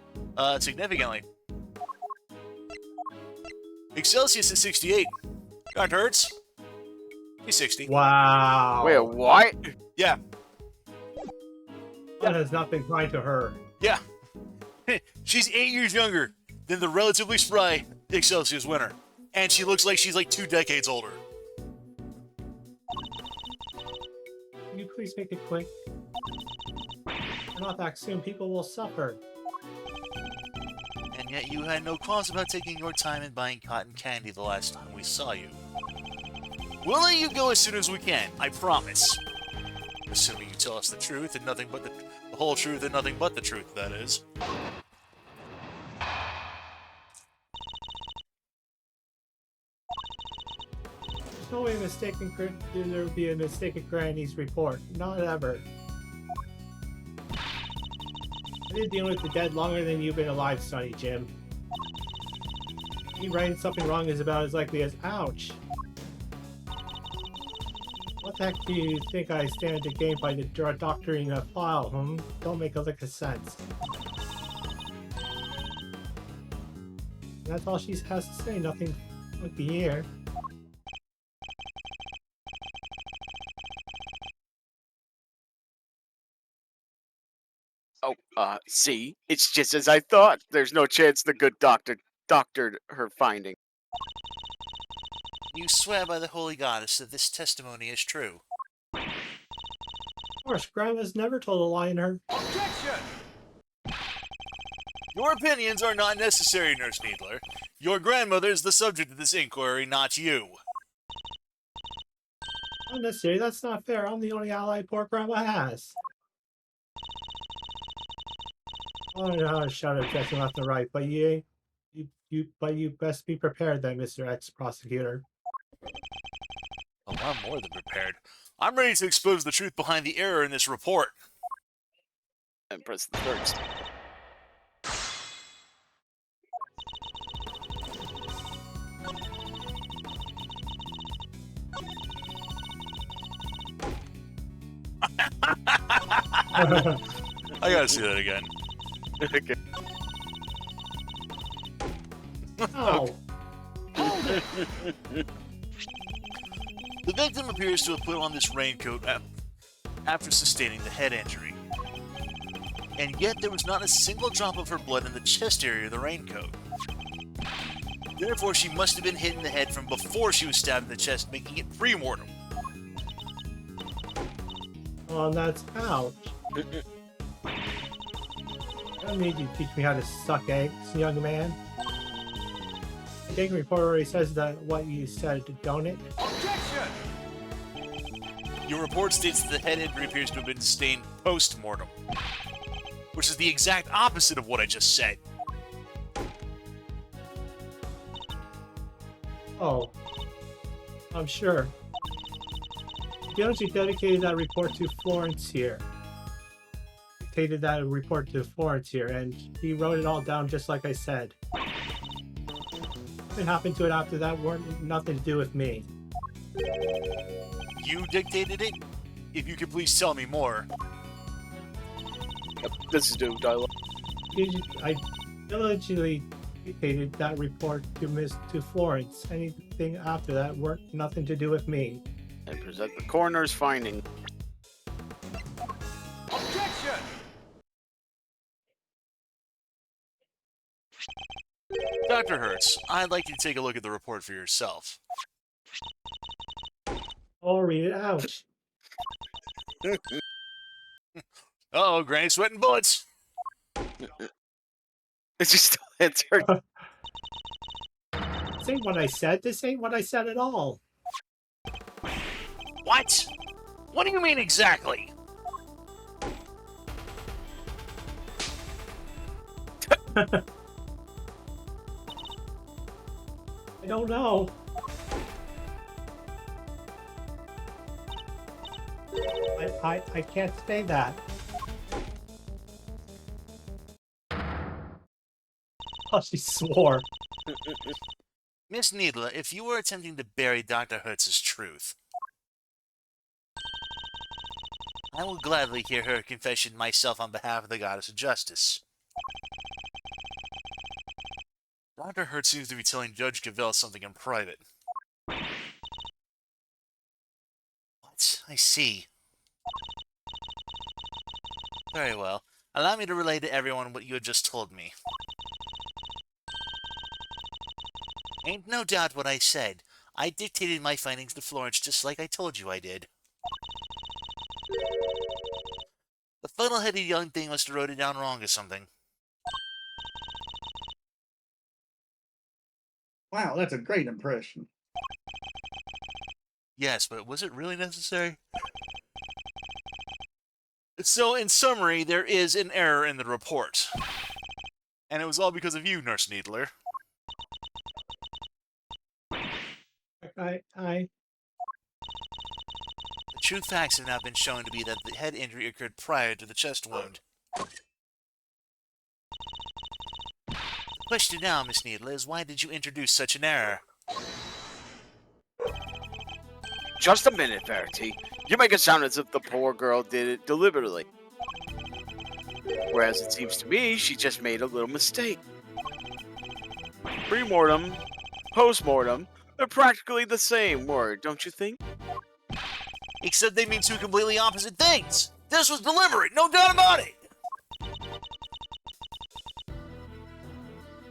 significantly. Excelsius is 68. Dr. Hertz, he's 60. Wow. Wait, what? Yeah, That has not been kind to her. yeah. She's 8 years younger than the relatively spry Excelsius winner. And she looks like she's like 2 decades older. Can you please make it quick? If not that soon, people will suffer. And yet you had no qualms about taking your time and buying cotton candy the last time we saw you. We'll let you go as soon as we can, I promise. Assuming you tell us the truth and nothing but the whole truth and nothing but the truth, that is. There's no way there would be a mistake in Granny's report. Not ever. I've been dealing with the dead longer than you've been alive, Sonny Jim. Me writing something wrong is about as likely as ouch. What the heck do you think I stand to gain by doctoring a file, Don't make a lick of sense. That's all she has to say, nothing with the ear. Oh, see? It's just as I thought. There's no chance the good doctor doctored her finding. You swear by the holy goddess that this testimony is true. Of course, Grandma's never told a lie in her. Objection! Your opinions are not necessary, Nurse Needler. Your grandmother is the subject of this inquiry, not you. Not necessary, that's not fair. I'm the only ally poor Grandma has. I don't know how to shout objection left and right, but you best be prepared then, Mr. Ex-Prosecutor. Oh, I'm more than prepared. I'm ready to expose the truth behind the error in this report. And press the first. I gotta see that again. Okay. Oh, The victim appears to have put on this raincoat after sustaining the head injury. And yet there was not a single drop of her blood in the chest area of the raincoat. Therefore, she must have been hit in the head from before she was stabbed in the chest, making it pre-mortem. well, that's ouch. I don't need you to teach me how to suck eggs, young man. The gang report already says that what you said, don't it? Objection! Your report states that the head injury appears to have been sustained post-mortem, which is the exact opposite of what I just said. Oh, I'm sure. Yoshi dedicated that report to Florence here. Dictated that report to Florence here, and he wrote it all down just like I said. What happened to it after that weren't nothing to do with me. You dictated it? If you could please tell me more. Yep, this is do dialogue. I diligently dictated that report to Florence. Anything after that weren't nothing to do with me. And present the coroner's finding. Objection! Dr. Hertz, I'd like you to take a look at the report for yourself. I'll read it out. Uh-oh, Granny sweating bullets! It's just answered. This ain't what I said. This ain't what I said at all. What? What do you mean exactly? I don't know. I can't say that. Oh, she swore. Miss Needler, if you were attempting to bury Dr. Hertz's truth, I will gladly hear her confession myself on behalf of the Goddess of Justice. Dr. Hertz seems to be telling Judge Cavell something in private. What? I see. Very well. Allow me to relay to everyone what you had just told me. Ain't no doubt what I said. I dictated my findings to Florence just like I told you I did. The funnel-headed young thing must have wrote it down wrong or something. Wow, that's a great impression. Yes, but was it really necessary? So, in summary, there is an error in the report. And it was all because of you, Nurse Needler. I The true facts have now been shown to be that the head injury occurred prior to the chest wound. The question now, Miss Needler, is why did you introduce such an error? Just a minute, Verity. You make it sound as if the poor girl did it deliberately. Whereas it seems to me she just made a little mistake. Pre-mortem, post-mortem, they're practically the same word, don't you think? Except they mean two completely opposite things! This was deliberate, no doubt about it!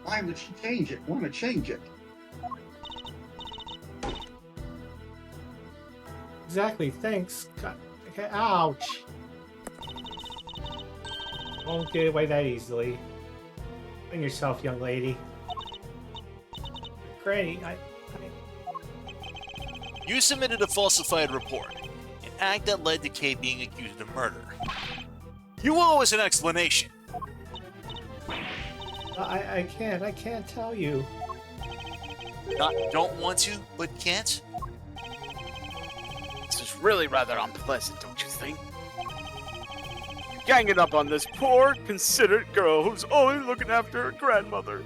Why would she change it? Want to change it? exactly. Thanks. God. Okay. Ouch. Won't get away that easily. Bring yourself, young lady. Granny, You submitted a falsified report, an act that led to Kay being accused of murder. You owe us an explanation. I can't tell you. Not don't want to, but can't? This is really rather unpleasant, don't you think? Ganging up on this poor, considerate girl who's only looking after her grandmother.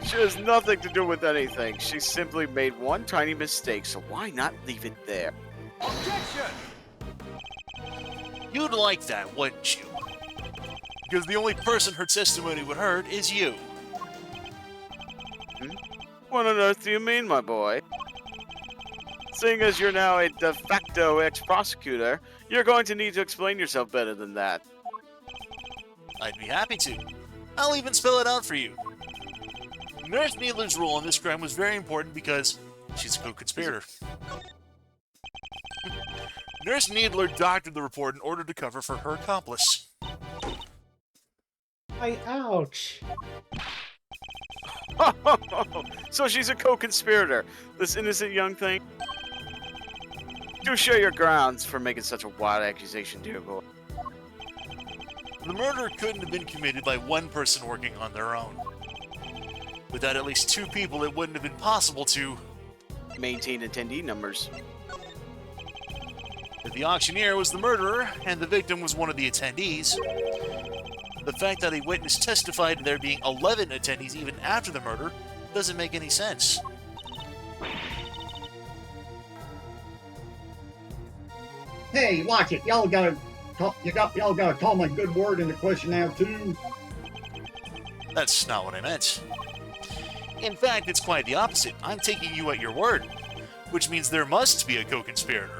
She has nothing to do with anything. She simply made one tiny mistake, so why not leave it there? Objection! You'd like that, wouldn't you? Because the only person her testimony would hurt is you. What on earth do you mean, my boy? Seeing as you're now a de facto ex-prosecutor, you're going to need to explain yourself better than that. I'd be happy to. I'll even spell it out for you. Nurse Needler's role in this crime was very important because she's a co-conspirator. Nurse Needler doctored the report in order to cover for her accomplice. Ouch. So she's a co-conspirator, this innocent young thing? Do share your grounds for making such a wild accusation, dear boy. The murder couldn't have been committed by one person working on their own. Without at least two people, it wouldn't have been possible to Maintain attendee numbers. If the auctioneer was the murderer and the victim was one of the attendees, the fact that a witness testified to there being 11 attendees even after the murder doesn't make any sense. Hey, watch it. Y'all gotta call my good word in the question now too. That's not what I meant. In fact, it's quite the opposite. I'm taking you at your word, which means there must be a co-conspirator.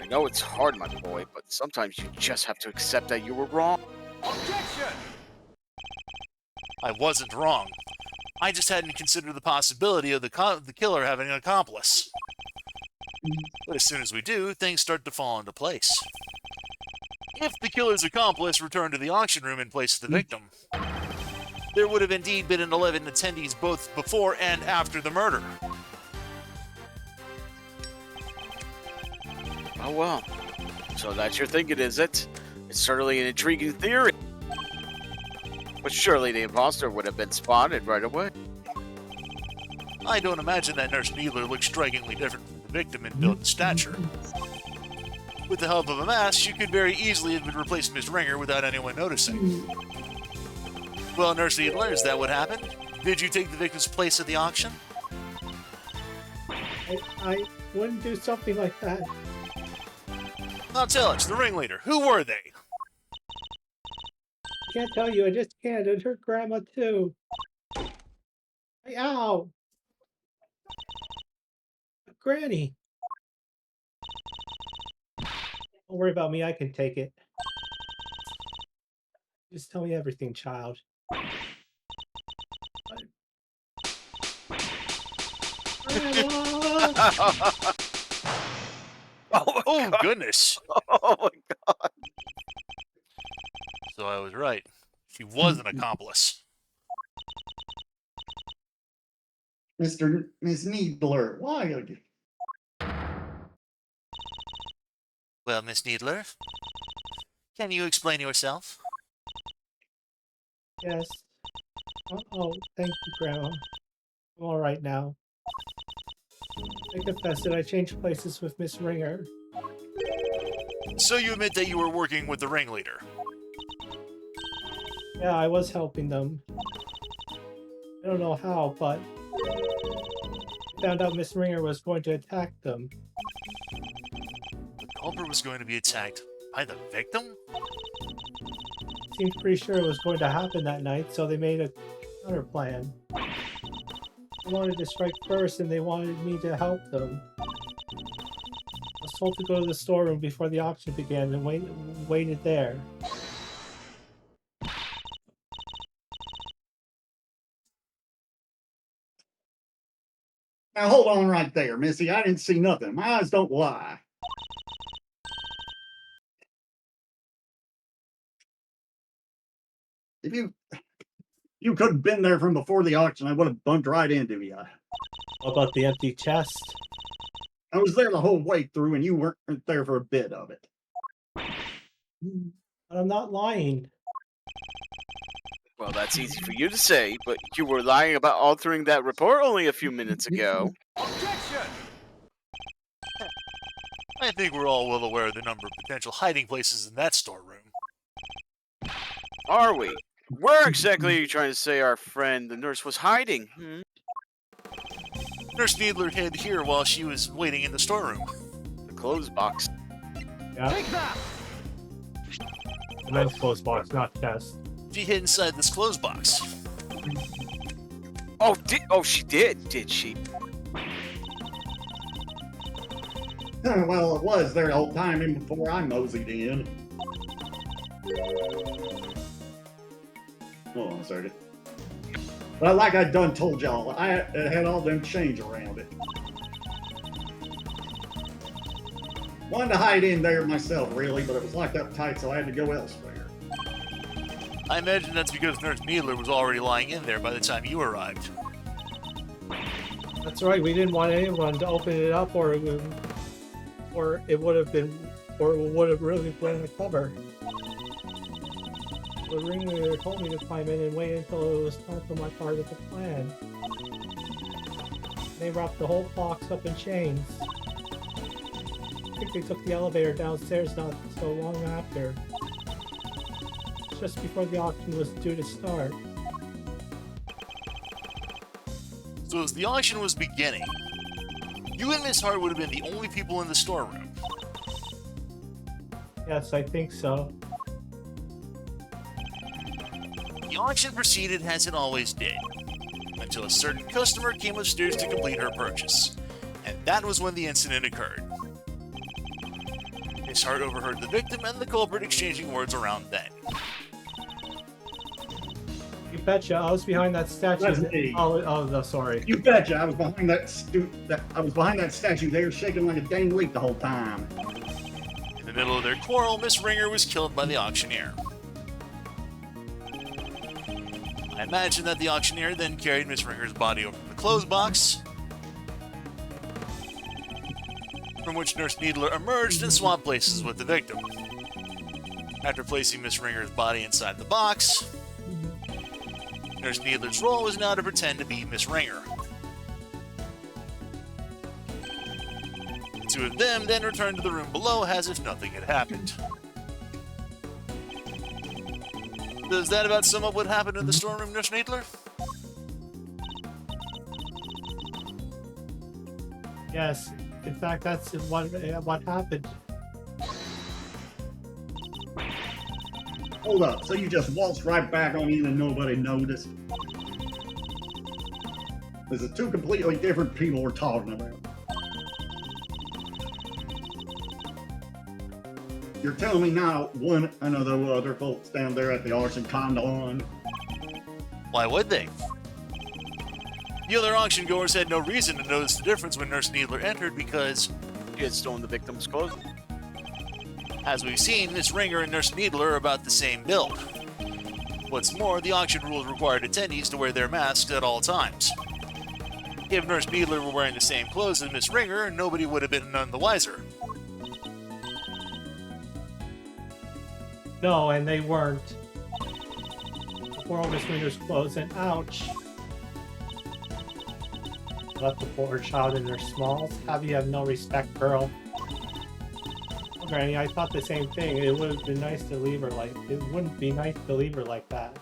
I know it's hard, my boy, but sometimes you just have to accept that you were wrong. Objection! I wasn't wrong. I just hadn't considered the possibility of the killer having an accomplice. But as soon as we do, things start to fall into place. If the killer's accomplice returned to the auction room in place of the victim, there would have indeed been 11 attendees both before and after the murder. Oh well. So that's your thinking, is it? It's certainly an intriguing theory. But surely the imposter would have been spotted right away. I don't imagine that Nurse Needler looks strikingly different from the victim in build and stature. With the help of a mask, she could very easily have replaced Miss Ringer without anyone noticing. Well, Nurse Needler, is that what happened? Did you take the victim's place at the auction? I wouldn't do something like that. Now tell us, the ringleader, who were they? I can't tell you, I just can't. And her grandma too. Ow! Granny! Don't worry about me, I can take it. Just tell me everything, child. Grandma! Oh, goodness. Oh my god. So I was right. She was an accomplice. Miss Needler, why are you? Well, Miss Needler, can you explain yourself? Yes. Oh, thank you, Grandma. I'm alright now. I confess that I changed places with Miss Ringer. So you admit that you were working with the ringleader? Yeah, I was helping them. I don't know how, but I found out Miss Ringer was going to attack them. The culprit was going to be attacked by the victim? Seemed pretty sure it was going to happen that night, so they made a counter plan. They wanted to strike first, and they wanted me to help them. I was told to go to the storeroom before the auction began and waited there. Now hold on right there, Missy. I didn't see nothing. My eyes don't lie. If you could have been there from before the auction, I would have bumped right into you. What about the empty chest? I was there the whole way through, and you weren't there for a bit of it. But I'm not lying. Well, that's easy for you to say, but you were lying about altering that report only a few minutes ago. Objection! I think we're all well aware of the number of potential hiding places in that storeroom. Are we? Where exactly are you trying to say our friend, the nurse, was hiding? Nurse Needler hid here while she was waiting in the storeroom. The clothes box. Yeah, Take that! the men's clothes box, not chest. She hid inside this clothes box. Oh, she did she? Well, it was there the whole time even before I moseyed in. Hold on a second. But like I done told y'all, I had all them chains around it. Wanted to hide in there myself, really, but it was locked up tight, so I had to go elsewhere. I imagine that's because Nurse Needler was already lying in there by the time you arrived. That's right. We didn't want anyone to open it up, or it would have really been a cover. The ringleader told me to climb in and wait until it was time for my part of the plan. They wrapped the whole box up in chains. I think they took the elevator downstairs not so long after. Just before the auction was due to start. So as the auction was beginning, you and Miss Hart would have been the only people in the storeroom. Yes, I think so. The auction proceeded as it always did, until a certain customer came upstairs to complete her purchase, and that was when the incident occurred. Miss Hart overheard the victim and the culprit exchanging words around then. You betcha, I was behind that statue. That's me. Oh, no, sorry. You betcha, I was behind that statue there, shaking like a dang leaf the whole time. In the middle of their quarrel, Miss Ringer was killed by the auctioneer. I imagine that the auctioneer then carried Miss Ringer's body over to the clothes box, from which Nurse Needler emerged and swapped places with the victim. After placing Miss Ringer's body inside the box, Nurse Needler's role was now to pretend to be Miss Ringer. The two of them then returned to the room below as if nothing had happened. Does that about sum up what happened in the storeroom, Nurse Needler? Yes, in fact, that's what happened. Hold up, so you just waltzed right back on in and nobody noticed? This is two completely different people we're talking about. You're telling me now one and of the other folks down there at the auction conned on? Why would they? The other auction goers had no reason to notice the difference when Nurse Needler entered because, She had stolen the victim's clothing. as we've seen, Miss Ringer and Nurse Needler are about the same build. What's more, the auction rules required attendees to wear their masks at all times. If Nurse Needler were wearing the same clothes as Miss Ringer, nobody would have been none the wiser. No, and they weren't. Wore Miss Ringer's clothes, and ouch. Left the poor child in their smalls. Have you have no respect, girl? Oh, Granny, I thought the same thing. It would have been nice to leave her like. It wouldn't be nice to leave her like that.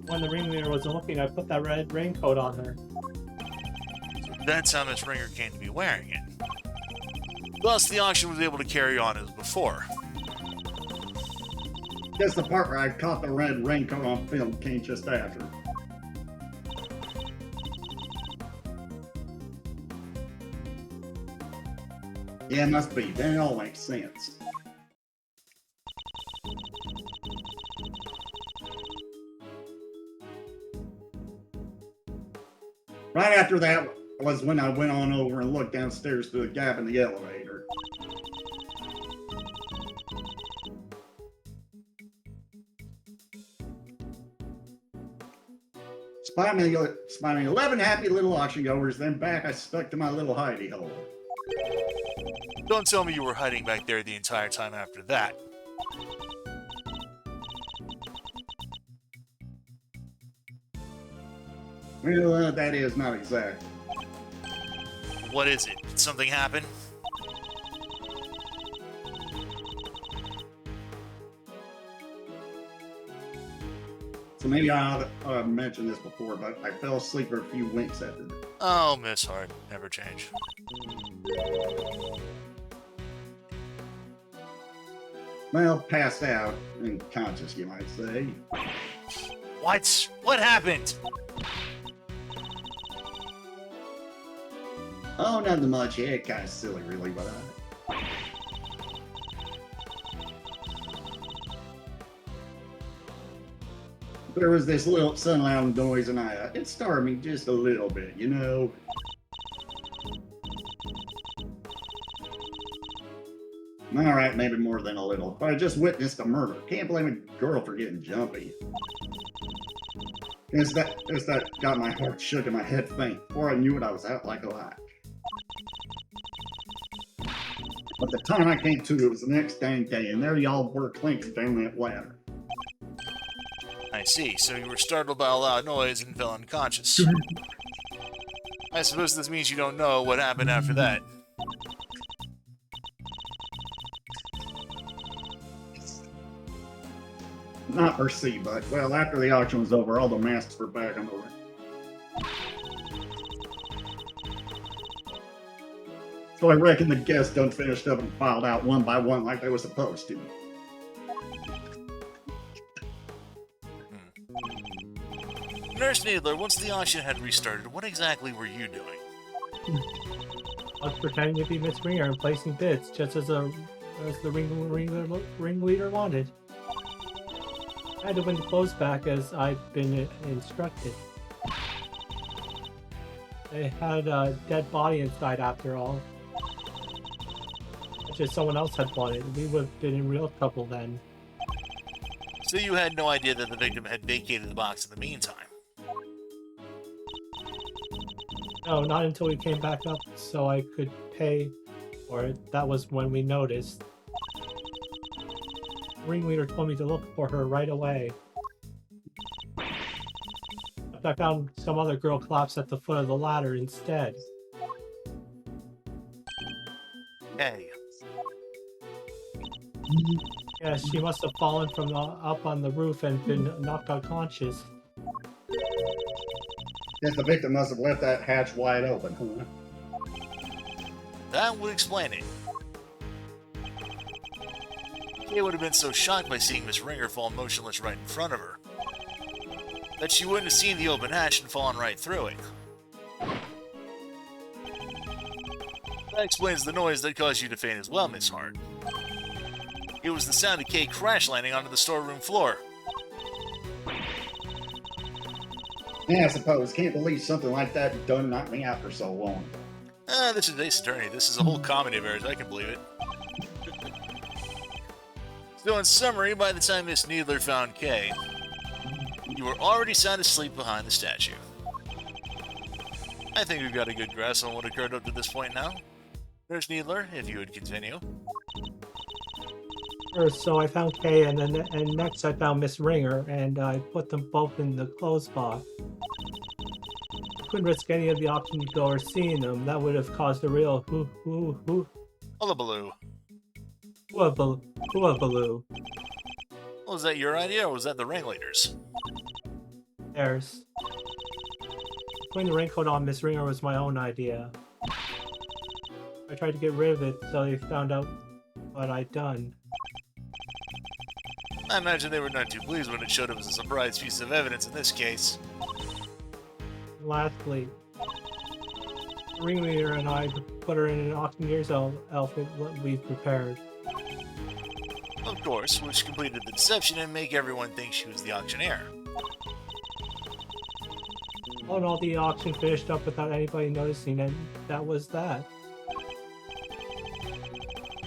When the ringleader wasn't looking, I put that red raincoat on her. That's how Miss Ringer came to be wearing it. Thus, the auction was able to carry on as before. Guess the part where I caught the red raincoat on film came just after. Yeah, must be. Then it all makes sense. Right after that was when I went on over and looked downstairs through the gap in the elevator. Spy me 11 happy little auction goers, then back I stuck to my little hidey hole. Don't tell me you were hiding back there the entire time after that. Well, that is not exact. What is it? Did something happen? So maybe I ought to mention this before, but I fell asleep for a few winks after that. Oh, Miss Hart, never change. Well, passed out, unconscious, you might say. What? What happened? Oh, nothing much. Yeah, kind of silly, really, but there was this little sun noise, and it startled me just a little bit, you know. All right, maybe more than a little, but I just witnessed a murder. Can't blame a girl for getting jumpy. It's that got my heart shook and my head faint. Before I knew it, I was out like a light. But the time I came to, it was the next dang day, and there y'all were clinking down that ladder. I see. So you were startled by a loud noise and fell unconscious. I suppose this means you don't know what happened after that. Not per se, but, well, after the auction was over, all the masks were back on the ring. So I reckon the guests done finished up and filed out one by one like they were supposed to. Nurse Needler, once the auction had restarted, what exactly were you doing? I was pretending to be Miss Ringer and placing bids, just as the ringleader wanted. I had to win the clothes back as I'd been instructed. They had a dead body inside after all. Just someone else had bought it. We would have been in real trouble then. So you had no idea that the victim had vacated the box in the meantime? No, not until we came back up so I could pay for it. That was when we noticed. The ringleader told me to look for her right away. But I found some other girl collapsed at the foot of the ladder instead. Hey. Yeah, she must have fallen from up on the roof and been knocked unconscious. Guess the victim must have left that hatch wide open, huh? That would explain it. Kay would have been so shocked by seeing Miss Ringer fall motionless right in front of her that she wouldn't have seen the open hatch and fallen right through it. That explains the noise that caused you to faint as well, Miss Hart. It was the sound of Kay crash landing onto the storeroom floor. Yeah, I suppose. Can't believe something like that done knocked me out for so long. This is Ace Attorney. This is a whole comedy of errors. I can believe it. So in summary, by the time Miss Needler found Kay, you were already sound asleep behind the statue. I think we've got a good grasp on what occurred up to this point now. Nurse Needler, if you would continue. First, so I found Kay, and next I found Miss Ringer, and I put them both in the clothes box. I couldn't risk any of the auction goers seeing them. That would have caused a real Hullabaloo. hullabaloo. Was that your idea, or was that the ringleader's? Theirs. Putting the raincoat on Miss Ringer was my own idea. I tried to get rid of it so they found out what I'd done. I imagine they were not too pleased when it showed up as a surprise piece of evidence in this case. Lastly, the ringleader and I put her in an auctioneer's outfit we've prepared. Of course, which completed the deception and make everyone think she was the auctioneer. All in all, the auction finished up without anybody noticing, and that was that.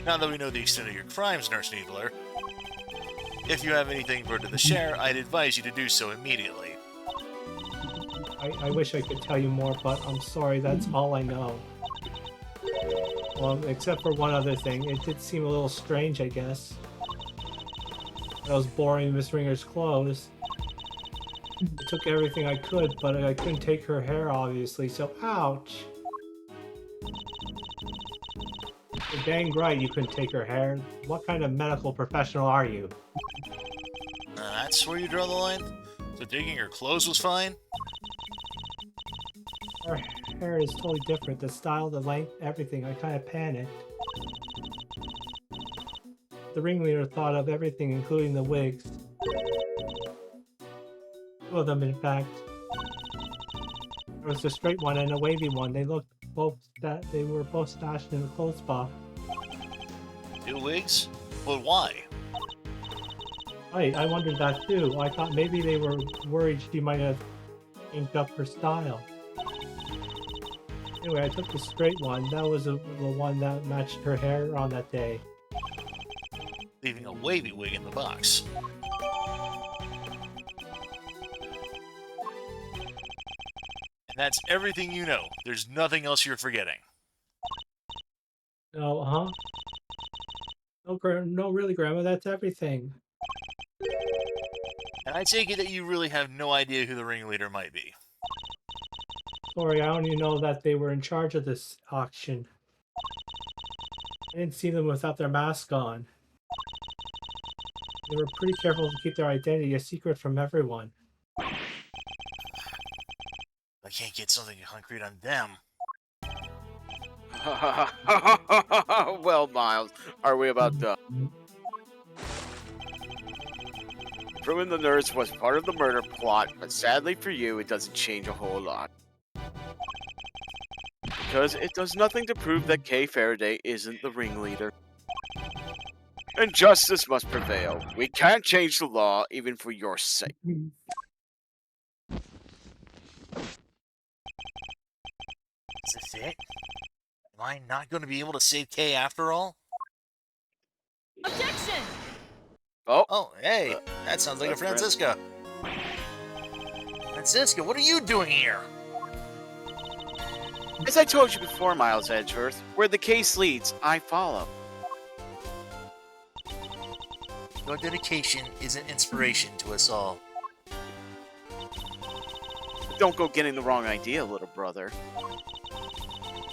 Now that we know the extent of your crimes, Nurse Needler, if you have anything further to share, I'd advise you to do so immediately. I wish I could tell you more, but I'm sorry, that's all I know. Well, except for one other thing. It did seem a little strange, I guess. I was boring Miss Ringer's clothes. I took everything I could, but I couldn't take her hair, obviously, so ouch! You're dang right you couldn't take her hair. What kind of medical professional are you? That's where you draw the line? So taking her clothes was fine? Her hair is totally different. The style, the length, everything. I kind of panicked. the ringleader thought of everything, including the wigs. Two of them, in fact. There was a straight one and a wavy one. They looked they were both stashed in a clothes box. 2 wigs? But why? Right, I wondered that too. I thought maybe they were worried she might have changed up her style. Anyway, I took the straight one. That was the one that matched her hair on that day. Leaving a wavy wig in the box. And that's everything you know. There's nothing else you're forgetting. No, huh? No, really, Grandma. That's everything. And I take it that you really have no idea who the ringleader might be. Sorry, I only know that they were in charge of this auction. I didn't see them without their mask on. They were pretty careful to keep their identity a secret from everyone. I can't get something concrete on them. Well, Miles, are we about done? Ruin the nurse was part of the murder plot, but sadly for you, it doesn't change a whole lot. Because it does nothing to prove that Kay Faraday isn't the ringleader. And justice must prevail. We can't change the law, even for your sake. Is this it? Am I not going to be able to save Kay after all? Objection! Oh, hey, that sounds like a that's great. Francisca. Francisca, what are you doing here? As I told you before, Miles Edgeworth, where the case leads, I follow. Your dedication is an inspiration to us all. Don't go getting the wrong idea, little brother.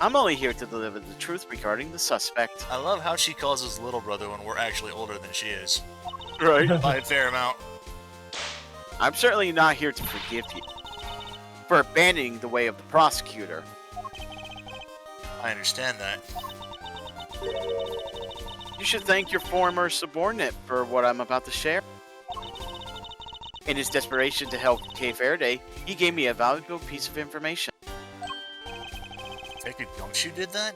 I'm only here to deliver the truth regarding the suspect. I love how she calls us little brother when we're actually older than she is. Right. By a fair amount. I'm certainly not here to forgive you for abandoning the way of the prosecutor. I understand that. You should thank your former subordinate for what I'm about to share. In his desperation to help Kay Faraday, he gave me a valuable piece of information. Figured Gumshoe did that?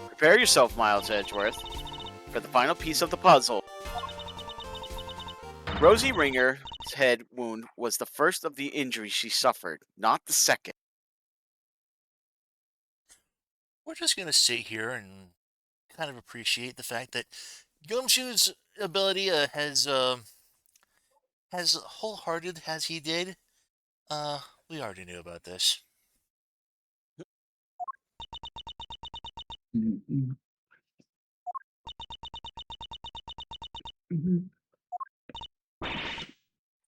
Prepare yourself, Miles Edgeworth, for the final piece of the puzzle. Rosie Ringer's head wound was the first of the injuries she suffered, not the second. We're just going to sit here and kind of appreciate the fact that Gumshoe's ability has wholehearted as he did. We already knew about this.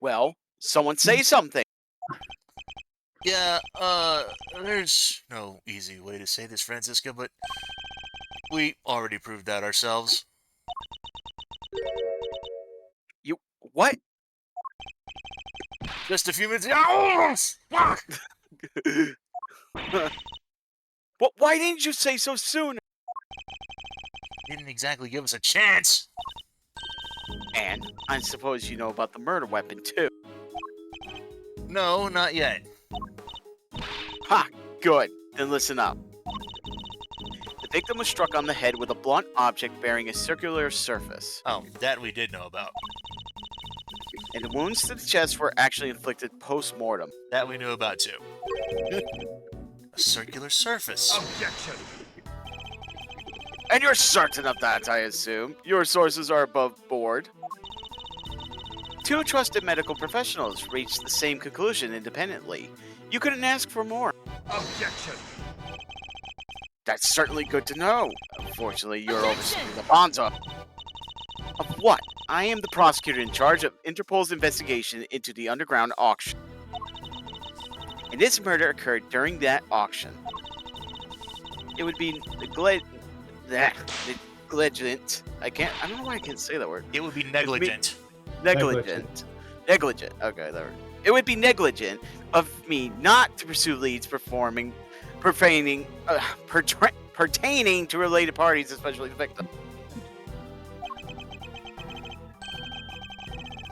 Well, someone say something. Yeah, there's no easy way to say this, Francisca, but we already proved that ourselves. You what? Just a few minutes ago. Fuck! What? Why didn't you say so soon? Didn't exactly give us a chance. And I suppose you know about the murder weapon too. No, not yet. Ha! Good. Then listen up. The victim was struck on the head with a blunt object bearing a circular surface, Oh, that we did know about. and the wounds to the chest were actually inflicted post-mortem. That we knew about too. A circular surface. Objection! And you're certain of that, I assume? Your sources are above board? Two trusted medical professionals reached the same conclusion independently. You couldn't ask for more. Objection! That's certainly good to know. Unfortunately, you're Objection! overseeing the bonza. Of what? I am the prosecutor in charge of Interpol's investigation into the underground auction. And this murder occurred during that auction. It would be negligent. I don't know why I can't say that word. It would be negligent. Negligent. Okay, there. It would be negligent of me not to pursue leads pertaining to related parties, especially the victim.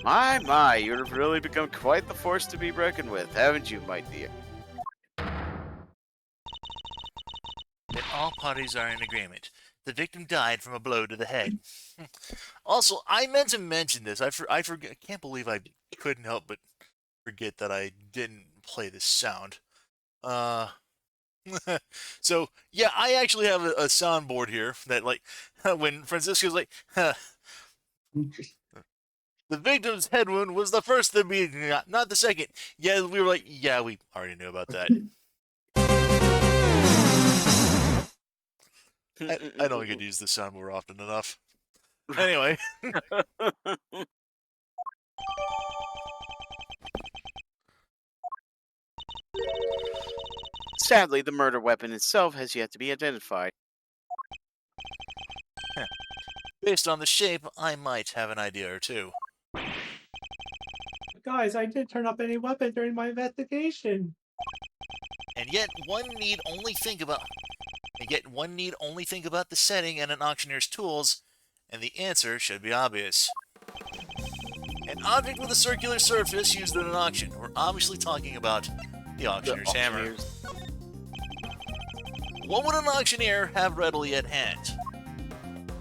My, you've really become quite the force to be reckoned with, haven't you, my dear? Then all parties are in agreement. The victim died from a blow to the head. Also, I meant to mention this. I forget. I can't believe I couldn't help but forget that I didn't play this sound. Uh, so yeah, I actually have a soundboard here that like when Francisco's like, the victim's head wound was the first to be, not the second. Yeah, we were like, yeah, we already knew about that. I don't get to use the soundboard often enough. Anyway. Sadly, the murder weapon itself has yet to be identified. Based on the shape, I might have an idea or two. Guys, I didn't turn up any weapon during my investigation. And yet one need only think about the setting and an auctioneer's tools, and the answer should be obvious. An object with a circular surface used in an auction. We're obviously talking about the auctioneer's hammer. What would an auctioneer have readily at hand?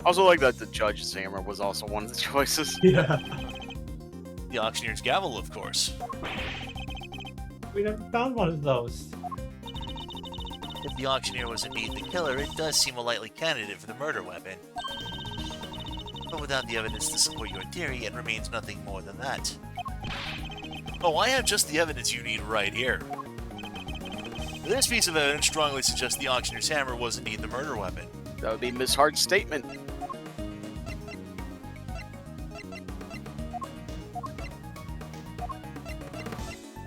Also like that the judge's hammer was also one of the choices. Yeah. The auctioneer's gavel, of course. We never found one of those. If the auctioneer was indeed the killer, it does seem a likely candidate for the murder weapon. But without the evidence to support your theory, it remains nothing more than that. Oh, I have just the evidence you need right here. This piece of evidence strongly suggests the auctioneer's hammer was indeed the murder weapon. That would be Miss Hart's statement.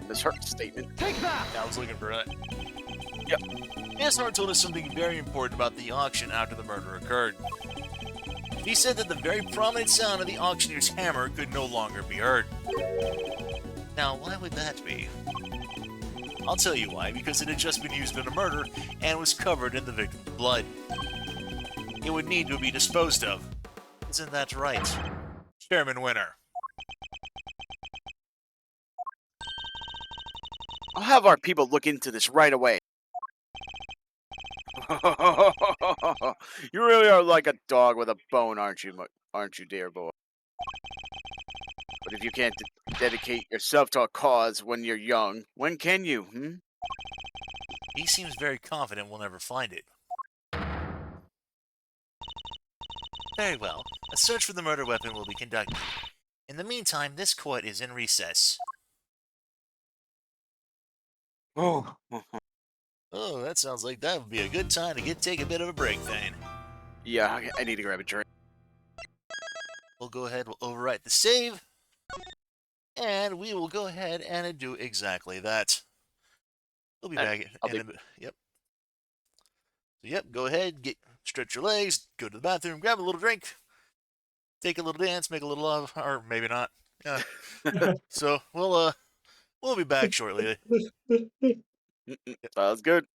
Miss Hart's statement. Take that! I was looking for it. Yep. Miss Hart told us something very important about the auction after the murder occurred. He said that the very prominent sound of the auctioneer's hammer could no longer be heard. Now, why would that be? I'll tell you why, because it had just been used in a murder and was covered in the victim's blood. It would need to be disposed of. Isn't that right, Chairman Winner? I'll have our people look into this right away. You really are like a dog with a bone, aren't you, dear boy? But if you can't dedicate yourself to a cause when you're young, when can you, He seems very confident we'll never find it. Very well. A search for the murder weapon will be conducted. In the meantime, this court is in recess. Oh. Oh, that sounds like that would be a good time to take a bit of a break, then. Yeah, I need to grab a drink. We'll go ahead, we'll overwrite the save, and we will go ahead and do exactly that. We'll be back in a bit. Yep. So, yep, go ahead, stretch your legs, go to the bathroom, grab a little drink, take a little dance, make a little love, or maybe not. Yeah. So we'll be back shortly. Sounds good.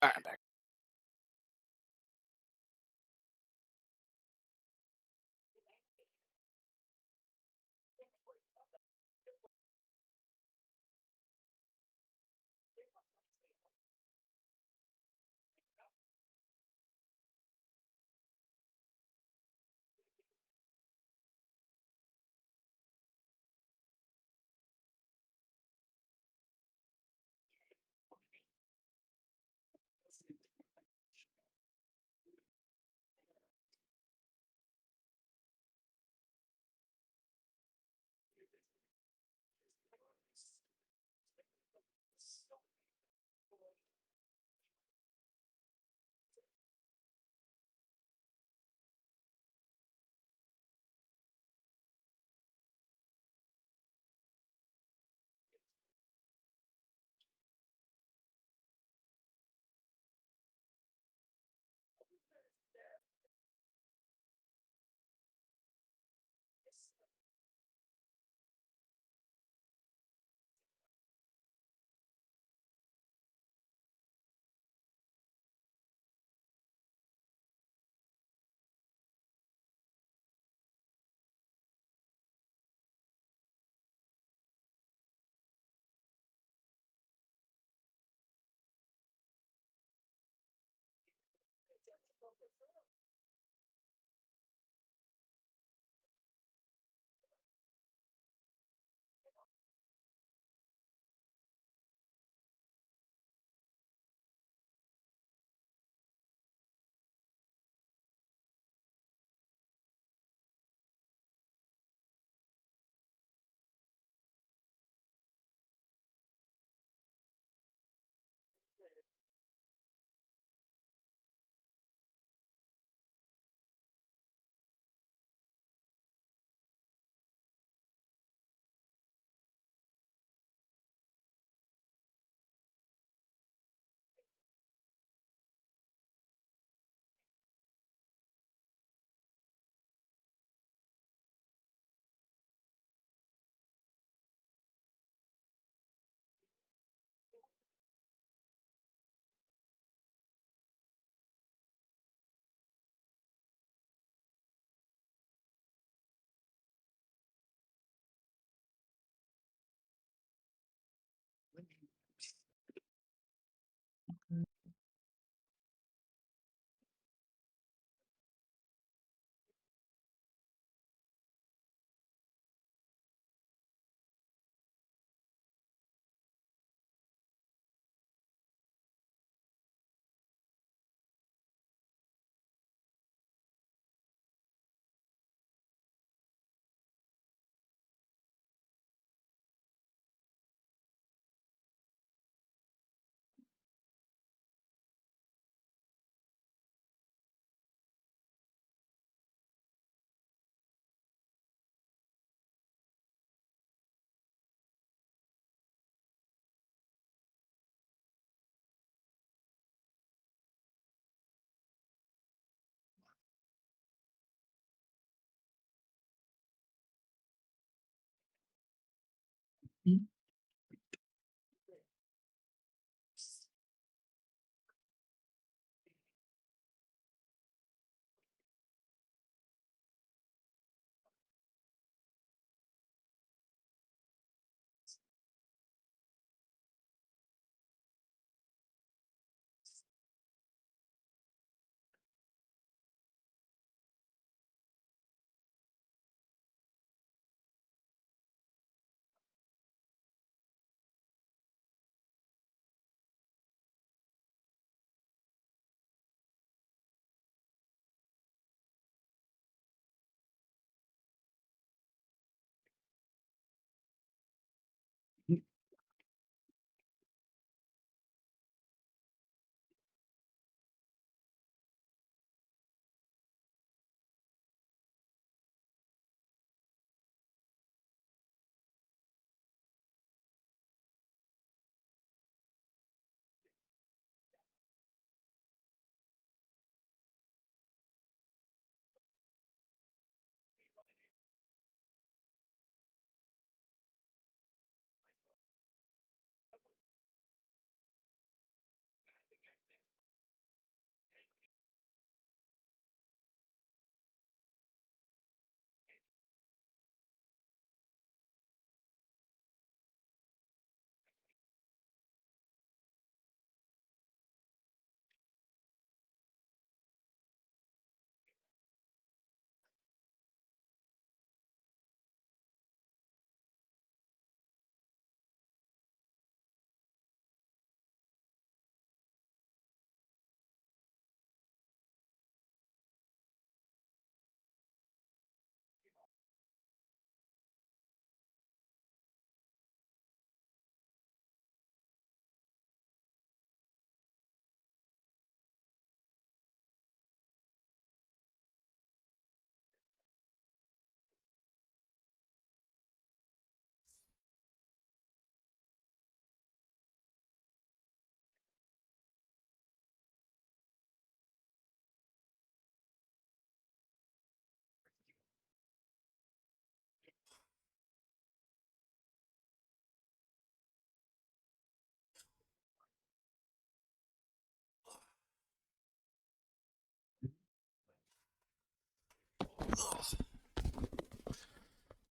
All right, I'm back.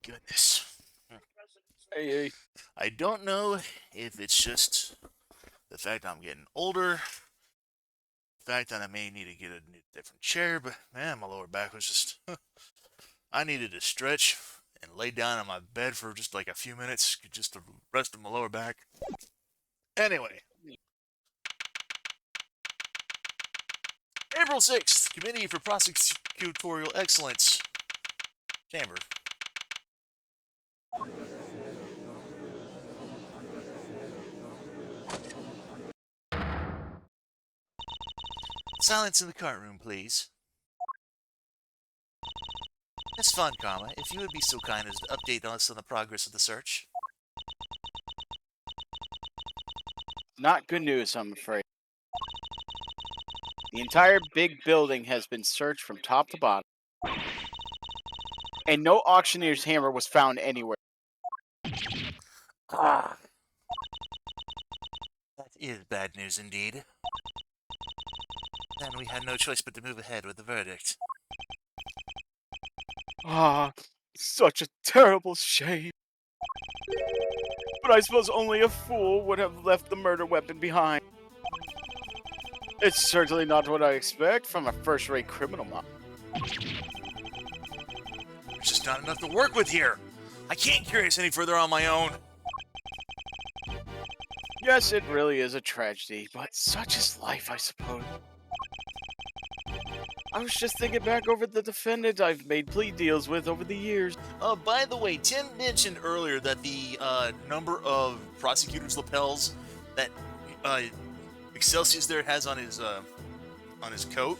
Goodness. Hey, I don't know if it's just the fact I'm getting older, the fact that I may need to get a different chair, but man, my lower back was just. I needed to stretch and lay down on my bed for just like a few minutes, just to rest of my lower back. Anyway, April 6th, Committee for Prosecutorial Excellence. Chamber. Silence in the cart room, please. Miss Funcomma, if you would be so kind as to update us on the progress of the search. not good news, I'm afraid. The entire big building has been searched from top to bottom, and no auctioneer's hammer was found anywhere. Ah. That is bad news indeed. Then we had no choice but to move ahead with the verdict. Ah, such a terrible shame. But I suppose only a fool would have left the murder weapon behind. It's certainly not what I expect from a first-rate criminal mob. There's just not enough to work with here. I can't carry this any further on my own. Yes, it really is a tragedy, but such is life, I suppose. I was just thinking back over the defendant I've made plea deals with over the years. By the way, Tim mentioned earlier that the number of prosecutor's lapels that Excelsius there has on his coat,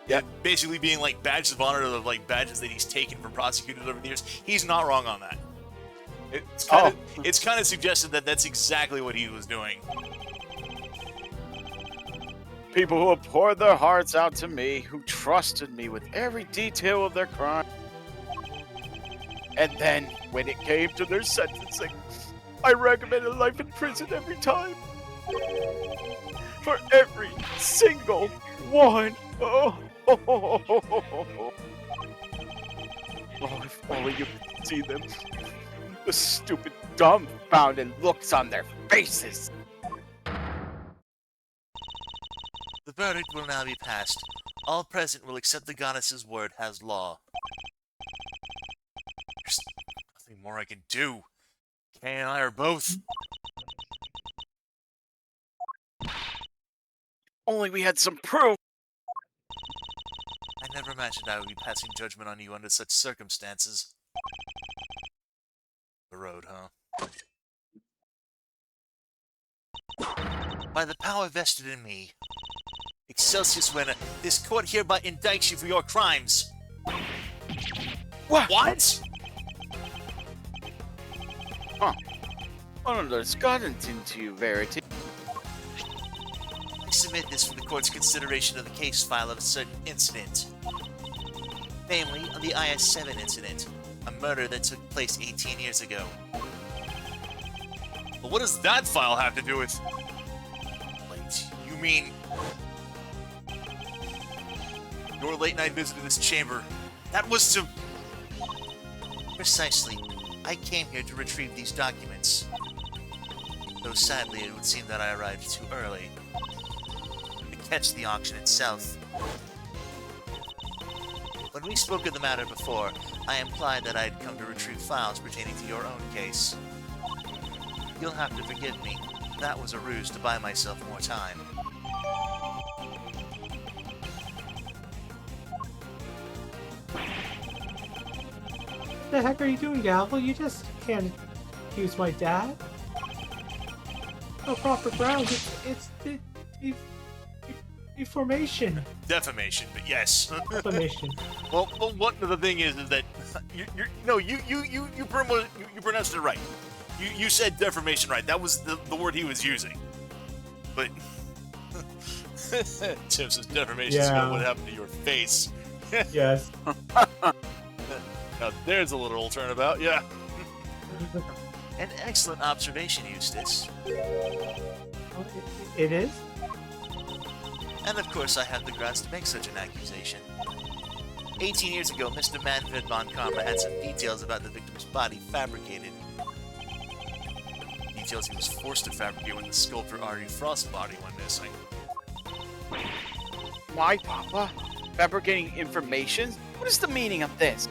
yeah, basically being like badges of honor of like badges that he's taken from prosecutors over the years. He's not wrong on that. It's kind of suggested that that's exactly what he was doing. People who have poured their hearts out to me, who trusted me with every detail of their crime. And then, when it came to their sentencing, I recommended life in prison every time. For every single one. Oh, if only you could see them. The stupid, dumbfounded looks on their faces. The verdict will now be passed. All present will accept the goddess's word as law. There's nothing more I can do. Kay and I are both. Only we had some proof. I never imagined I would be passing judgment on you under such circumstances. The road, huh? By the power vested in me, Excelsius Winner, this court hereby indicts you for your crimes. What? What? Understood into you, Verity. I submit this for the court's consideration of the case file of a certain incident. Namely, of the IS-7 incident, a murder that took place 18 years ago. But what does that file have to do with... Wait, you mean... Your late-night visit to this chamber, that was to... Precisely. I came here to retrieve these documents. Though sadly, it would seem that I arrived too early to catch the auction itself. When we spoke of the matter before, I implied that I had come to retrieve files pertaining to your own case. You'll have to forgive me. That was a ruse to buy myself more time. The heck are you doing, Gavel? You just can't accuse my dad. No proper grounds. It's deformation. Defamation, but yes. Defamation. Well, one of the thing is that you pronounced it right. You said defamation right. That was the word he was using. But Tim says defamation is what happened to your face. Yes. Now there's a little turnabout, yeah. An excellent observation, Eustace. It is? And of course I have the grounds to make such an accusation. 18 years ago, Mr. Manfred von Karma had some details about the victim's body fabricated. Details he was forced to fabricate when the sculptor Ari Frost's body went missing. My papa? Fabricating information? What is the meaning of this?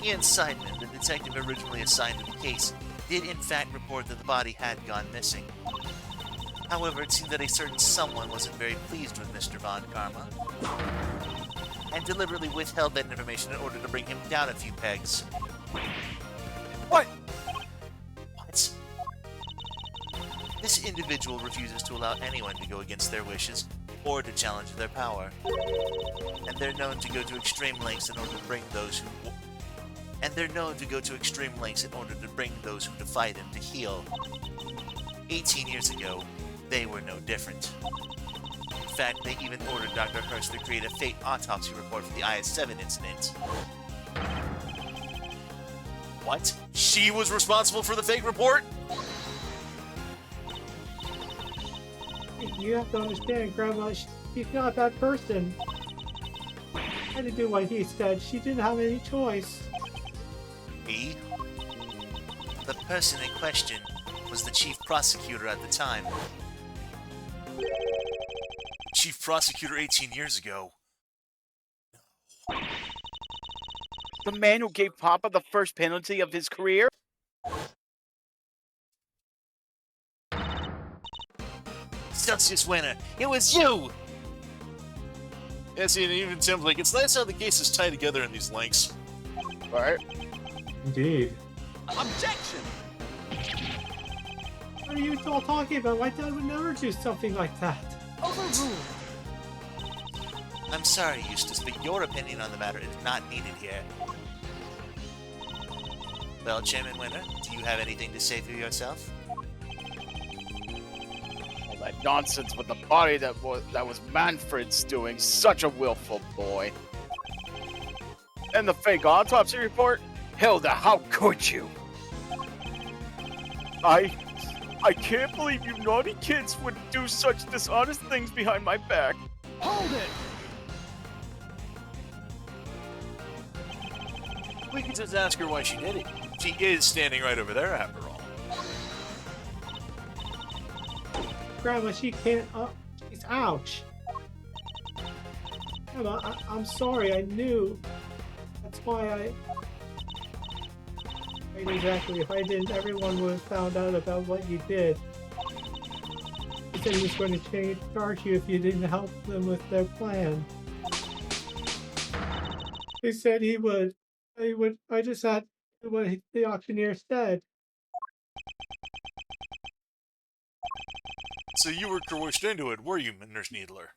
Ian Seidman, the detective originally assigned to the case, did in fact report that the body had gone missing. However, it seemed that a certain someone wasn't very pleased with Mr. Von Karma, and deliberately withheld that information in order to bring him down a few pegs. What? What? This individual refuses to allow anyone to go against their wishes or to challenge their power, and they're known to go to extreme lengths in order to bring those who defy them to heel. 18 years ago, they were no different. In fact, they even ordered Dr. Hurst to create a fake autopsy report for the IS-7 incident. What? She was responsible for the fake report? You have to understand, Grandma, she's not a bad person. I had to do what he said. She didn't have any choice. Me? The person in question was the chief prosecutor at the time. Chief prosecutor 18 years ago. The man who gave Papa the first penalty of his career? Celsius winner, it was you! Yeah, see, and even Tim's like, it's nice how the cases tie together in these links. Right. Indeed. Objection! What are you all talking about? My dad would never do something like that. Overruled. I'm sorry, Eustace, but your opinion on the matter is not needed here. Well, Chairman Winner, do you have anything to say for yourself? All that nonsense with the body that was Manfred's doing. Such a willful boy. And the fake autopsy report? Hilda, how could you? I can't believe you naughty kids would do such dishonest things behind my back. Hold it! We could just ask her why she did it. She is standing right over there, after all. Grandma, she can't. She's ouch. Grandma, I'm sorry. I knew. That's why I. Right, exactly. If I didn't, everyone would have found out about what you did. He said he was going to charge you if you didn't help them with their plan. He said he would. I just had what the auctioneer said. So you were coerced into it, were you, Nurse Needler?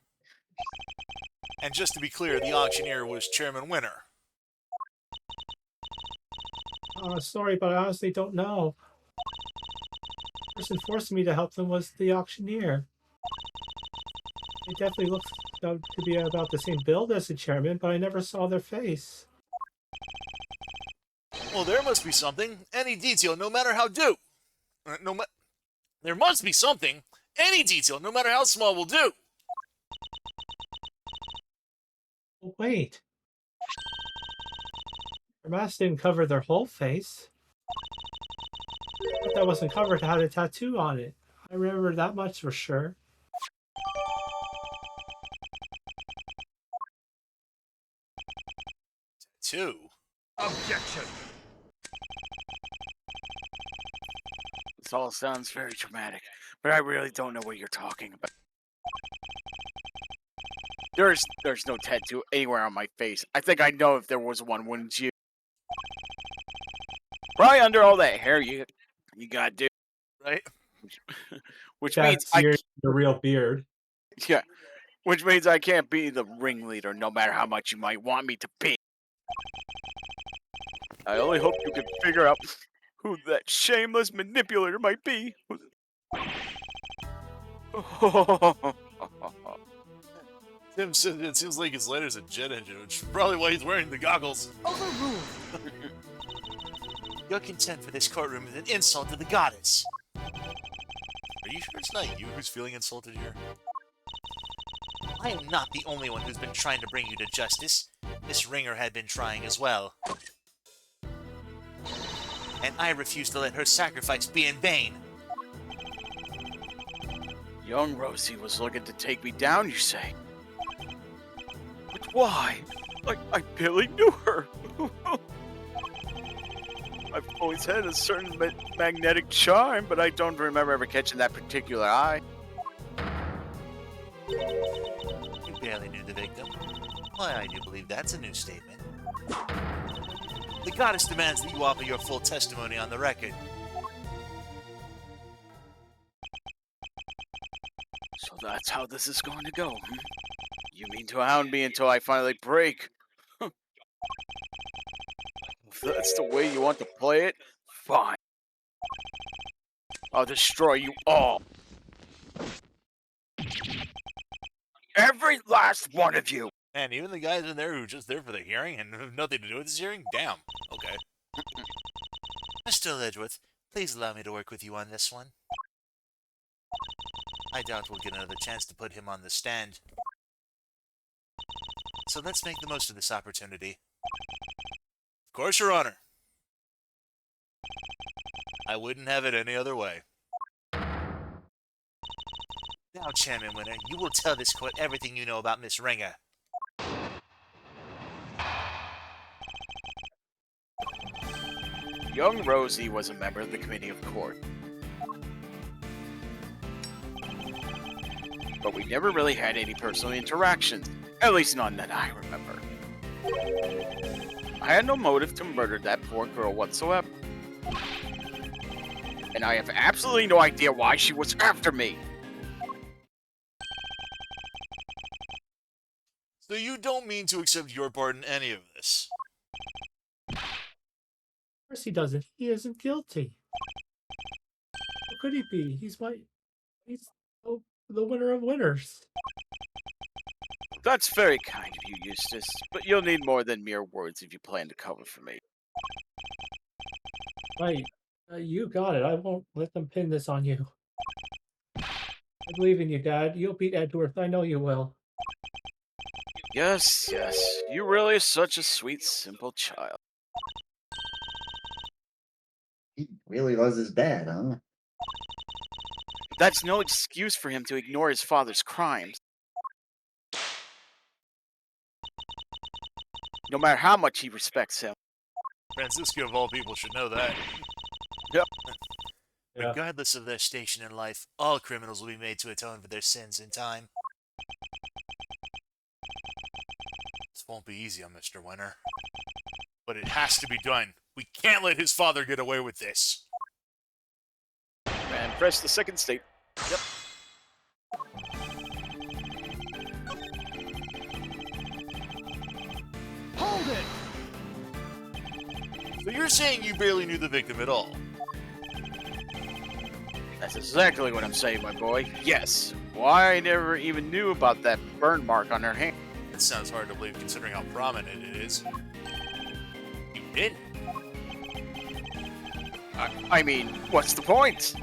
And just to be clear, the auctioneer was Chairman Winner. Sorry, but I honestly don't know. The person forcing me to help them was the auctioneer. It definitely looks to be about the same build as the chairman, but I never saw their face. Well, there must be something. Any detail, no matter how due. There must be something. Any detail, no matter how small, will do. Oh, wait. Their mask didn't cover their whole face. But that wasn't covered had a tattoo on it. I remember that much for sure. Tattoo? Objection! This all sounds very dramatic, but I really don't know what you're talking about. There's no tattoo anywhere on my face. I think I know if there was one, wouldn't you? Right under all that hair you got, dude. Right? Which means That's the real beard. Yeah. Which means I can't be the ringleader, no matter how much you might want me to be. I only hope you can figure out who that shameless manipulator might be. Tim said it seems like his lighter's a jet engine, which is probably why he's wearing the goggles. Overruled! Your contempt for this courtroom is an insult to the goddess. Are you sure it's not you who's feeling insulted here? I am not the only one who's been trying to bring you to justice. Miss Ringer had been trying as well. And I refuse to let her sacrifice be in vain. Young Rosie was looking to take me down, you say? But why? I barely knew her. I've always had a certain magnetic charm, but I don't remember ever catching that particular eye. You barely knew the victim. Why, I do believe that's a new statement. The goddess demands that you offer your full testimony on the record. So that's how this is going to go, hmm? You mean to hound me until I finally break? If that's the way you want to play it, fine. I'll destroy you all. Every last one of you. Man, even the guys in there who are just there for the hearing and have nothing to do with this hearing? Damn. Okay. Mr. Ledgeworth, please allow me to work with you on this one. I doubt we'll get another chance to put him on the stand. So let's make the most of this opportunity. Of course, Your Honor. I wouldn't have it any other way. Now, Chairman Winner, you will tell this court everything you know about Miss Ringer. Young Rosie was a member of the committee of court. But we never really had any personal interactions. At least none that I remember. I had no motive to murder that poor girl whatsoever. And I have absolutely no idea why she was after me. So you don't mean to accept your part in any of this? Of course he doesn't. He isn't guilty. How could he be? He's the winner of winners. That's very kind of you, Eustace, but you'll need more than mere words if you plan to cover for me. Right. You got it. I won't let them pin this on you. I believe in you, Dad. You'll beat Edgeworth. I know you will. Yes, yes. You really are such a sweet, simple child. He really was his dad, huh? That's no excuse for him to ignore his father's crimes. No matter how much he respects him. Francisco, of all people, should know that. Yep. Yeah. Regardless of their station in life, all criminals will be made to atone for their sins in time. This won't be easy on Mr. Winter. But it has to be done. We can't let his father get away with this. And press the second state. Yep. Hold it! So you're saying you barely knew the victim at all? That's exactly what I'm saying, my boy. Yes. Why I never even knew about that burn mark on her hand. It sounds hard to believe considering how prominent it is. You didn't? I mean, what's the point?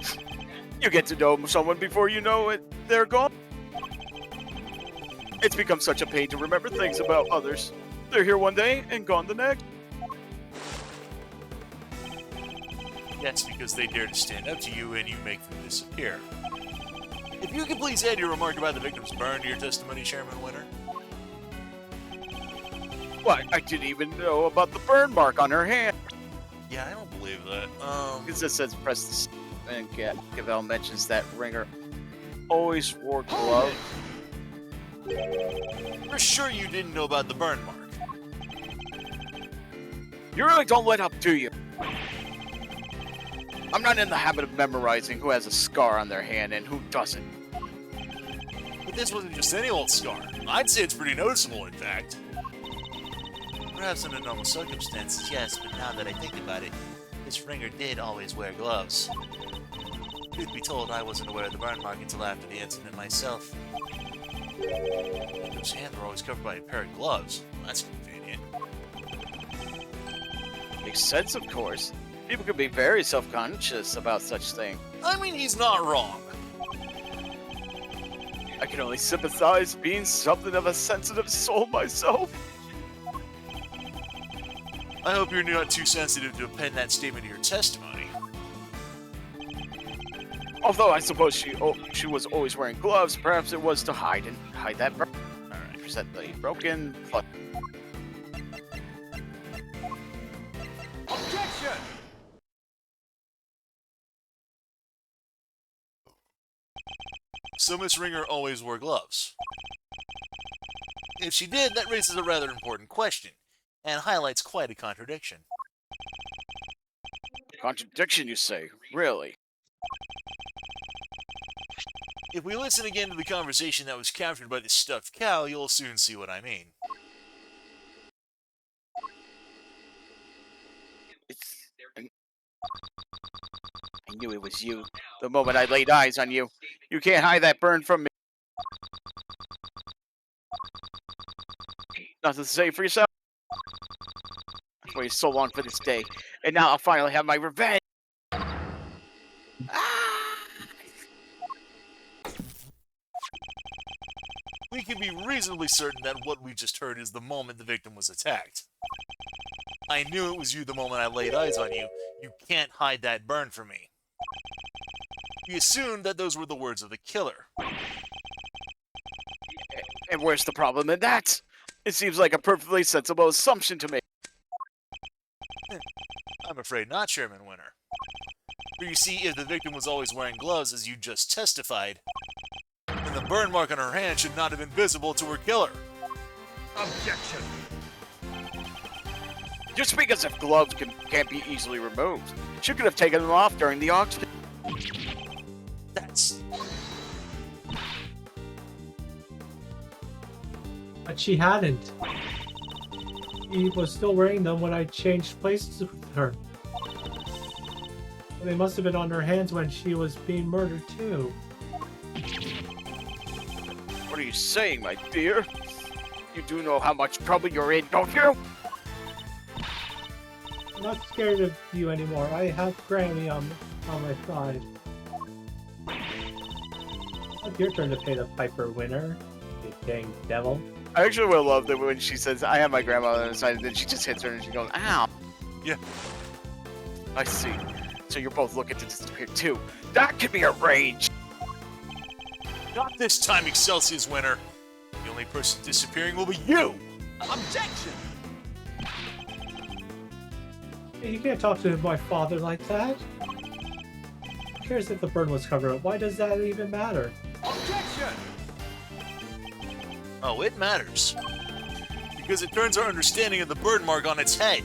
You get to know someone before you know it, they're gone. It's become such a pain to remember things about others. They're here one day and gone the next. That's because they dare to stand up to you and you make them disappear. If you could please add your remark about the victim's burn to your testimony, Chairman Winter. What? I didn't even know about the burn mark on her hand. Yeah, I don't believe that. Because it says press the and Gavel mentions that Ringer always wore gloves. You're sure you didn't know about the burn mark? You really don't let up, do you? I'm not in the habit of memorizing who has a scar on their hand and who doesn't. But this wasn't just any old scar. I'd say it's pretty noticeable, in fact. Perhaps under normal circumstances, yes, but now that I think about it, this Ringer did always wear gloves. Truth be told, I wasn't aware of the burn mark until after the incident myself. Those hands were always covered by a pair of gloves. That's convenient. Makes sense, of course. People can be very self-conscious about such things. I mean, he's not wrong. I can only sympathize, being something of a sensitive soul myself. I hope you're not too sensitive to append that statement to your testimony. Although I suppose she was always wearing gloves, perhaps it was to hide that burn. Alright, present the broken plug. Objection! So Miss Ringer always wore gloves. If she did, that raises a rather important question, and highlights quite a contradiction. Contradiction, you say? Really? If we listen again to the conversation that was captured by the stuffed cow, you'll soon see what I mean. I knew it was you. The moment I laid eyes on you. You can't hide that burn from me. Nothing to say for yourself. I've waited so long for this day, and now I'll finally have my revenge. We can be reasonably certain that what we just heard is the moment the victim was attacked. I knew it was you the moment I laid eyes on you. You can't hide that burn from me. We assumed that those were the words of the killer. And where's the problem in that? It seems like a perfectly sensible assumption to make. I'm afraid not, Chairman Winter. For you see, if the victim was always wearing gloves, as you just testified, then the burn mark on her hand should not have been visible to her killer. Objection! You speak as if gloves can't be easily removed. She could have taken them off during the auction. That's... But she hadn't. He was still wearing them when I changed places with her. They must have been on her hands when she was being murdered too. What are you saying, my dear? You do know how much trouble you're in, don't you? I'm not scared of you anymore. I have Grammy on my side. It's your turn to pay the piper, winner. You dang devil. I actually will love that when she says, I have my grandmother on the side, and then she just hits her and she goes, ow. Yeah. I see. So you're both looking to disappear too. That could be arranged. Not this time, Excelsius winner. The only person disappearing will be you. Objection! You can't talk to my father like that. Who cares if the burn was covered up? Why does that even matter? Objection! Oh, it matters. Because it turns our understanding of the burn mark on its head.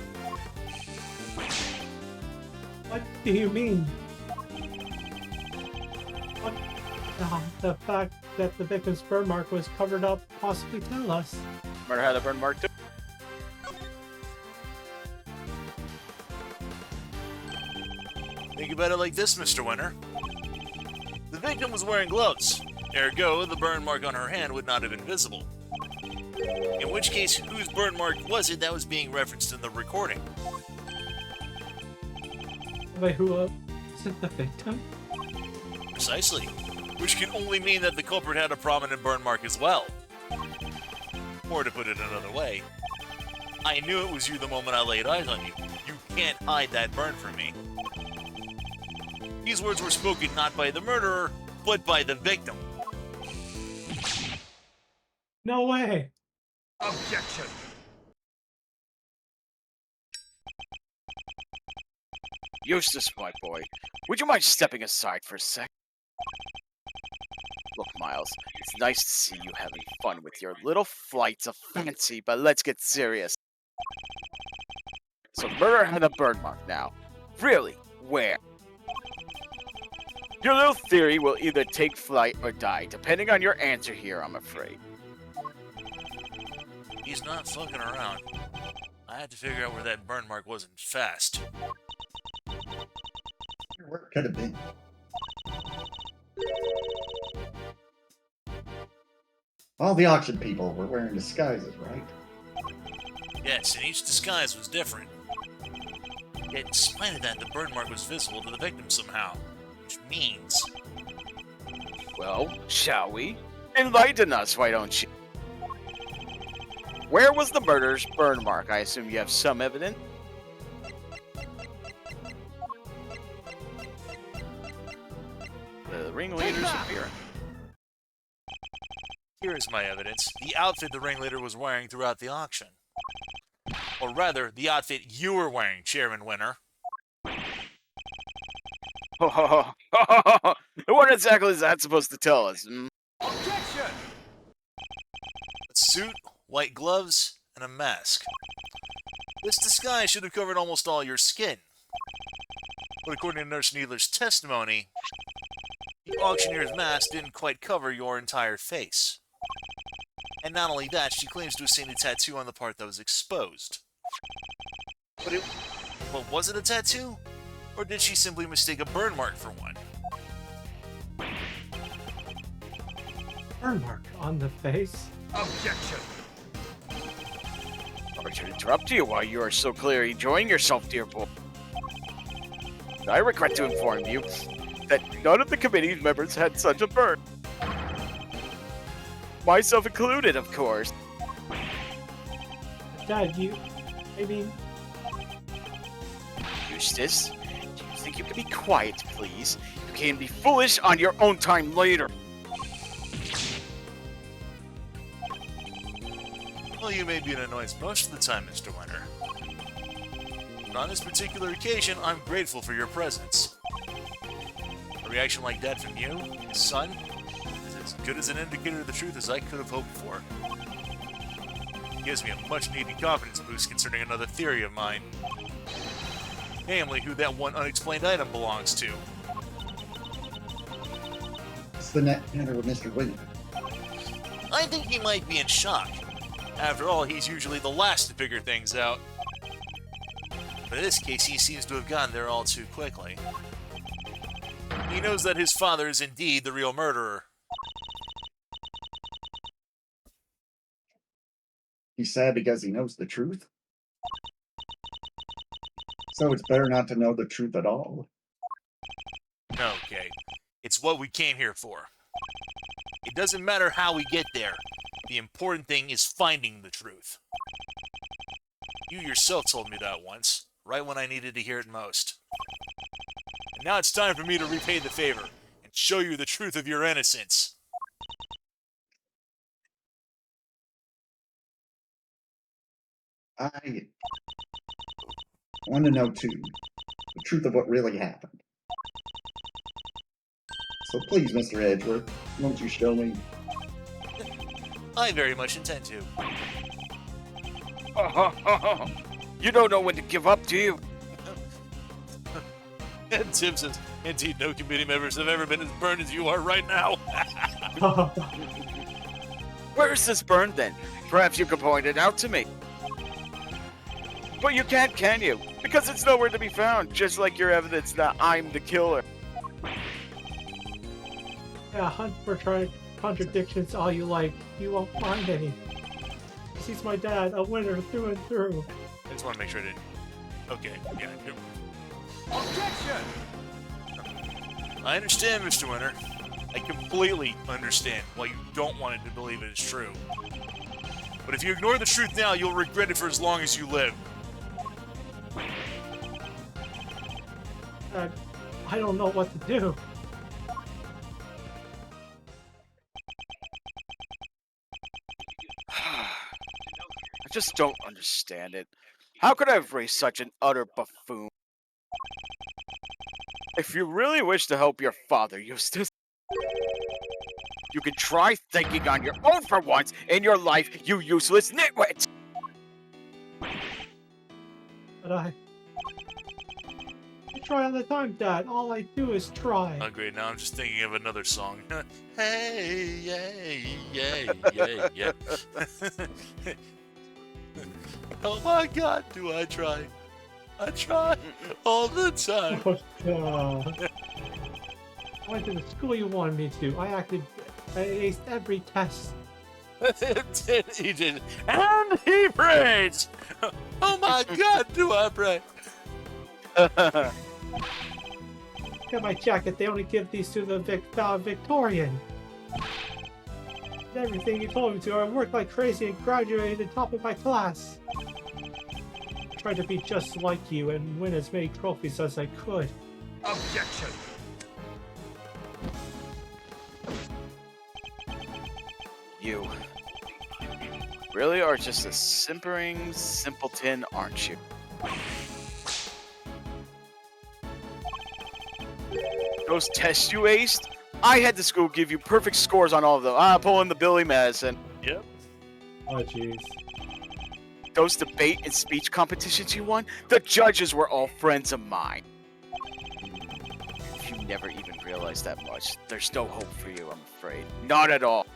What do you mean? What the fact that the victim's burn mark was covered up possibly tell us? Murder had a burn mark too. Think about it like this, Mr. Winner. The victim was wearing gloves. Ergo, the burn mark on her hand would not have been visible. In which case, whose burn mark was it that was being referenced in the recording? Wait, who is it the victim? Precisely. Which can only mean that the culprit had a prominent burn mark as well. Or to put it another way, I knew it was you the moment I laid eyes on you. You can't hide that burn from me. These words were spoken not by the murderer, but by the victim. No way! Objection! Eustace, my boy, would you mind stepping aside for a sec? Look, Miles, it's nice to see you having fun with your little flights of fancy, but let's get serious. So murder had a burn mark now. Really? Where? Your little theory will either take flight or die, depending on your answer here, I'm afraid. He's not fucking around. I had to figure out where that burn mark was and fast. Where it could have been. All the auction people were wearing disguises, right? Yes, and each disguise was different. Yet in spite of that, the burn mark was visible to the victim somehow. Which means... Well, shall we? Enlighten us, why don't you? Where was the murderer's burn mark? I assume you have some evidence? The ringleader's appearance. Here is my evidence. The outfit the ringleader was wearing throughout the auction. Or rather, the outfit you were wearing, Chairman Winner. What exactly is that supposed to tell us? Objection! A suit, white gloves, and a mask. This disguise should have covered almost all your skin. But according to Nurse Needler's testimony, the auctioneer's mask didn't quite cover your entire face. And not only that, she claims to have seen a tattoo on the part that was exposed. But was it a tattoo? Or did she simply mistake a burn mark for one? Burn mark on the face? Objection! Sorry to interrupt you while you are so clearly enjoying yourself, dear boy. I regret to inform you that none of the committee's members had such a burn. Myself included, of course. Dad, I mean... Eustace, do you think you could be quiet, please? You can be foolish on your own time later. Well, you may be an annoyance most of the time, Mr. Winter. But on this particular occasion, I'm grateful for your presence. A reaction like that from you, his son, is as good as an indicator of the truth as I could have hoped for. It gives me a much-needed confidence boost concerning another theory of mine. Namely, who that one unexplained item belongs to. What's the matter with Mr. William? I think he might be in shock. After all, he's usually the last to figure things out. But in this case, he seems to have gotten there all too quickly. He knows that his father is indeed the real murderer. He's sad because he knows the truth? So it's better not to know the truth at all. Okay. It's what we came here for. It doesn't matter how we get there. The important thing is finding the truth. You yourself told me that once, right when I needed to hear it most. And now it's time for me to repay the favor and show you the truth of your innocence. I want to know, too, the truth of what really happened. So please, Mr. Edgeworth, won't you show me? I very much intend to. You don't know when to give up, do you? And Tim says, indeed, no committee members have ever been as burned as you are right now. Where is this burn then? Perhaps you could point it out to me. But you can't, can you? Because it's nowhere to be found, just like your evidence that I'm the killer. Yeah, hunt for contradictions all you like. You won't find any. He's my dad, a winner through and through. I just want to make sure I didn't. Okay, yeah. Objection! I understand, Mr. Winter. I completely understand why you don't want to believe it is true. But if you ignore the truth now, you'll regret it for as long as you live. I don't know what to do. I just don't understand it. How could I have raised such an utter buffoon? If you really wish to help your father, Eustace, you can try thinking on your own for once in your life, you useless nitwit! But I try all the time, Dad. All I do is try. Oh, great. Now I'm just thinking of another song. Hey, yay, yay, yay, yeah. Oh my God, do I try? I try all the time. Oh, God. I went to the school you wanted me to. I aced every test. He did. And he prays. Oh my God, do I pray? Look at my jacket. They only give these to the Victorian. Everything you told me to. I worked like crazy and graduated top of my class. I tried to be just like you and win as many trophies as I could. Objection! You really are just a simpering simpleton, aren't you? Those tests you aced, I had the school give you perfect scores on all of them. Pull in the Billy Madison. Yep. Oh, jeez. Those debate and speech competitions you won, the judges were all friends of mine. If you never even realized that much, there's no hope for you, I'm afraid. Not at all.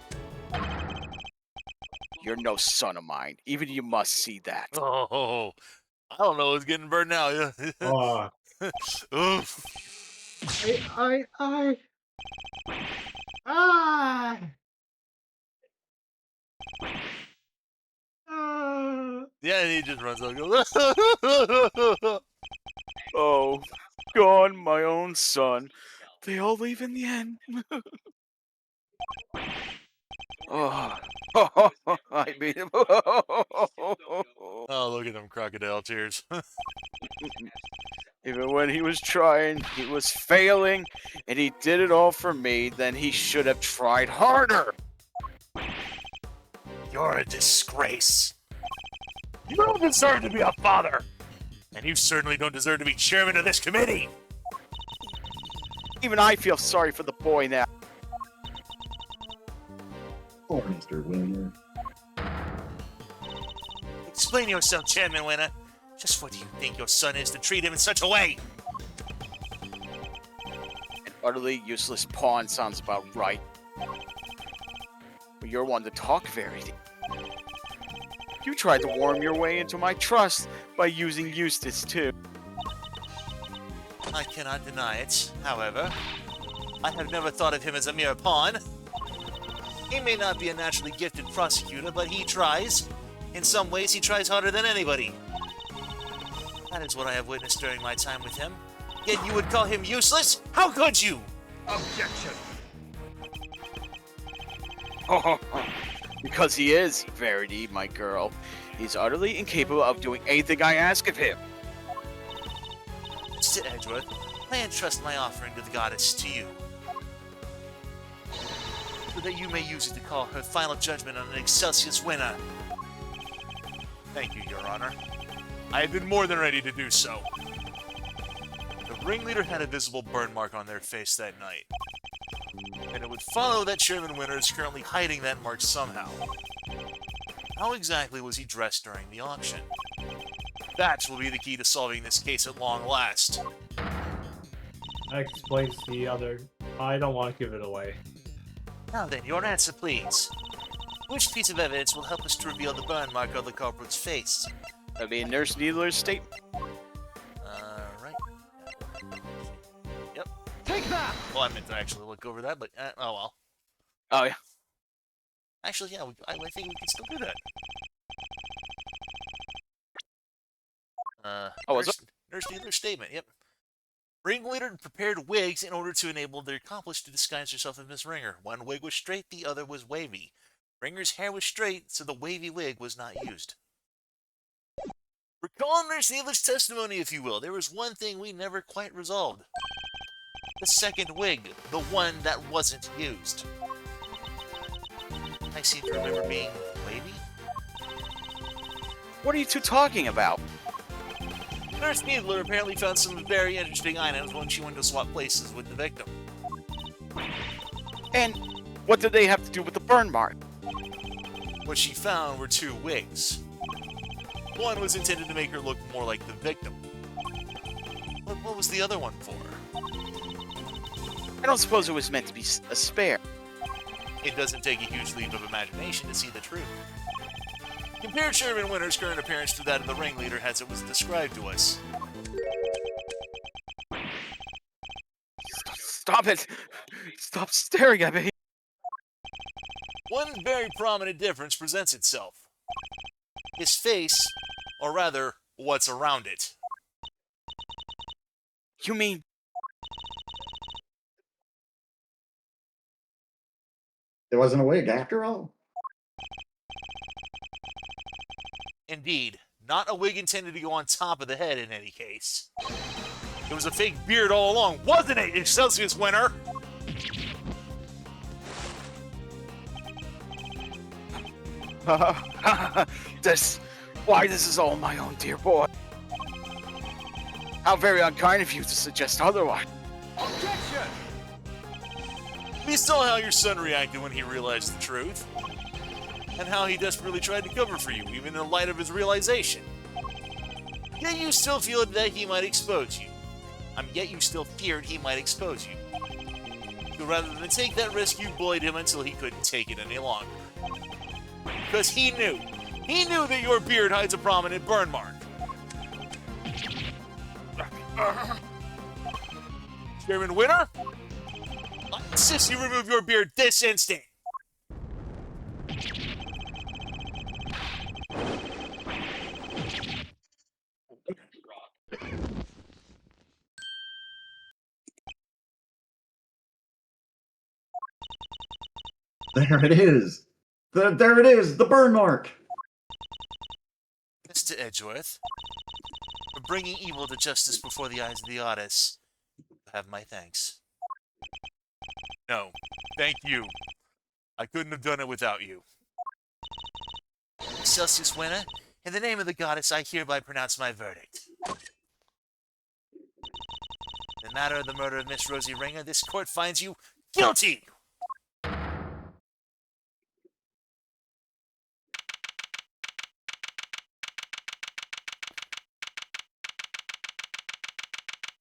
You're no son of mine. Even you must see that. Oh, I don't know who's getting burned now. Oh. Oof. Ah! Yeah, he just runs out and goes. Oh, gone, my own son. They all leave in the end. Oh, I mean, Oh, look at them crocodile tears. even when he was trying, he was failing, and he did it all for me, then he should have tried harder. You're a disgrace. You don't deserve to be a father. And you certainly don't deserve to be chairman of this committee. Even I feel sorry for the boy now. Poor Mr. Winter. Explain yourself, Chairman Winner. Just what do you think your son is to treat him in such a way? An utterly useless pawn sounds about right. But you're one to talk very. You tried to worm your way into my trust by using Eustace too. I cannot deny it, however. I have never thought of him as a mere pawn. He may not be a naturally gifted prosecutor, but he tries. In some ways, he tries harder than anybody. That is what I have witnessed during my time with him. Yet you would call him useless? How could you? Objection. Oh, because he is, Verity, my girl. He's utterly incapable of doing anything I ask of him. Mr. Edgeworth, I entrust my offering to the goddess to you, so that you may use it to call her final judgment on an Excelsius winner. Thank you, Your Honor. I have been more than ready to do so. The ringleader had a visible burn mark on their face that night, and it would follow that Chairman Winner is currently hiding that mark somehow. How exactly was he dressed during the auction? That will be the key to solving this case at long last. That explains the other. I don't want to give it away. Now then, your answer, please. Which piece of evidence will help us to reveal the burn mark on the culprit's face? That'd be a nurse needler's statement. Right. Yep. Take that! Well, I meant to actually look over that, but oh well. Oh, yeah. Actually, yeah, I think we can still do that. Oh, what's Nurse dealer statement, yep. Ringleader prepared wigs in order to enable their accomplice to disguise herself as Miss Ringer. One wig was straight, the other was wavy. Ringer's hair was straight, so the wavy wig was not used. Recall Nurse Dealer's testimony, if you will. There was one thing we never quite resolved. The second wig, the one that wasn't used. I seem to remember being wavy. What are you two talking about? Nurse Needler apparently found some very interesting items when she went to swap places with the victim. And what did they have to do with the burn mark? What she found were two wigs. One was intended to make her look more like the victim. But what was the other one for? I don't suppose it was meant to be a spare. It doesn't take a huge leap of imagination to see the truth. Compare Chairman Winter's current appearance to that of the ringleader as it was described to us. Stop it! Stop staring at me! One very prominent difference presents itself. His face, or rather, what's around it. You mean... There wasn't a wig after all. Indeed, not a wig intended to go on top of the head in any case. It was a fake beard all along, wasn't it, Excelsius Winner? Why this is all my own, dear boy. How very unkind of you to suggest otherwise. Objection! We saw how your son reacted when he realized the truth, and how he desperately tried to cover for you, even in light of his realization. Yet you still feel that he might expose you. Yet you still feared he might expose you. So rather than take that risk, you bullied him until he couldn't take it any longer. Because he knew that your beard hides a prominent burn mark. Chairman Winner, I insist you remove your beard this instant. There it is. There it is, the burn mark. Mr. Edgeworth, for bringing evil to justice before the eyes of the goddess, you have my thanks. No, thank you. I couldn't have done it without you. Celsius Winner, in the name of the goddess, I hereby pronounce my verdict. In the matter of the murder of Miss Rosie Ringer, this court finds you guilty!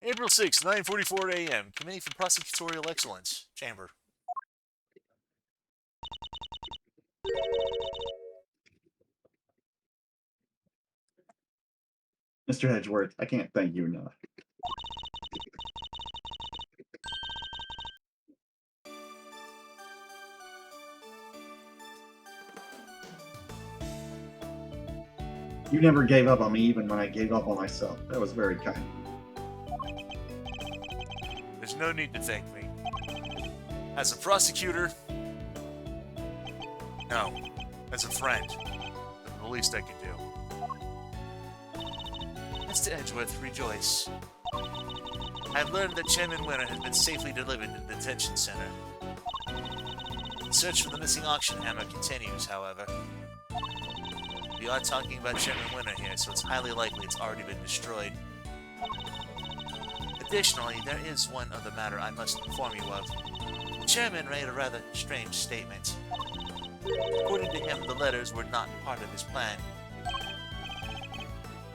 April 6, 9:44 a.m. Committee for Prosecutorial Excellence, Chamber. Mr. Edgeworth, I can't thank you enough. You never gave up on me even when I gave up on myself. That was very kind. There's no need to thank me. As a prosecutor, no. As a friend, that's the least I could do. Mr. Edgeworth, rejoice. I've learned that Chairman Winter has been safely delivered to the detention center. The search for the missing auction hammer continues, however. We are talking about Chairman Winter here, so it's highly likely it's already been destroyed. Additionally, there is one other matter I must inform you of. The chairman made a rather strange statement. According to him, the letters were not part of his plan.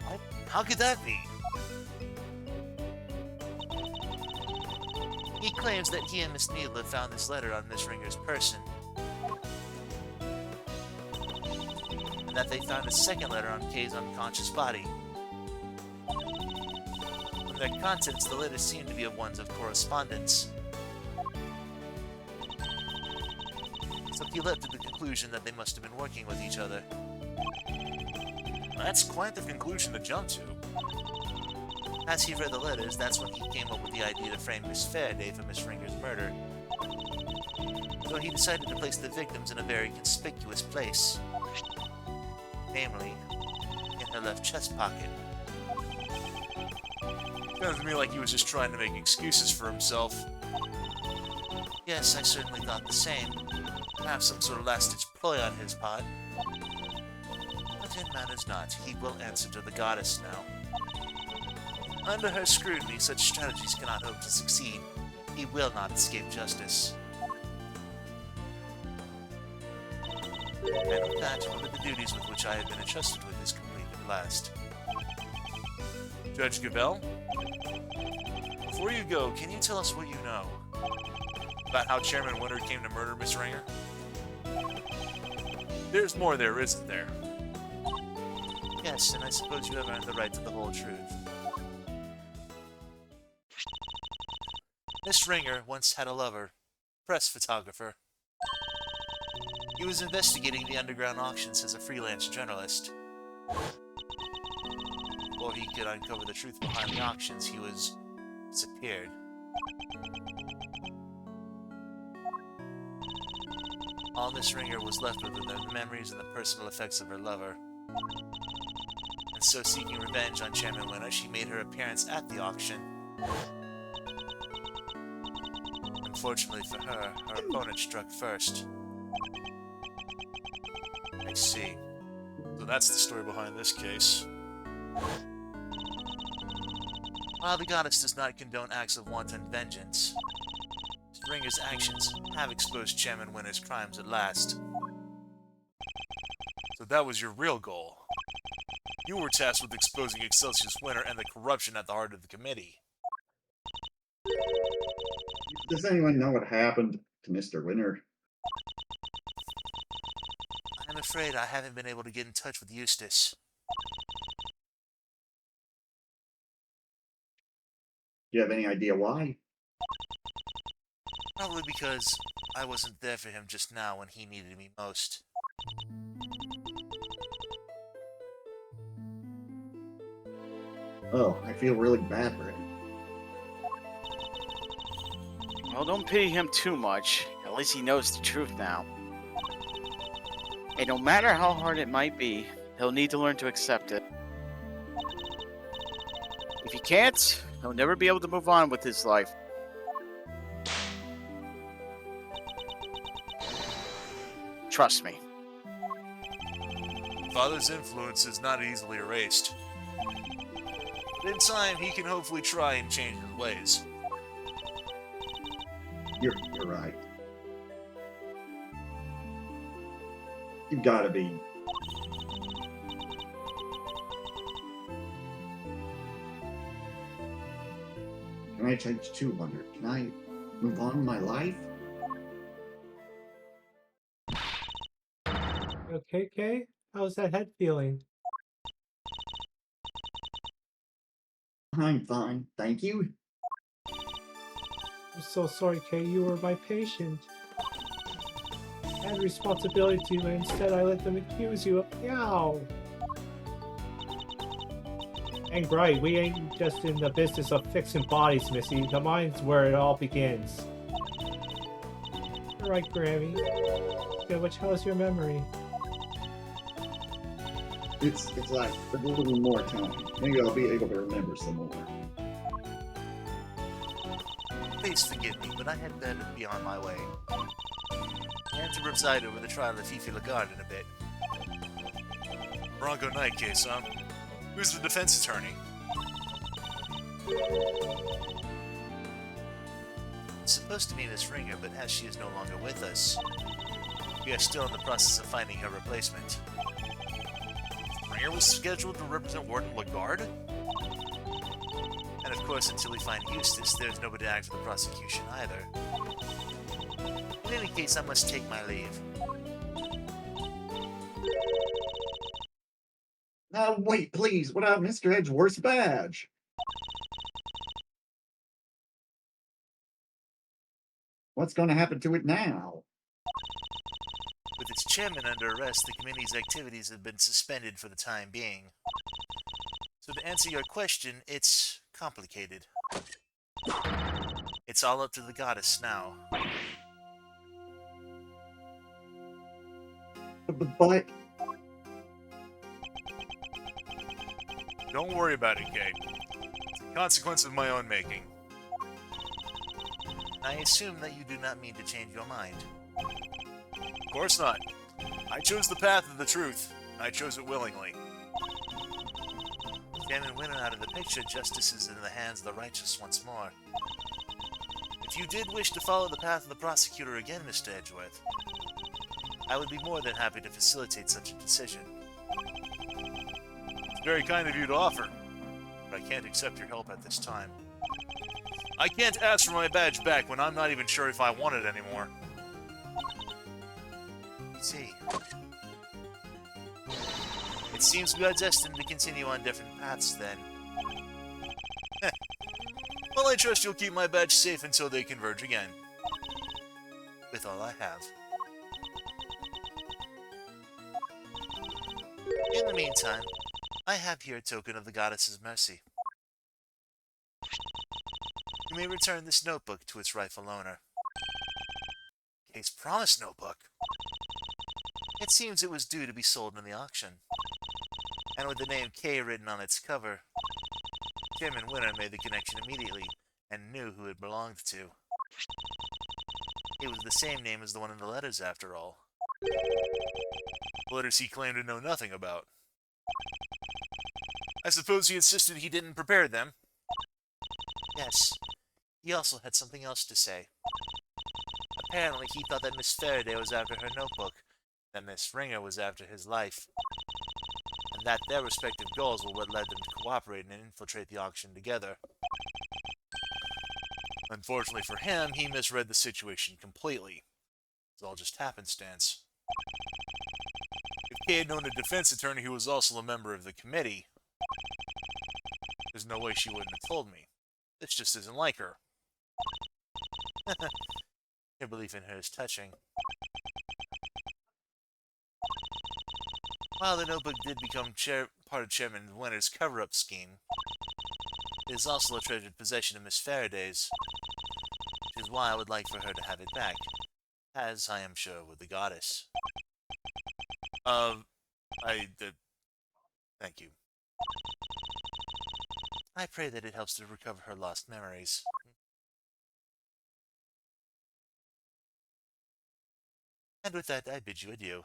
What? How could that be? He claims that he and Miss Needler found this letter on Miss Ringer's person, and that they found a second letter on Kay's unconscious body. From their contents, the letters seem to be ones of correspondence. So he led to the conclusion that they must have been working with each other. That's quite the conclusion to jump to. As he read the letters, that's when he came up with the idea to frame Miss Faraday for Miss Ringer's murder. So he decided to place the victims in a very conspicuous place. Namely, in her left chest pocket. Sounds to me like he was just trying to make excuses for himself. Yes, I certainly thought the same. Perhaps some sort of last-ditch ploy on his part. But it matters not. He will answer to the goddess now. Under her scrutiny, such strategies cannot hope to succeed. He will not escape justice. And with that, one of the duties with which I have been entrusted with is complete at last. Judge Gabel? Before you go, can you tell us what you know? About how Chairman Winter came to murder Miss Ringer? There's more there, isn't there? Yes, and I suppose you have earned the right to the whole truth. Miss Ringer once had a lover, press photographer. He was investigating the underground auctions as a freelance journalist. Before he could uncover the truth behind the auctions, he was disappeared. All Miss Ringer was left with were the memories and the personal effects of her lover. And so, seeking revenge on Chairman Winter, she made her appearance at the auction. Unfortunately for her, her opponent struck first. I see. So that's the story behind this case. While the goddess does not condone acts of wanton vengeance, Ringer's actions have exposed Chairman Winter's crimes at last. So that was your real goal. You were tasked with exposing Excelsius Winter and the corruption at the heart of the committee. Does anyone know what happened to Mr. Winter? I'm afraid I haven't been able to get in touch with Eustace. Do you have any idea why? Probably because I wasn't there for him just now when he needed me most. Oh, I feel really bad for him. Well, don't pity him too much. At least he knows the truth now. And no matter how hard it might be, he'll need to learn to accept it. If he can't, he'll never be able to move on with his life. Trust me. Father's influence is not easily erased. But in time, he can hopefully try and change his ways. You're right. You've got to be. Can I change 200? Can I move on with my life? Okay, Kay? How's that head feeling? I'm fine, thank you. I'm so sorry, Kay. You were my patient. I had responsibility to you, and instead I let them accuse you of... Ow! And right, we ain't just in the business of fixing bodies, Missy. The mind's where it all begins. You're right, Grammy. Good, which how's your memory? It's like a little more time. Maybe I'll be able to remember some more. Please forgive me, but I had better be on my way. And to preside over the trial of Fifi Lagarde in a bit. Bronco Knight case, huh? Who's the defense attorney? It's supposed to be Miss Ringer, but as she is no longer with us, we are still in the process of finding her replacement. Ringer was scheduled to represent Warden Lagarde? And of course, until we find Eustace, there's nobody to act for the prosecution either. In any case, I must take my leave. Now, wait, please. Without Mr. Edgeworth's badge. What's going to happen to it now? With its chairman under arrest, the committee's activities have been suspended for the time being. So to answer your question, it's complicated. It's all up to the goddess now. But Don't worry about it, Kate. It's a consequence of my own making. I assume that you do not mean to change your mind. Of course not. I chose the path of the truth. I chose it willingly. With Chairman Winner out of the picture, justice is in the hands of the righteous once more. If you did wish to follow the path of the prosecutor again, Mr. Edgeworth, I would be more than happy to facilitate such a decision. It's very kind of you to offer, but I can't accept your help at this time. I can't ask for my badge back when I'm not even sure if I want it anymore. See. It seems we are destined to continue on different paths then. Well, I trust you'll keep my badge safe until they converge again. With all I have. In the meantime, I have here a token of the goddess's mercy. You may return this notebook to its rightful owner. Case Promise notebook. It seems it was due to be sold in the auction. And with the name K written on its cover, Chairman Winner made the connection immediately and knew who it belonged to. It was the same name as the one in the letters, after all. Letters he claimed to know nothing about. I suppose he insisted he didn't prepare them? Yes. He also had something else to say. Apparently he thought that Miss Faraday was after her notebook, that Miss Ringer was after his life, and that their respective goals were what led them to cooperate and infiltrate the auction together. Unfortunately for him, he misread the situation completely. It's all just happenstance. If Kay had known a defense attorney who was also a member of the committee, there's no way she wouldn't have told me. This just isn't like her. Your belief in her is touching. While the notebook did become part of Chairman Winter's cover-up scheme, it is also a treasured possession of Miss Faraday's, which is why I would like for her to have it back, as I am sure with the goddess. Thank you. I pray that it helps to recover her lost memories. And with that, I bid you adieu.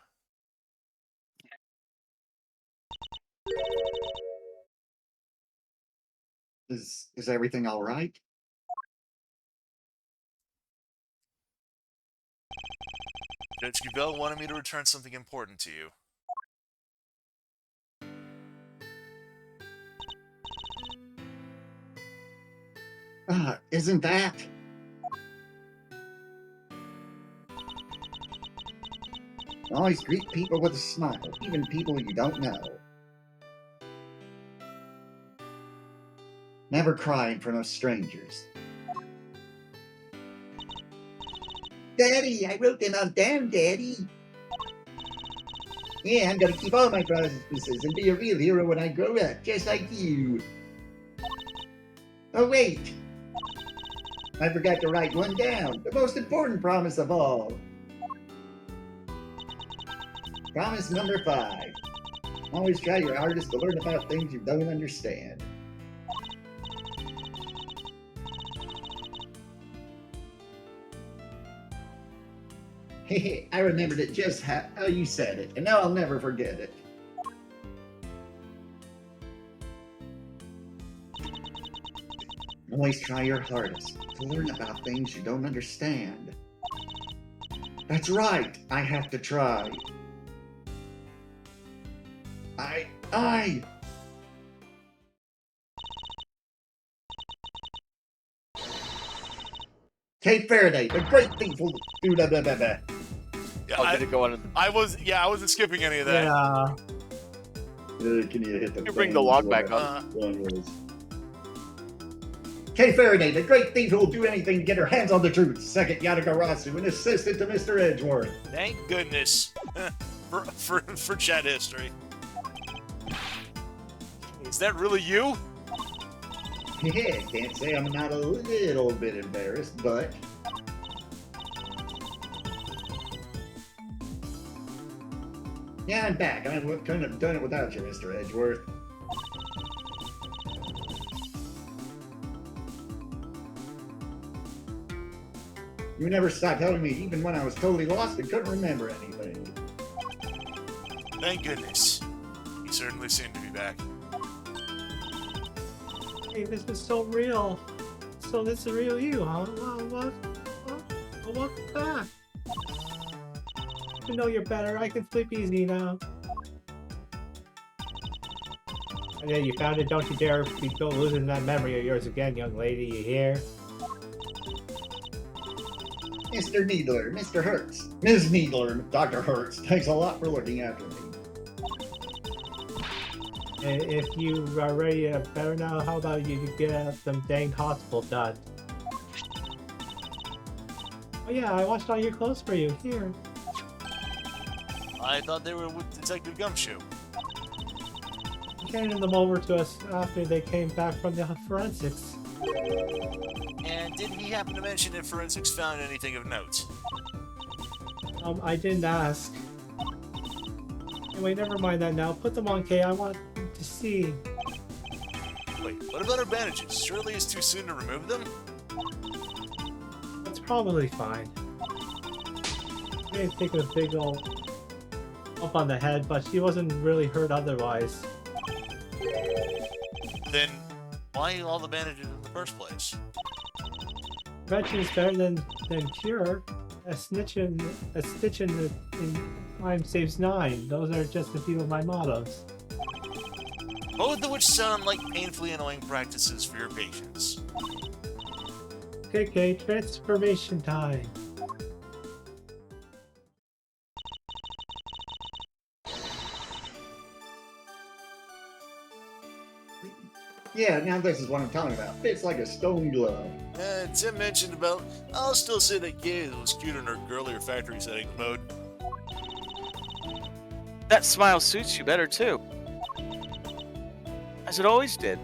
is everything all right? Judge Gubel wanted me to return something important to you. Isn't that? Always greet people with a smile, even people you don't know. Never cry in front of strangers. Daddy, I wrote them on down, Daddy. Yeah, I'm gonna keep all my promises and be a real hero when I grow up, just like you. Oh, wait! I forgot to write one down. The most important promise of all. Promise number 5. Always try your hardest to learn about things you don't understand. Hehe, I remembered it just how you said it, and now I'll never forget it. Always try your hardest to learn about things you don't understand. That's right, I have to try. I... Kate Faraday, the great thief will do blah blah blah blah. Yeah, Oh, did it go on? I wasn't skipping any of that. Yeah. Can you hit the You bring the log back up. Kate Faraday, the great thief who will do anything to get her hands on the truth. Second Yatagarasu, an assistant to Mr. Edgeworth. Thank goodness for chat history. Is that really you? Can't say I'm not a little bit embarrassed, but... Yeah, I'm back. I couldn't have done it without you, Mr. Edgeworth. You never stopped helping me, even when I was totally lost and couldn't remember anything. Thank goodness. You certainly seem to be back. Hey, this is so real. So this is real you, huh? What? Oh, welcome back. You know you're better. I can sleep easy now. And yeah, you found it. Don't you dare go losing that memory of yours again, young lady. You hear? Mr. Needler, Mr. Hertz, Ms. Needler, Dr. Hertz, thanks a lot for looking after me. And if you are ready better now, how about you get some dang hospital done? Oh yeah, I washed all your clothes for you. Here. I thought they were with Detective Gumshoe. You handed them over to us after they came back from the forensics. And did he happen to mention if forensics found anything of note? I didn't ask. Anyway, never mind that now. Put them on, Kay. I want to see. Wait, what about our bandages? Surely it's too soon to remove them? That's probably fine. She may have taken a big old bump on the head, but she wasn't really hurt otherwise. Then why all the bandages in the first place? Prevention is better than cure. A stitch in time saves 9. Those are just a few of my mottos. Both of which sound like painfully annoying practices for your patients. Okay, transformation time. Yeah, now this is what I'm talking about. Fits like a stone glove. Tim mentioned about, I'll still say that Gay was cute in her girlier factory setting mode. That smile suits you better too. As it always did.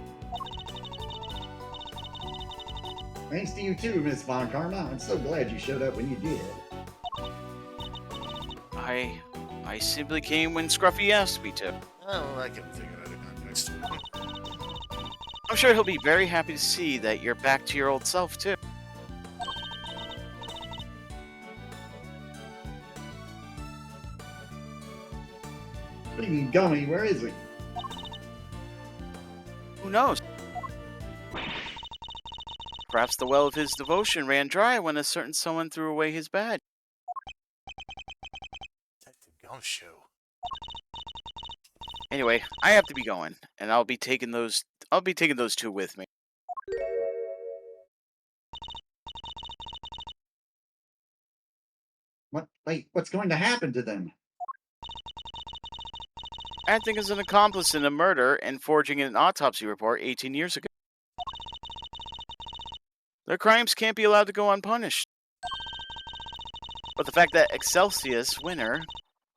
Thanks to you too, Miss Von Karma. I'm so glad you showed up when you did. I simply came when Scruffy asked me to. Oh, I can figure out a context. I'm sure he'll be very happy to see that you're back to your old self too. Freaking gummy, where is he? Who knows? Perhaps the well of his devotion ran dry when a certain someone threw away his badge. Detective Gumshoe. Anyway, I have to be going, and I'll be taking those two with me. What's going to happen to them? Acting as an accomplice in a murder and forging an autopsy report 18 years ago. Their crimes can't be allowed to go unpunished. But the fact that Excelsius Winner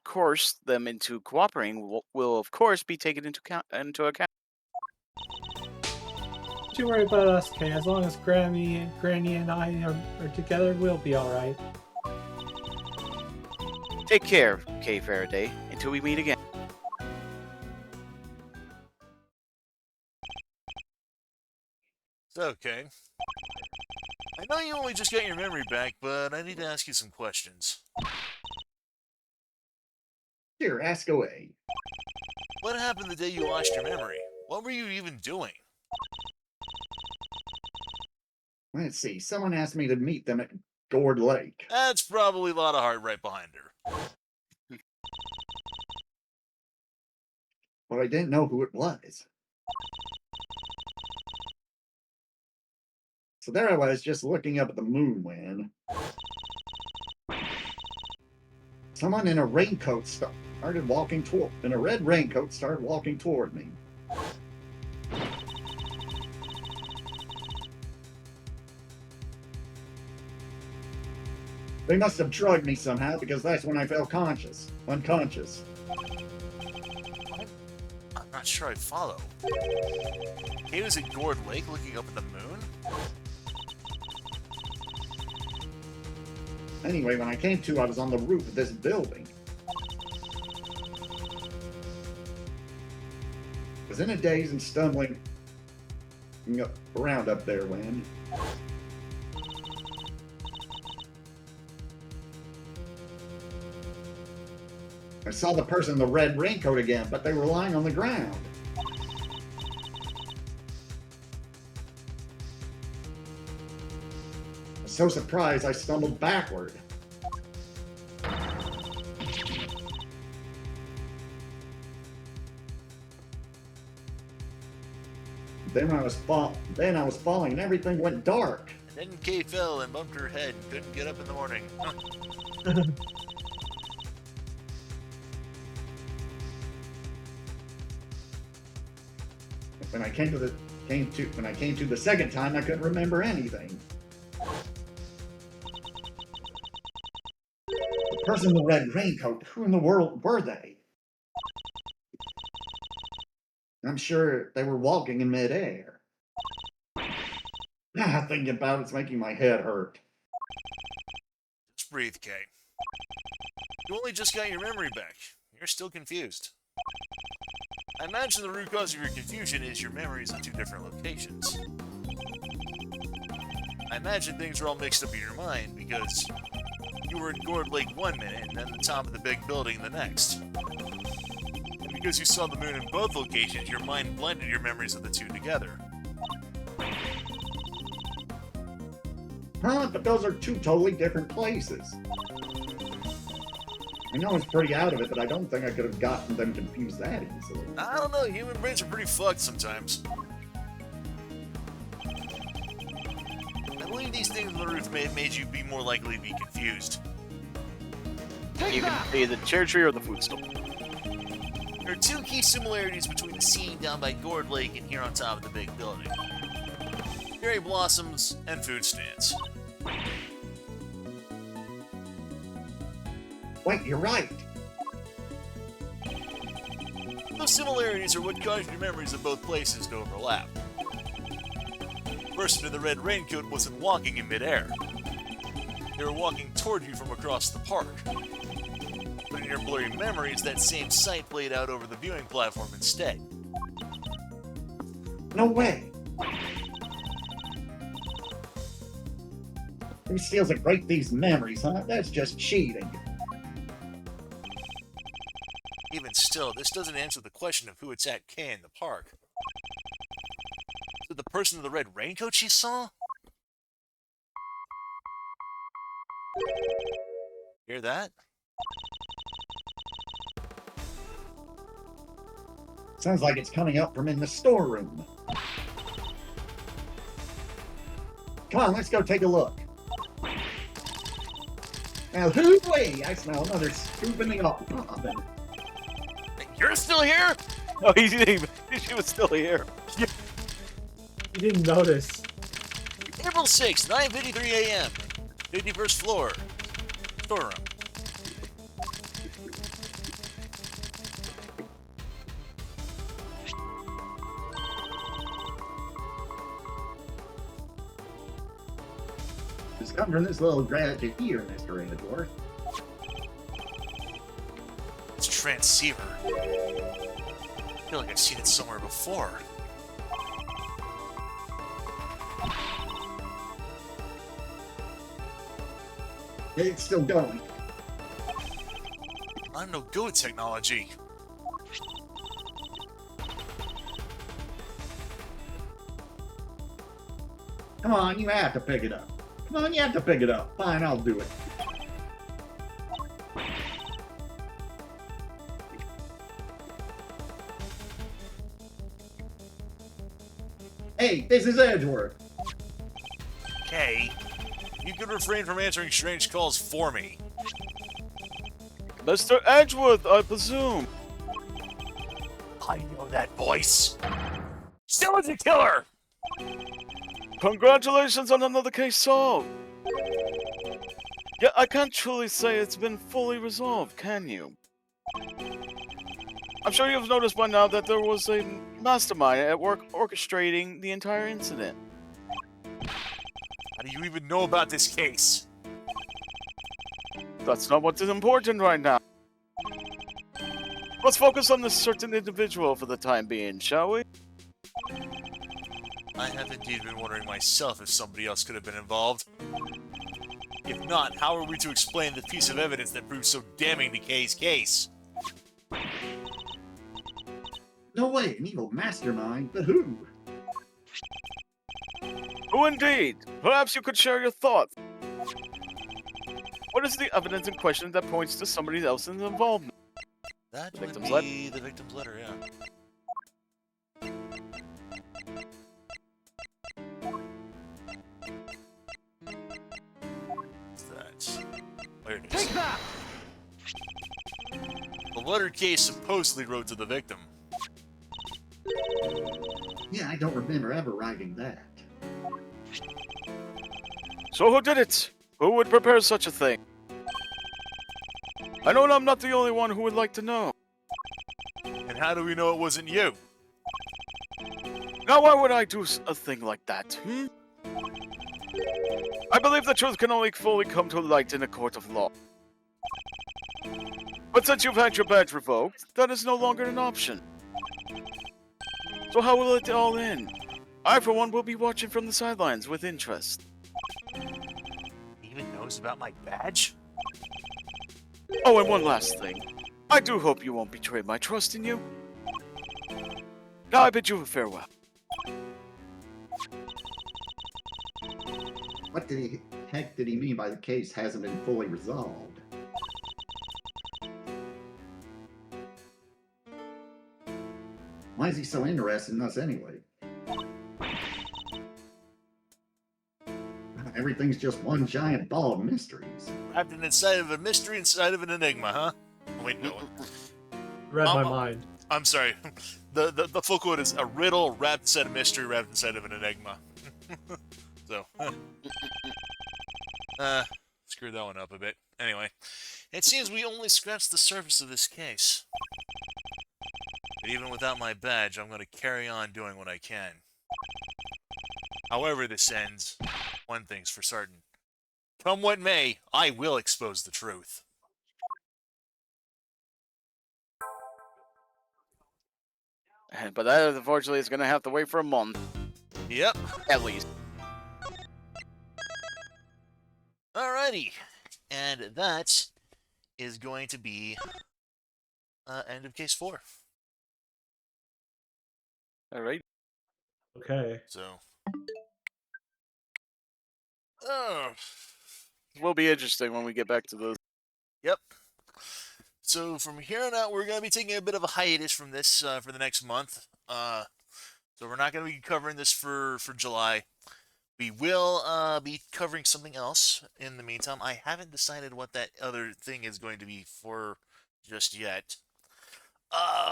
coerced them into cooperating will of course be taken into account. Don't you worry about us, Kay. As long as Granny and I are together, we'll be alright. Take care, Kay Faraday, until we meet again. So, okay. I know you only just got your memory back, but I need to ask you some questions. Sure, ask away. What happened the day you lost your memory? What were you even doing? Let's see. Someone asked me to meet them at Gourd Lake. That's probably a lot of heart right behind her. But I didn't know who it was. So there I was, just looking up at the moon when someone in a raincoat started walking toward, in a red raincoat started walking toward me. They must have drugged me somehow, because that's when I fell unconscious. I'm not sure I follow. He was at Gourd Lake looking up at the moon? Anyway, when I came to, I was on the roof of this building. I was in a daze and stumbling around up there when I saw the person in the red raincoat again, but they were lying on the ground. I was so surprised I stumbled backward. Then I was falling and everything went dark. And then Kay fell and bumped her head and couldn't get up in the morning. When I came to the second time, I couldn't remember anything. The person in the red raincoat, who in the world were they? I'm sure they were walking in midair. Thinking about it's making my head hurt. Just breathe, Kay. You only just got your memory back. You're still confused. I imagine the root cause of your confusion is your memories of two different locations. I imagine things are all mixed up in your mind because you were at Gourd Lake one minute and then the top of the big building the next. And because you saw the moon in both locations, your mind blended your memories of the two together. Huh? But those are two totally different places. I know I was pretty out of it, but I don't think I could have gotten them confused that easily. I don't know, human brains are pretty fucked sometimes. I believe these things on the roof may have made you be more likely to be confused. You can be the cherry tree or the food store. There are two key similarities between the scene down by Gourd Lake and here on top of the big building. Cherry blossoms and food stands. Wait, you're right. Those similarities are what caused your memories of both places to overlap. The person in the red raincoat wasn't walking in midair. They were walking toward you from across the park. But in your blurry memories, that same sight played out over the viewing platform instead. No way. Who steals and break these memories, huh? That's just cheating. Even still, this doesn't answer the question of who attacked Kay in the park. So the person in the red raincoat she saw? Hear that? Sounds like it's coming up from in the storeroom. Come on, let's go take a look. Now, hoo-wee! I smell another scoop in the oven. You're still here? Oh, he didn't even. She was still here. You didn't notice. April 6th, 9:53 a.m. 51st floor. Storeroom. sounds come from this little gadget here, Mr. Edward. It's a transceiver. I feel like I've seen it somewhere before. It's still going. I'm no good at technology. Come on, you have to pick it up. Come on, you have to pick it up. Fine, I'll do it. Hey, this is Edgeworth. Okay. You can refrain from answering strange calls for me. Mr. Edgeworth, I presume. I know that voice. Still is a killer! Congratulations on another case solved. Yeah, I can't truly say it's been fully resolved, can you? I'm sure you've noticed by now that there was a mastermind at work orchestrating the entire incident. How do you even know about this case? That's not what is important right now. Let's focus on this certain individual for the time being, shall we? I have indeed been wondering myself if somebody else could have been involved. If not, how are we to explain the piece of evidence that proves so damning to Kay's case? No way, an evil mastermind, but who? Who indeed? Perhaps you could share your thoughts. What is the evidence in question that points to somebody else's involvement? That The would victim's be the victim's letter, yeah. What's that? There it is. Take that! The letter Kay supposedly wrote to the victim. Yeah, I don't remember ever writing that. So who did it? Who would prepare such a thing? I know I'm not the only one who would like to know. And how do we know it wasn't you? Now why would I do a thing like that, I believe the truth can only fully come to light in a court of law. But since you've had your badge revoked, that is no longer an option. So how will it all end? I, for one, will be watching from the sidelines with interest. He even knows about my badge? Oh, and one last thing. I do hope you won't betray my trust in you. Now I bid you farewell. What the heck did he mean by the case hasn't been fully resolved? Why is he so interested in us anyway? Everything's just one giant ball of mysteries. Wrapped inside of a mystery inside of an enigma, huh? Oh, wait, no. Read my mind. I'm sorry. The full quote is a riddle wrapped inside a mystery wrapped inside of an enigma. So, screwed that one up a bit. Anyway, it seems we only scratched the surface of this case. But even without my badge, I'm going to carry on doing what I can. However this ends, one thing's for certain. Come what may, I will expose the truth. But that, unfortunately, is going to have to wait for a month, Yep. at least. Alrighty. And that is going to be end of case 4. All right. Okay. So. Oh. It will be interesting when we get back to those. Yep. So from here on out, we're going to be taking a bit of a hiatus from this for the next month. So we're not going to be covering this for July. We will be covering something else in the meantime. I haven't decided what that other thing is going to be for just yet.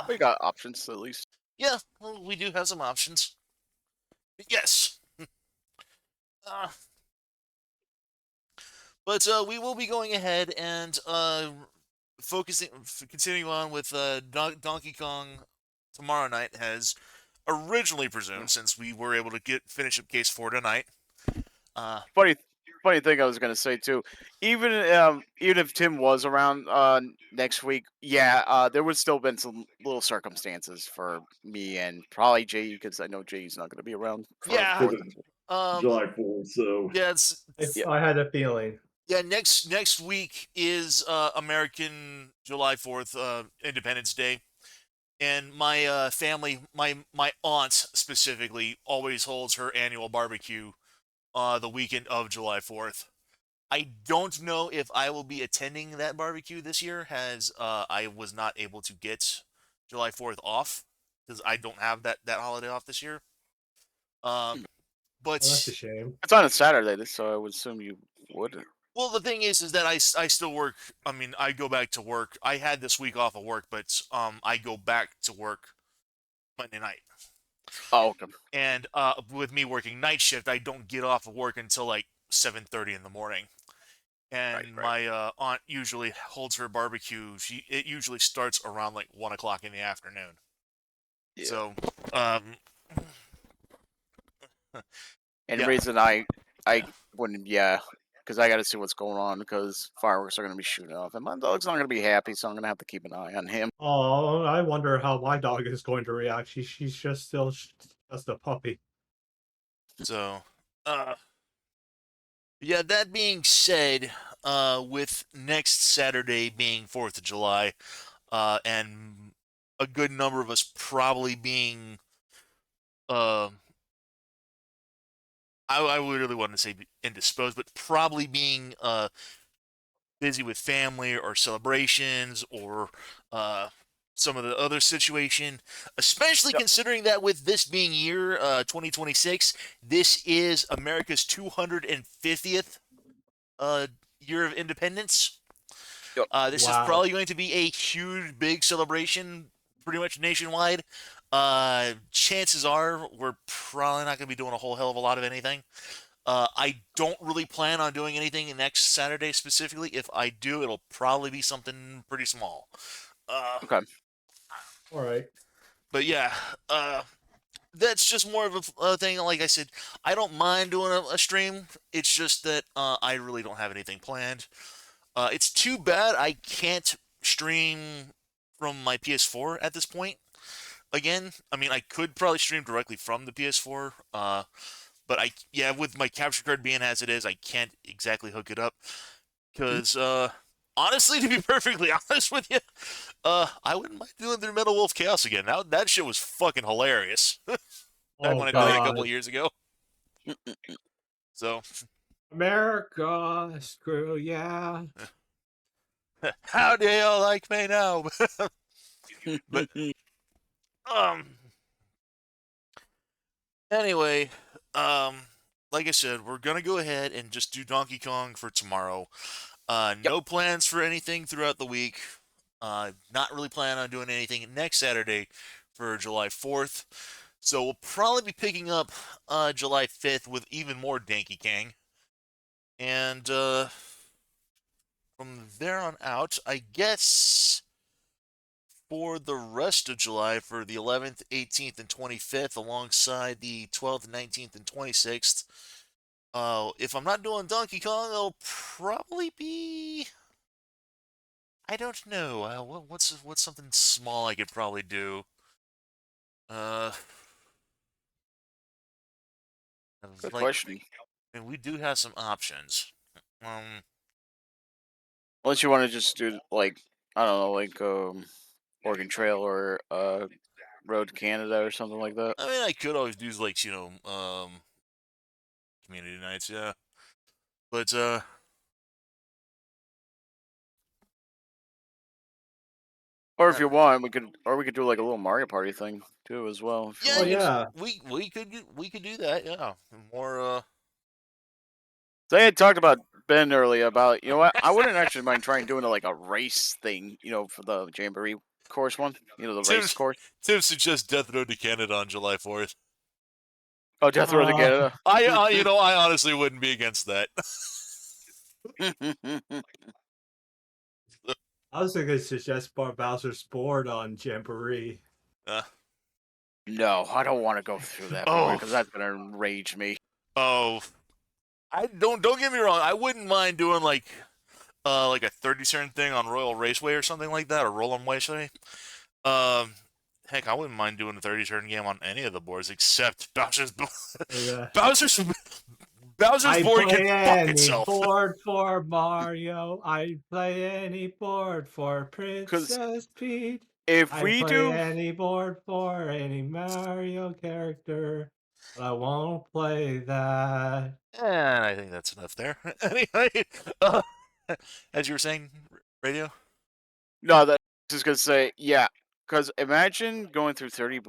We got options, at least. Yeah, well, we do have some options. Yes. But we will be going ahead and continuing on with Donkey Kong tomorrow night as originally presumed, since we were able to finish up case 4 tonight. Funny funny thing I was gonna say too. Even if Tim was around next week, yeah, there would still been some little circumstances for me and probably Jay, because I know Jay's not gonna be around for Yeah. Fourth. July 4th, so Yeah, it's Yeah. I had a feeling. yeah. Next week is American July 4th, Independence Day, and my family, my aunt specifically, always holds her annual barbecue the weekend of July 4th. I don't know if I will be attending that barbecue this year, as I was not able to get July 4th off because I don't have that holiday off this year. But Well, that's a shame. It's on a Saturday, so I would assume you would. well, the thing is that I still work. I mean, I go back to work. I had this week off of work, but I go back to work Monday night. Oh, okay. And with me working night shift, I don't get off of work until like 7:30 in the morning. And Right. my aunt usually holds her barbecue. It usually starts around like 1 o'clock in the afternoon. Yeah. So, And yeah. the reason I wouldn't, because I got to see what's going on, because fireworks are going to be shooting off, and my dog's not going to be happy, so I'm going to have to keep an eye on him. Oh, I wonder how my dog is going to react. She's just still just a puppy. So, yeah. That being said, with next Saturday being 4th of July, and a good number of us probably being, I would really want to say indisposed, but probably being busy with family or celebrations or some of the other situation, especially considering that with this being year 2026, this is America's 250th year of independence. This is Wow. probably going to be a huge, big celebration, pretty much nationwide. Chances are we're probably not going to be doing a whole hell of a lot of anything. I don't really plan on doing anything next Saturday specifically. If I do, it'll probably be something pretty small. Okay. All right. But yeah, that's just more of a thing. Like I said, I don't mind doing a stream. It's just that I really don't have anything planned. It's too bad I can't stream from my PS4 at this point. Again, I mean, I could probably stream directly from the PS4. But with my capture card being as it is, I can't exactly hook it up. Because, honestly, to be perfectly honest with you, I wouldn't mind doing the Metal Wolf Chaos again. That shit was fucking hilarious. Back Oh, when I did it a God. couple of years ago. So, America, screw yeah. how do y'all like me now? But, anyway, like I said, we're gonna go ahead and just do Donkey Kong for tomorrow. No plans for anything throughout the week. Not really planning on doing anything next Saturday for July 4th. So we'll probably be picking up July 5th with even more Donkey Kong. And from there on out, I guess for the rest of July, for the 11th, 18th, and 25th, alongside the 12th, 19th, and 26th, if I'm not doing Donkey Kong, it'll probably be, I don't know. What's something small I could probably do? Good Like, question. and we do have some options. Unless you want to just do, like, I don't know, like Oregon Trail or Road to Canada or something like that. I mean, I could always do like community nights, yeah. But Or if you want, we could do like a little Mario Party thing too as well. if you yeah, Oh, want. yeah. we could do that, yeah. More They had talked about Ben earlier about, you know what, I wouldn't actually mind trying doing like a race thing, for the Jamboree course one, the race course. Tim suggests Death Road to Canada on July 4th. Oh, Death Row to Canada. I honestly wouldn't be against that. I was going to suggest Bowser's Sport on Jamboree. No, I don't want to go through that Oh. because that's gonna enrage me. Oh, I don't get me wrong. I wouldn't mind doing like a 30 turn thing on Royal Raceway or something like that, or Roll on Raceway. Um, Heck, I wouldn't mind doing a 30 turn game on any of the boards except Bowser's Yeah. Bowser's I board play can fuck any itself. board for Mario. I play any board for Princess Peach. If I we play do, any board for any Mario character, but I won't play that. And I think that's enough there. Anyway, uh, as you were saying, radio. no, that I was gonna say, yeah. Because imagine going through 30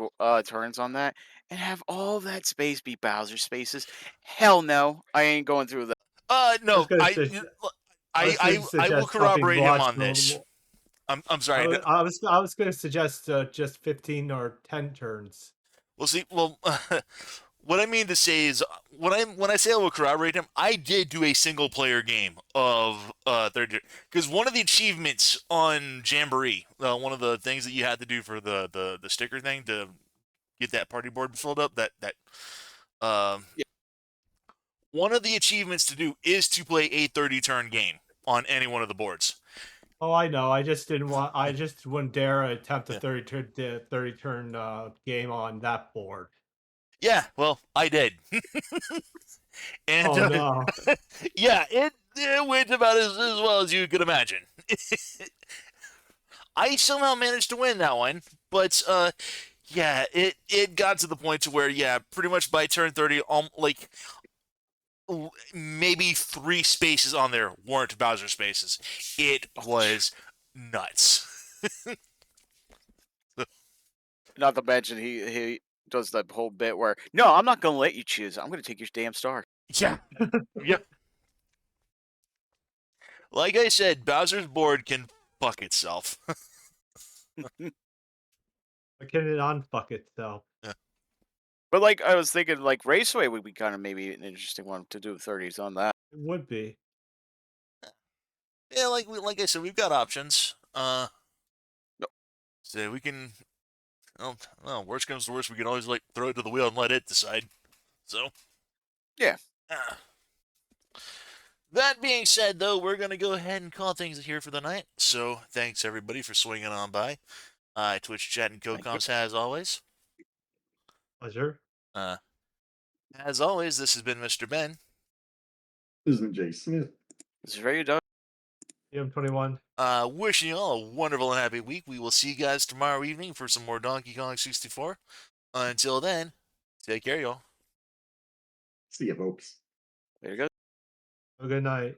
turns on that and have all that space be Bowser spaces. Hell no, I ain't going through that. I was No, gonna say, I was going to I will suggest corroborate him on this. I'm sorry. I was going to suggest just 15 or 10 turns. We'll see. Well, what I mean to say is, when I say I will corroborate him, I did do a single player game of third, because one of the achievements on Jamboree, one of the things that you had to do for the sticker thing to get that party board filled up, Yeah. one of the achievements to do is to play a 30 turn game on any one of the boards. Oh, I know. I just wouldn't dare attempt a Yeah. 30 turn game on that board. Yeah, well, I did. And Oh no. yeah, it went about as well as you could imagine. I somehow managed to win that one, but yeah, it got to the point to where, yeah, pretty much by turn 30, like maybe 3 spaces on there weren't Bowser spaces. It was nuts. Not to mention he does that whole bit where, no, I'm not gonna let you choose. I'm gonna take your damn star. Yeah. Yep. Like I said, Bowser's board can fuck itself. Can it unfuck itself? But like I was thinking, like Raceway would be kind of maybe an interesting one to do 30s on that. It would be. Yeah, like I said, we've got options. No. So we can. Well, worst comes to worst, we can always like throw it to the wheel and let it decide. So. Yeah. That being said, though, we're going to go ahead and call things here for the night. So, thanks everybody for swinging on by. Twitch chat and Thank you. CodeComs as always. Pleasure. As always, this has been Mr. Ben. Isn't Jay Smith? It's very done. EM21. Wishing you all a wonderful and happy week. We will see you guys tomorrow evening for some more Donkey Kong 64. Until then, take care, y'all. See you, folks. There you go. Have a good night.